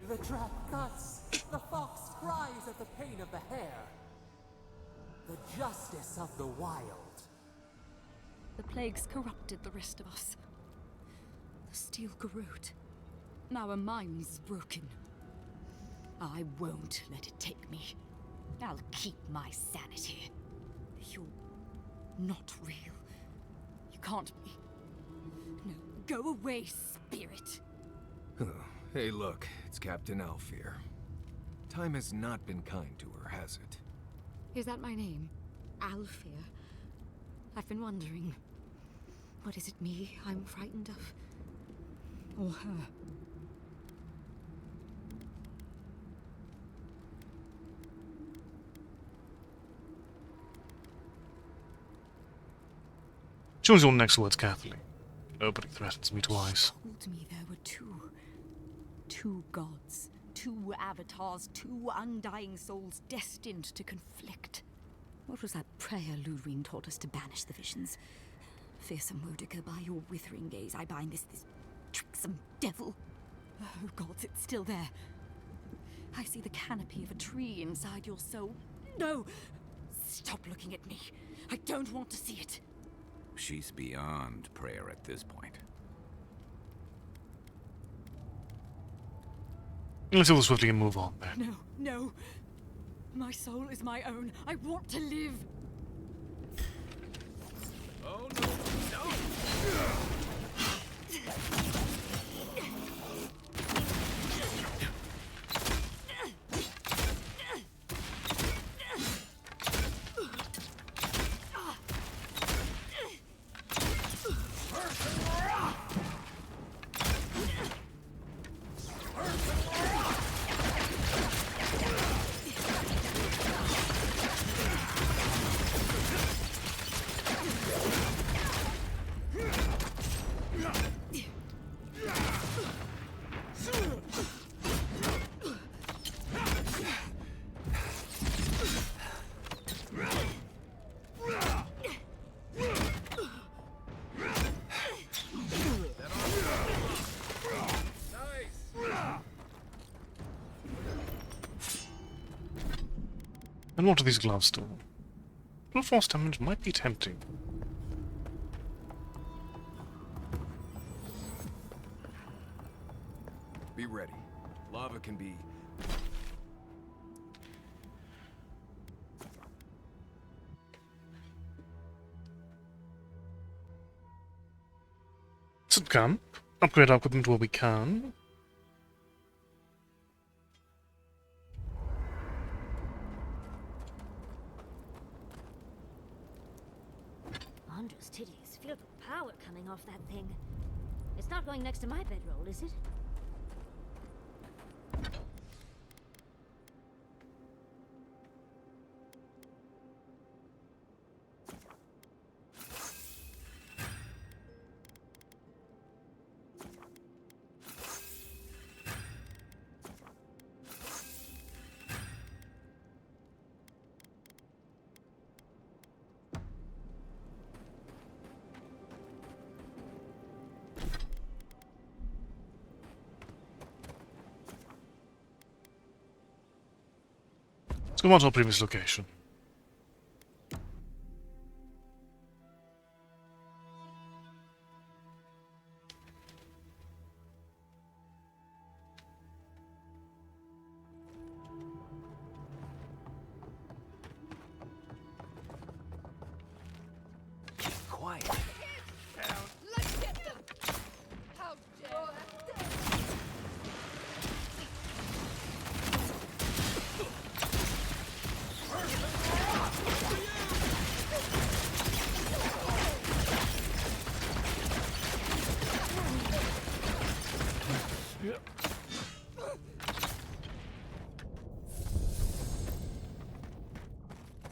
The trap cuts. The fox cries at the pain of the hare. The justice of the wild. The plagues corrupted the rest of us. The steel corrode. Our minds broken. I won't let it take me. I'll keep my sanity. You're not real. You can't be. No, go away, spirit. Hey, look, it's Captain Alfear. Time has not been kind to her, has it? Is that my name? Alfear? I've been wondering. What is it me I'm frightened of? Or her? Choose your next words carefully. Nobody threatens me twice. Told me there were two gods, two avatars, two undying souls destined to conflict. What was that prayer Ludwig taught us to banish the visions? Fearsome Wodeker, by your withering gaze, I bind this tricksome devil. Oh gods, it's still there. I see the canopy of a tree inside your soul. No! Stop looking at me. I don't want to see it. She's beyond prayer at this point. Let's do this swiftly and move on then. No, no. My soul is my own. I want to live. Oh no! No! And what do these gloves do? Full force damage might be tempting. Be ready. Lava can be... Set camp. Upgrade our equipment where we can. Andrew's titties. Feel the power coming off that thing. not going next to my bedroll, is it? Let's go on to our previous location. Quiet. Let's get them! How dare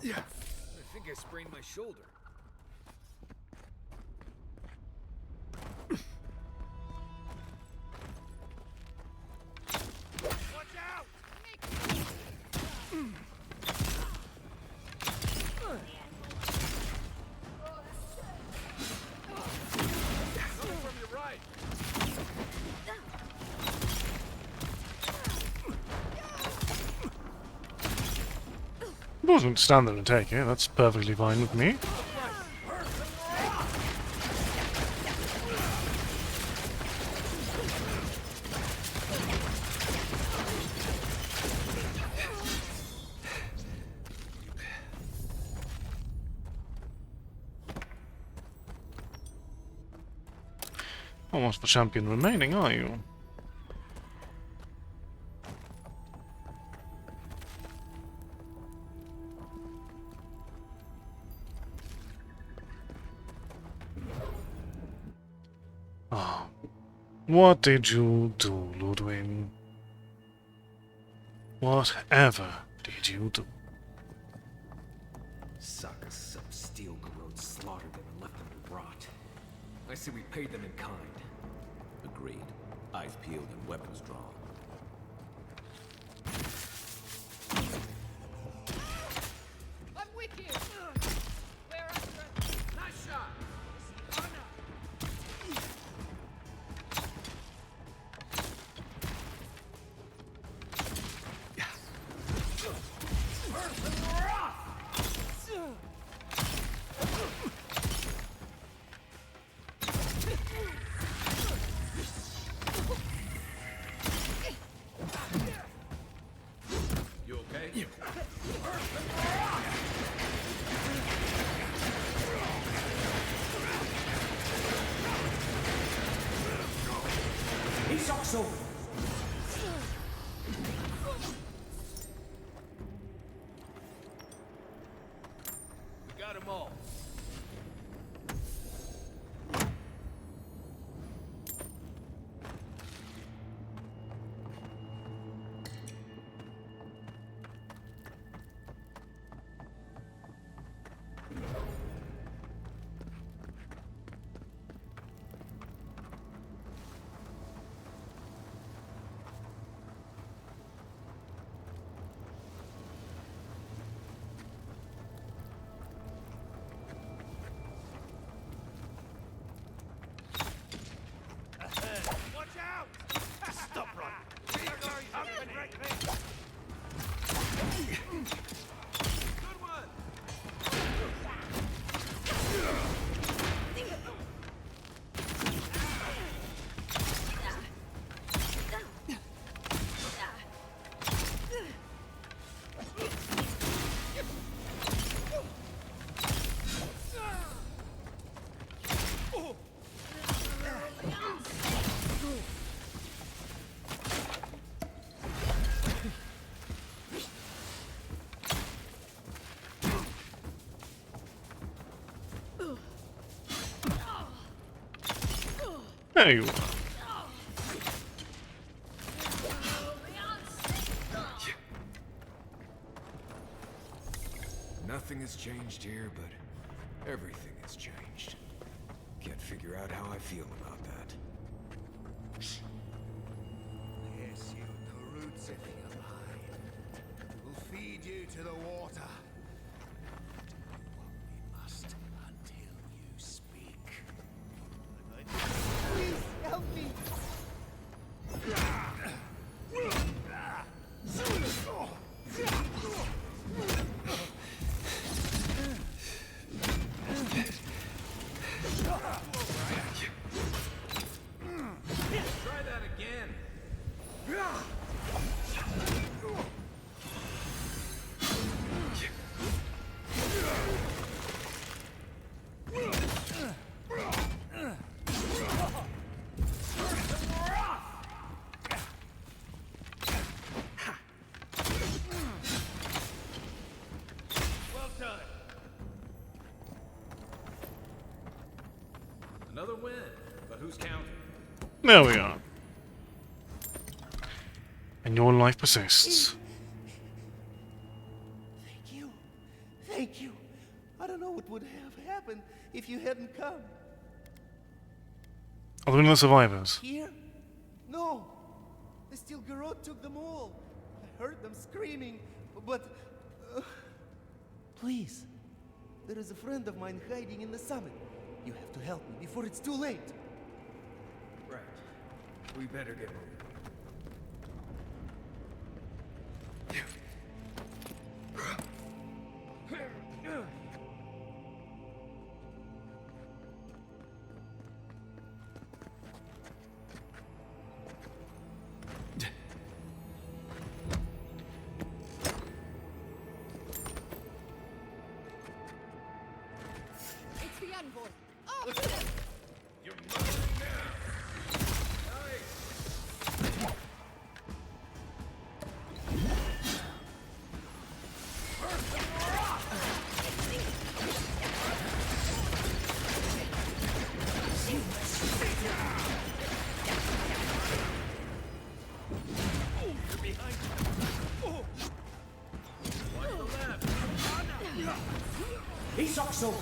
Yeah. I think I sprained my shoulder. I wasn't stand there and take it. That's perfectly fine with me. Almost the champion remaining, are you? Oh. What did you do, Ludwig? Whatever did you do? Suckers, some steel corrode slaughtered them and left them to rot. I say we paid them in kind. Agreed. Eyes peeled and weapons drawn. I'm with you! Where are you? Nice shot! You okay? He shocks over. We got them all. Watch out! Stop running! I'm right there. Good one! There you are. Nothing has changed here, but everything has changed. Can't figure out how I feel about that. Yes, you brutes, if you lie. We'll feed you to the water. What we must until you speak. Please help me. Try that again. Well done. Another win, but who's counting? There we are. And your life persists. Thank you. Thank you. I don't know what would have happened if you hadn't come. Are there any other survivors? Here? No. The Steel Garrote took them all. I heard them screaming, but... Please. There is a friend of mine hiding in the summit. You have to help me before it's too late. Right. We better get moving. It's the envoy. Oh! You're moving now. Nice. You're behind. Oh. Watch the left. He's also.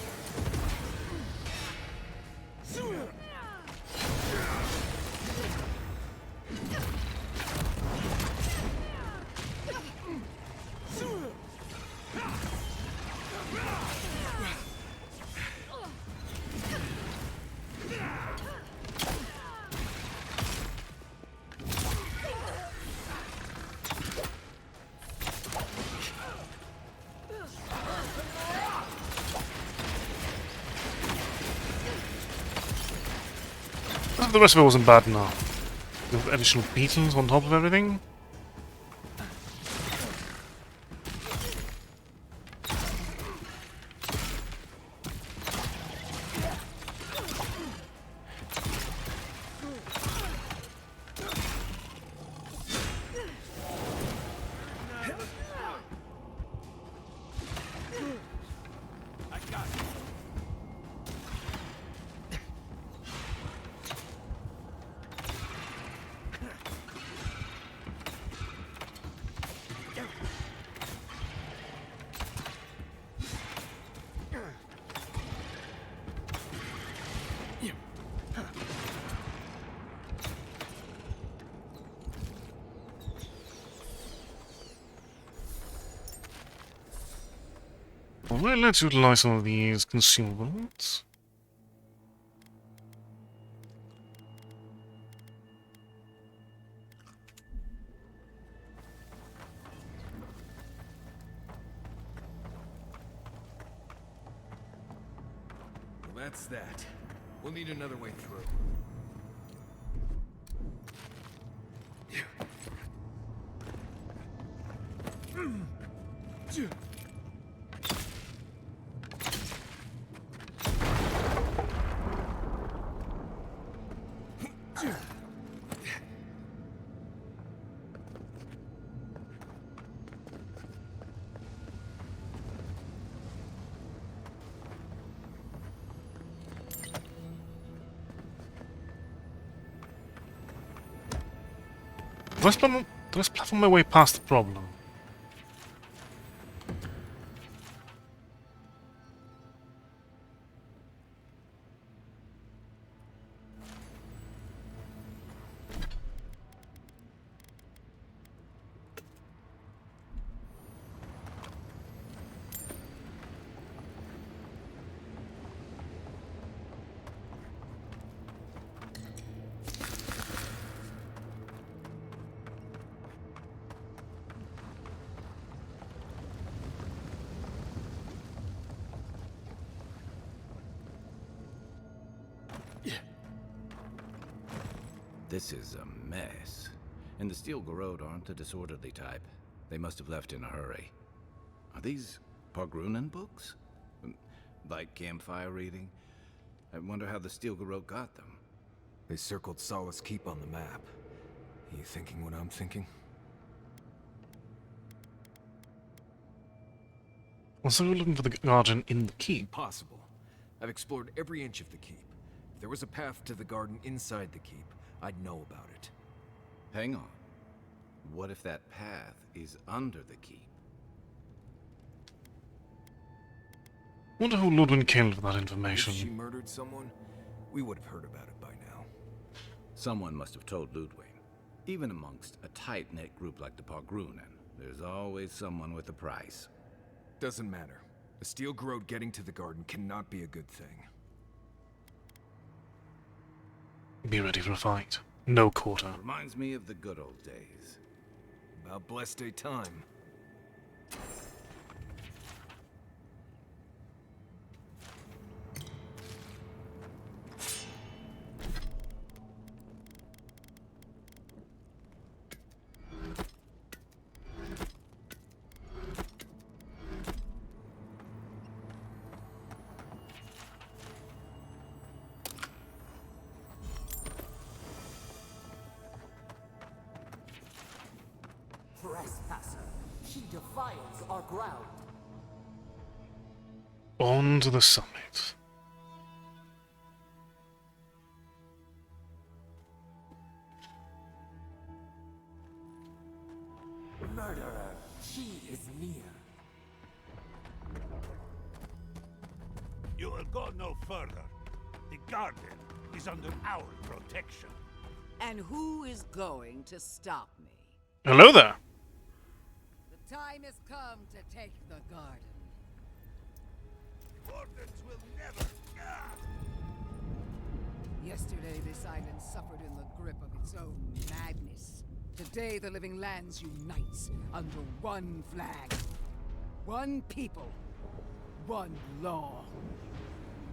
The rest of it wasn't bad enough. The additional beetles on top of everything. Well, let's utilize some of these consumables. Well, that's that. We'll need another way through. Let's platform my way past the problem. This is a mess. And the Steel Garrod aren't the disorderly type. They must have left in a hurry. Are these Pargrunen books? Like campfire reading? I wonder how the Steel Garrod got them. They circled Solace Keep on the map. Are you thinking what I'm thinking? Well, so we're looking for the garden in the keep. Impossible. I've explored every inch of the keep. If there was a path to the garden inside the keep, I'd know about it. Hang on. What if that path is under the keep? Wonder who Ludwig killed with that information. If she murdered someone, we would have heard about it by now. Someone must have told Ludwig. Even amongst a tight-knit group like the Pargrunen, there's always someone with a price. Doesn't matter. The Steel Garrod getting to the garden cannot be a good thing. Be ready for a fight. No quarter. Reminds me of the good old days. About blessed day time. Trespasser, she defiles our ground. On to the summit. Murderer, she is near. You will go no further. The garden is under our protection. And who is going to stop me? Hello there. The time has come to take the garden. Orders will never. Yesterday, this island suffered in the grip of its own madness. Today, the living lands unites under one flag. One people. One law.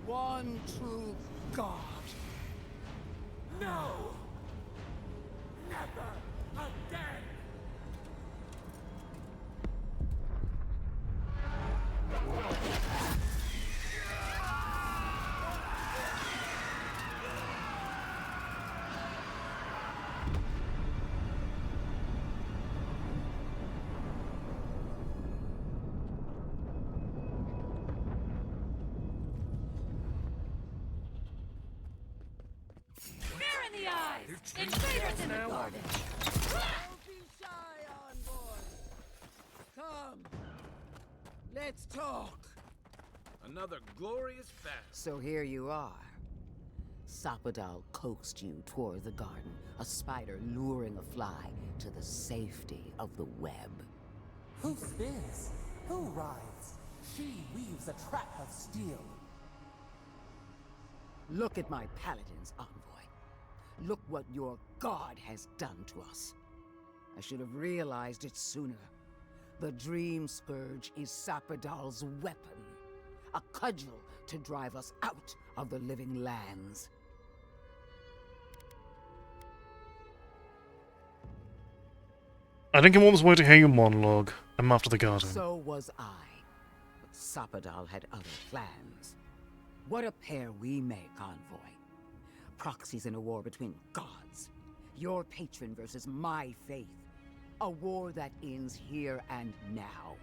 One true God. No! Never again! In the eyes! Invaders in the garden! Don't be shy, envoy! Come! Let's talk! Another glorious battle. So here you are. Sapadal coaxed you toward the garden, a spider luring a fly to the safety of the web. Who spins? Who rides? She weaves a trap of steel. Look at my paladins, envoy. Look what your god has done to us. I should have realized it sooner. The Dream Scourge is Sapadal's weapon. A cudgel to drive us out of the living lands. I think I'm almost waiting to hear your monologue. I'm after the garden. So was I. But Sapadal had other plans. What a pair we make, envoy. Proxies in a war between gods. Your patron versus my faith. A war that ends here and now.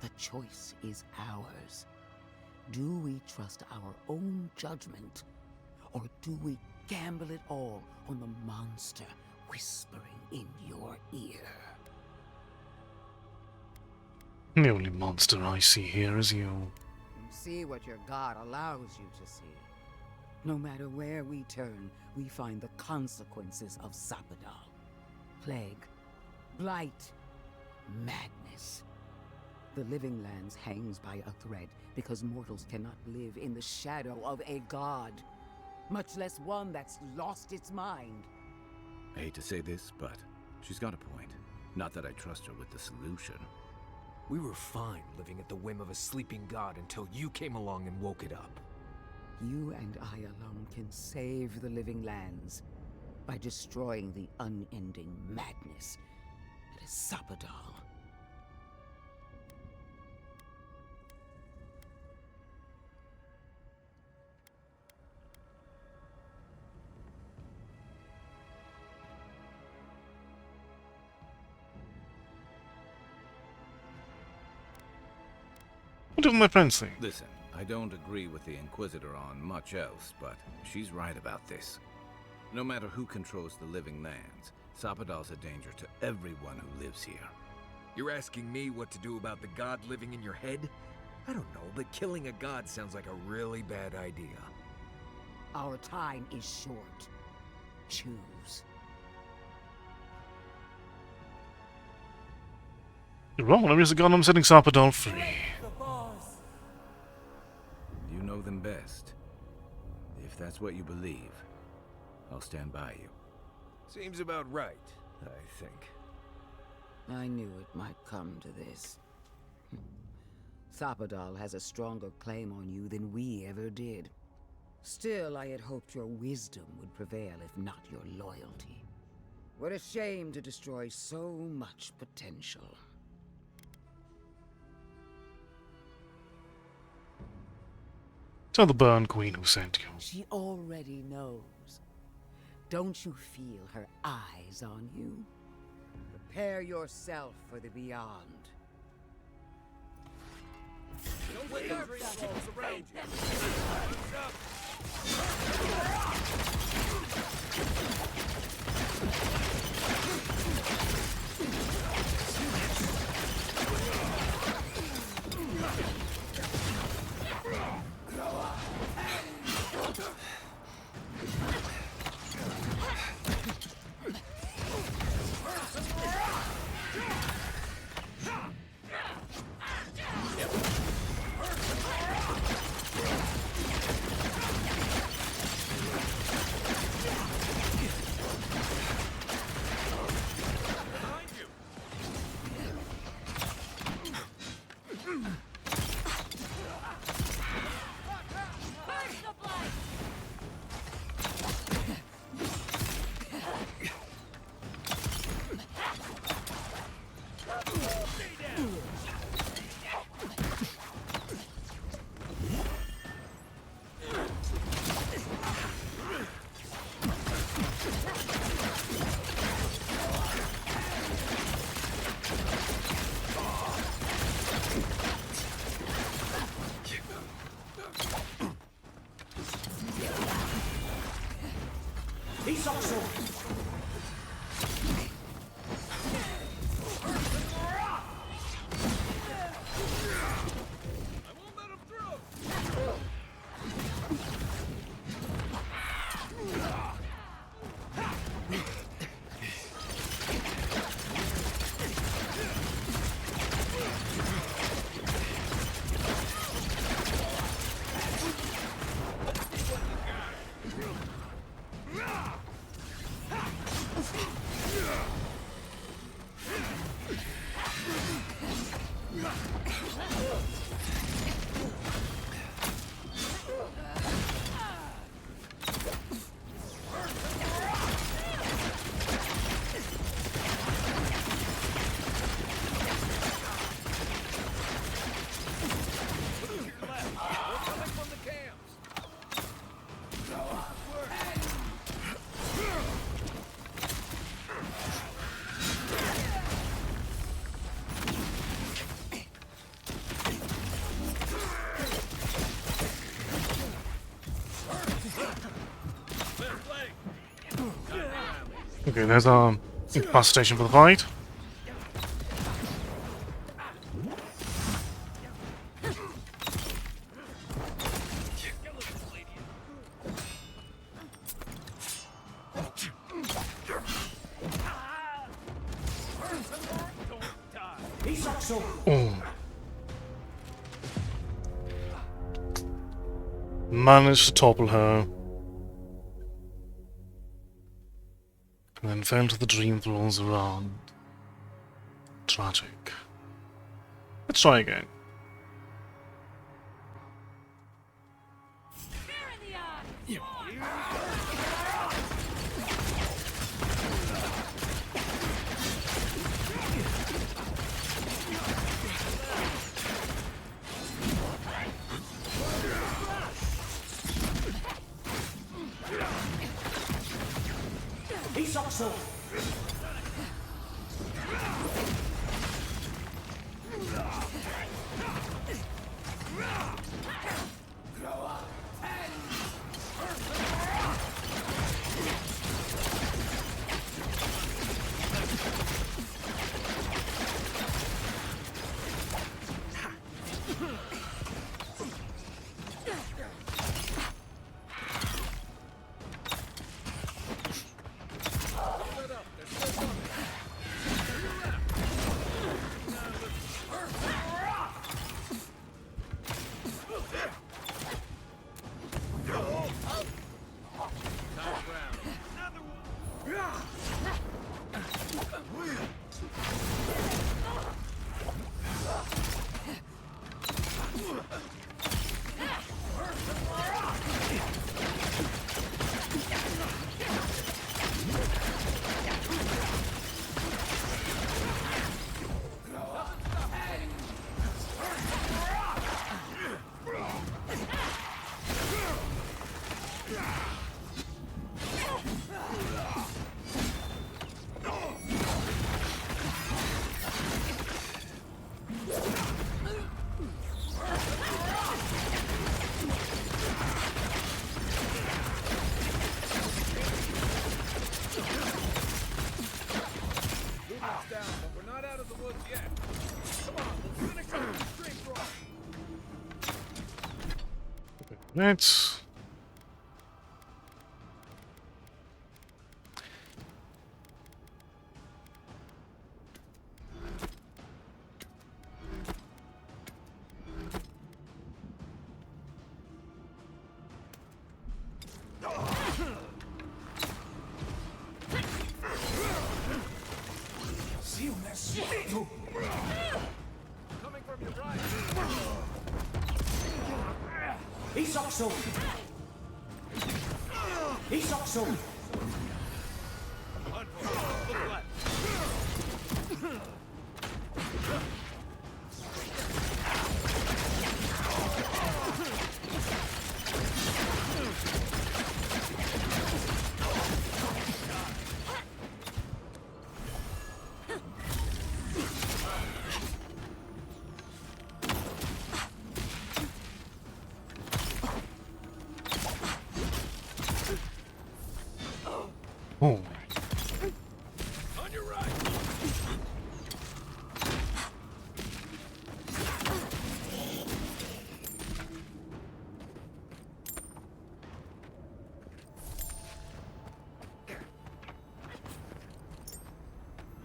The choice is ours. Do we trust our own judgment? Or do we gamble it all on the monster whispering in your ear? The only monster I see here is you. See what your god allows you to see. No matter where we turn, we find the consequences of Sapadal. Plague, blight, madness. The living lands hangs by a thread because mortals cannot live in the shadow of a god, much less one that's lost its mind. I hate to say this, but she's got a point. Not that I trust her with the solution. We were fine living at the whim of a sleeping god until you came along and woke it up. You and I alone can save the living lands. by destroying the unending madness that is Sapadal. What do my friends think? Listen, I don't agree with the Inquisitor on much else, but she's right about this. No matter who controls the living lands, Sapadal's a danger to everyone who lives here. You're asking me what to do about the god living in your head? I don't know, but killing a god sounds like a really bad idea. Our time is short. Choose. You're wrong. There is a god. I'm setting Sapadal free. You know them best. If that's what you believe, I'll stand by you. Seems about right, I think. I knew it might come to this. Sapadal has a stronger claim on you than we ever did. Still, I had hoped your wisdom would prevail, if not your loyalty. What a shame to destroy so much potential. Tell the Burn Queen who sent you. She already knows. Don't you feel her eyes on you? Prepare yourself for the beyond. Don't let the dream walls around you. Okay, there's our incapacitation for the fight. Oh. Managed to topple her. And then fell to the dream thralls around. Tragic. Let's try again. so. Let's... Coming from your right. Isokso. Isokso. Oh. On your right.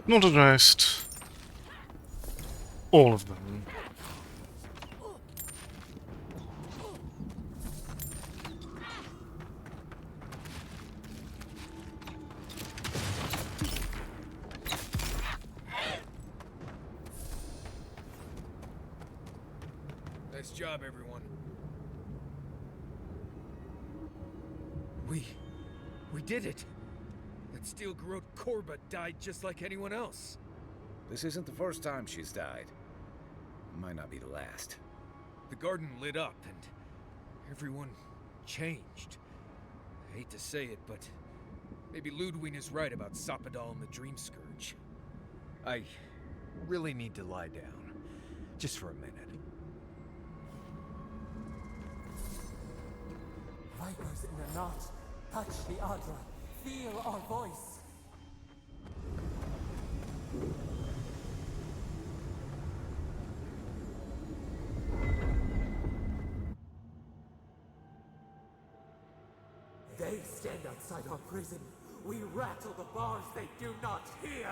Not addressed. All of them. Nice job, everyone. We did it! That steel garrote Korba died just like anyone else. This isn't the first time she's died. Might not be the last. The garden lit up, and everyone changed. I hate to say it, but maybe Ludwig is right about Sapadal and the Dream Scourge. I really need to lie down. Just for a minute. Vipers in the knot. Touch the Adra. Feel our voice. They stand outside our prison. We rattle the bars they do not hear.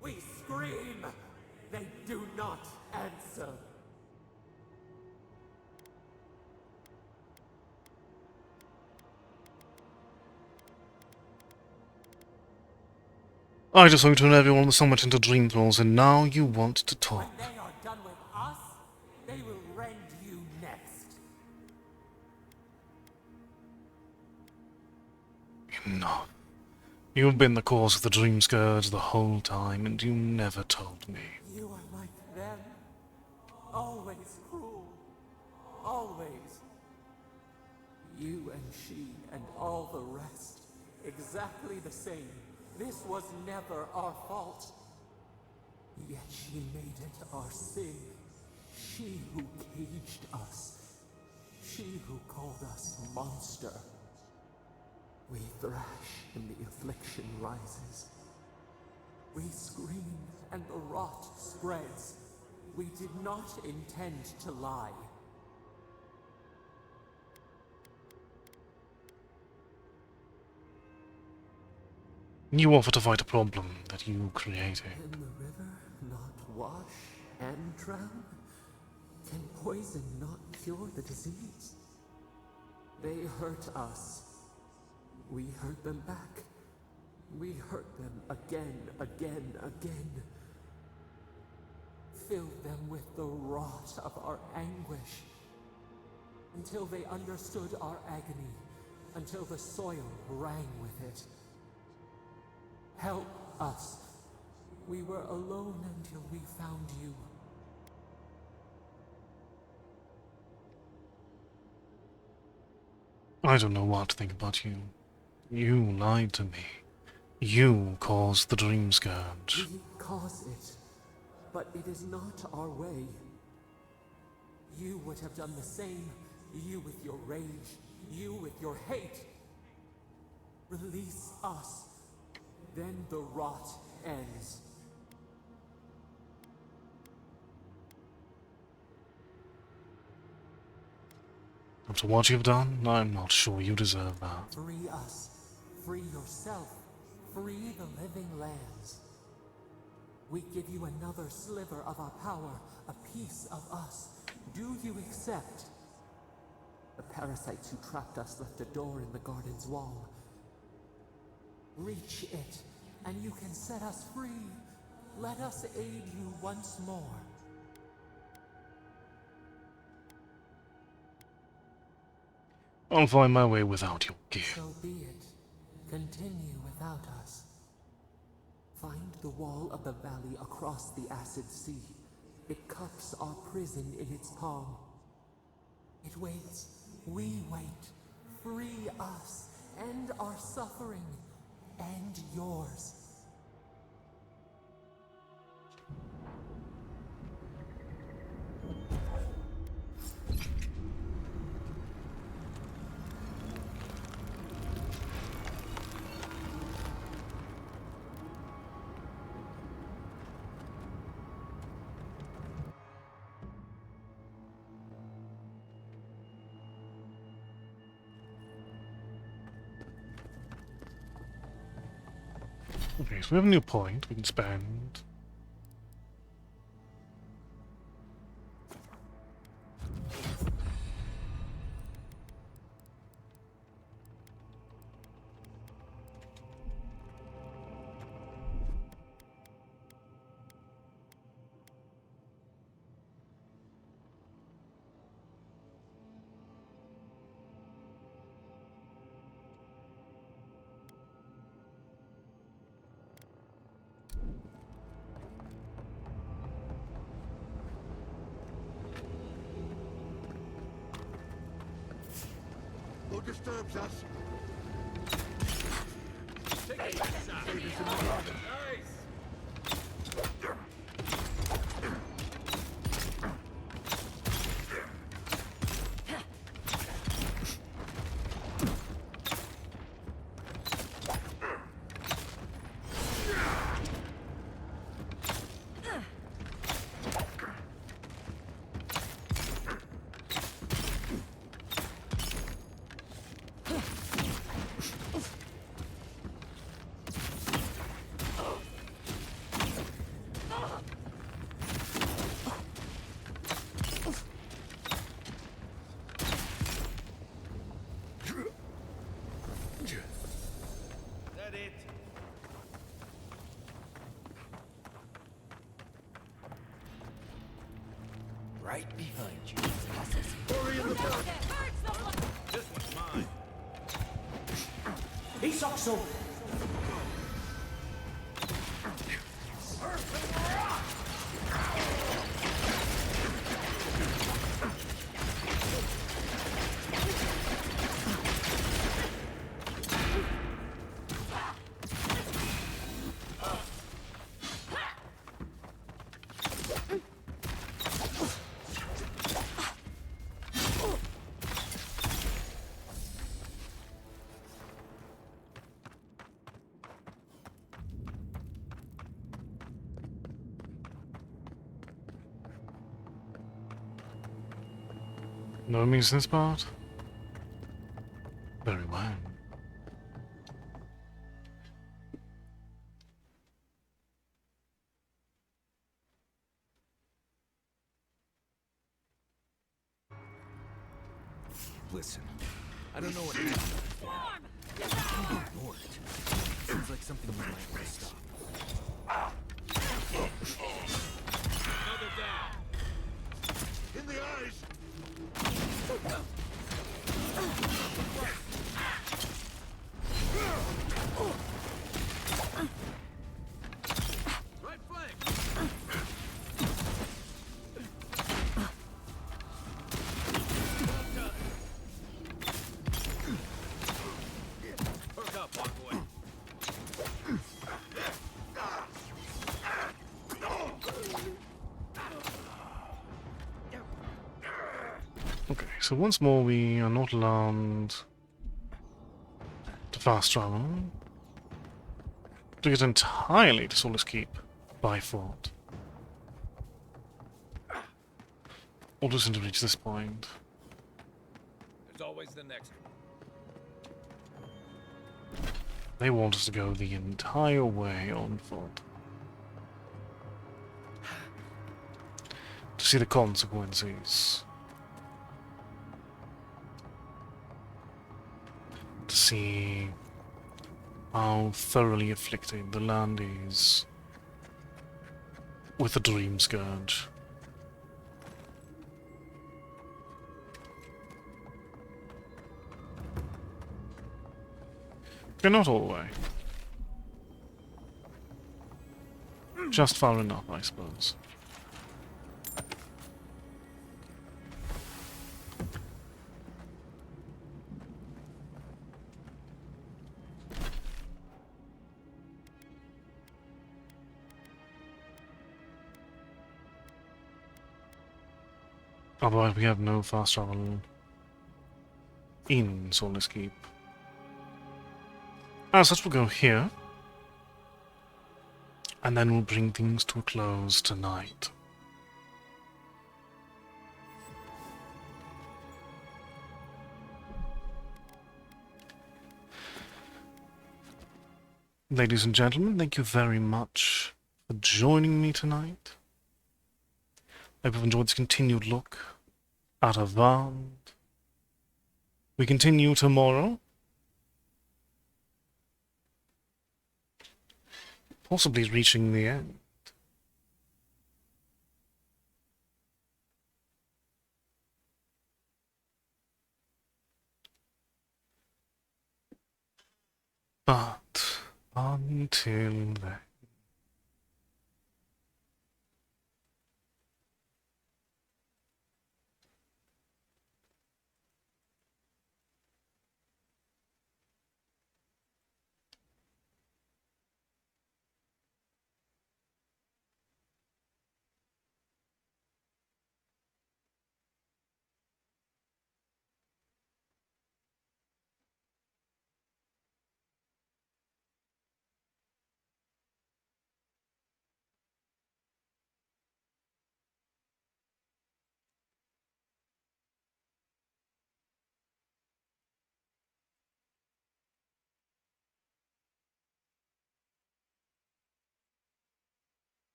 We scream. They do not answer. I just want to turn everyone on the summit into dream thralls, and now you want to talk. When they are done with us, they will rend you next. Enough. You've been the cause of the dream scourge the whole time, and you never told me. You are like them. Always cruel. Always. You and she and all the rest. exactly the same. This was never our fault. Yet she made it our sin. She who caged us. She who called us monster. We thrash and the affliction rises. We scream and the rot spreads. We did not intend to lie. You offer to fight a problem that you created. Can the river not wash and drown? Can poison not cure the disease? They hurt us. We hurt them back. We hurt them again, again, again. Filled them with the rot of our anguish. Until they understood our agony. Until the soil rang with it. Help us. We were alone until we found you. I don't know what to think about you. You lied to me. You caused the dream scourge. We cause it, but it is not our way. You would have done the same. You with your rage. You with your hate. Release us. Then the rot ends. After what you've done, I'm not sure you deserve that. Free us. Free yourself. Free the living lands. We give you another sliver of our power, a piece of us. Do you accept? The parasites who trapped us left a door in the garden's wall. Reach it, and you can set us free. Let us aid you once more. I'll find my way without your gear. So be it. Continue without us. Find the wall of the valley across the acid sea. It cups our prison in its palm. It waits. We wait. Free us. End our suffering. End yours. Okay, so we have a new point we can spend. Who disturbs us? Right behind you. Hurry in the back! This one's mine. Isakso! No means this part? Very well. Listen, I don't know what happened before. You ignored it. Seems like something you might want to stop. Another down. In the eyes. Right flank. Perk up, envoy. Okay, so once more we are not allowed to fast travel. To get entirely to Solus Keep by foot. Or just to reach this point. There's always the next one. They want us to go the entire way on foot. To see the consequences. To see how thoroughly afflicted the land is with the Dream Scourge. Okay, not all the way. Just far enough, I suppose. Otherwise we have no fast travel in Solus Keep. As such, we'll go here. And then we'll bring things to a close tonight. Ladies and gentlemen, thank you very much for joining me tonight. I hope you've enjoyed this continued look at Avowed. We continue tomorrow. Possibly reaching the end. But until then.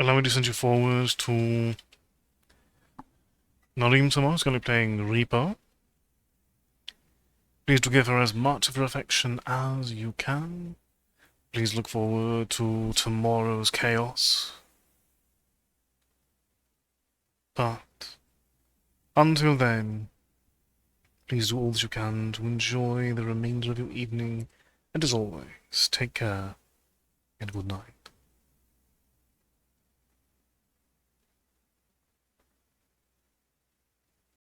Allow me to send you forward to Narim tomorrow. Is going to be playing Reaper. Please do give her as much of your affection as you can. Please look forward to tomorrow's chaos. But until then, please do all that you can to enjoy the remainder of your evening. And as always, take care and good night.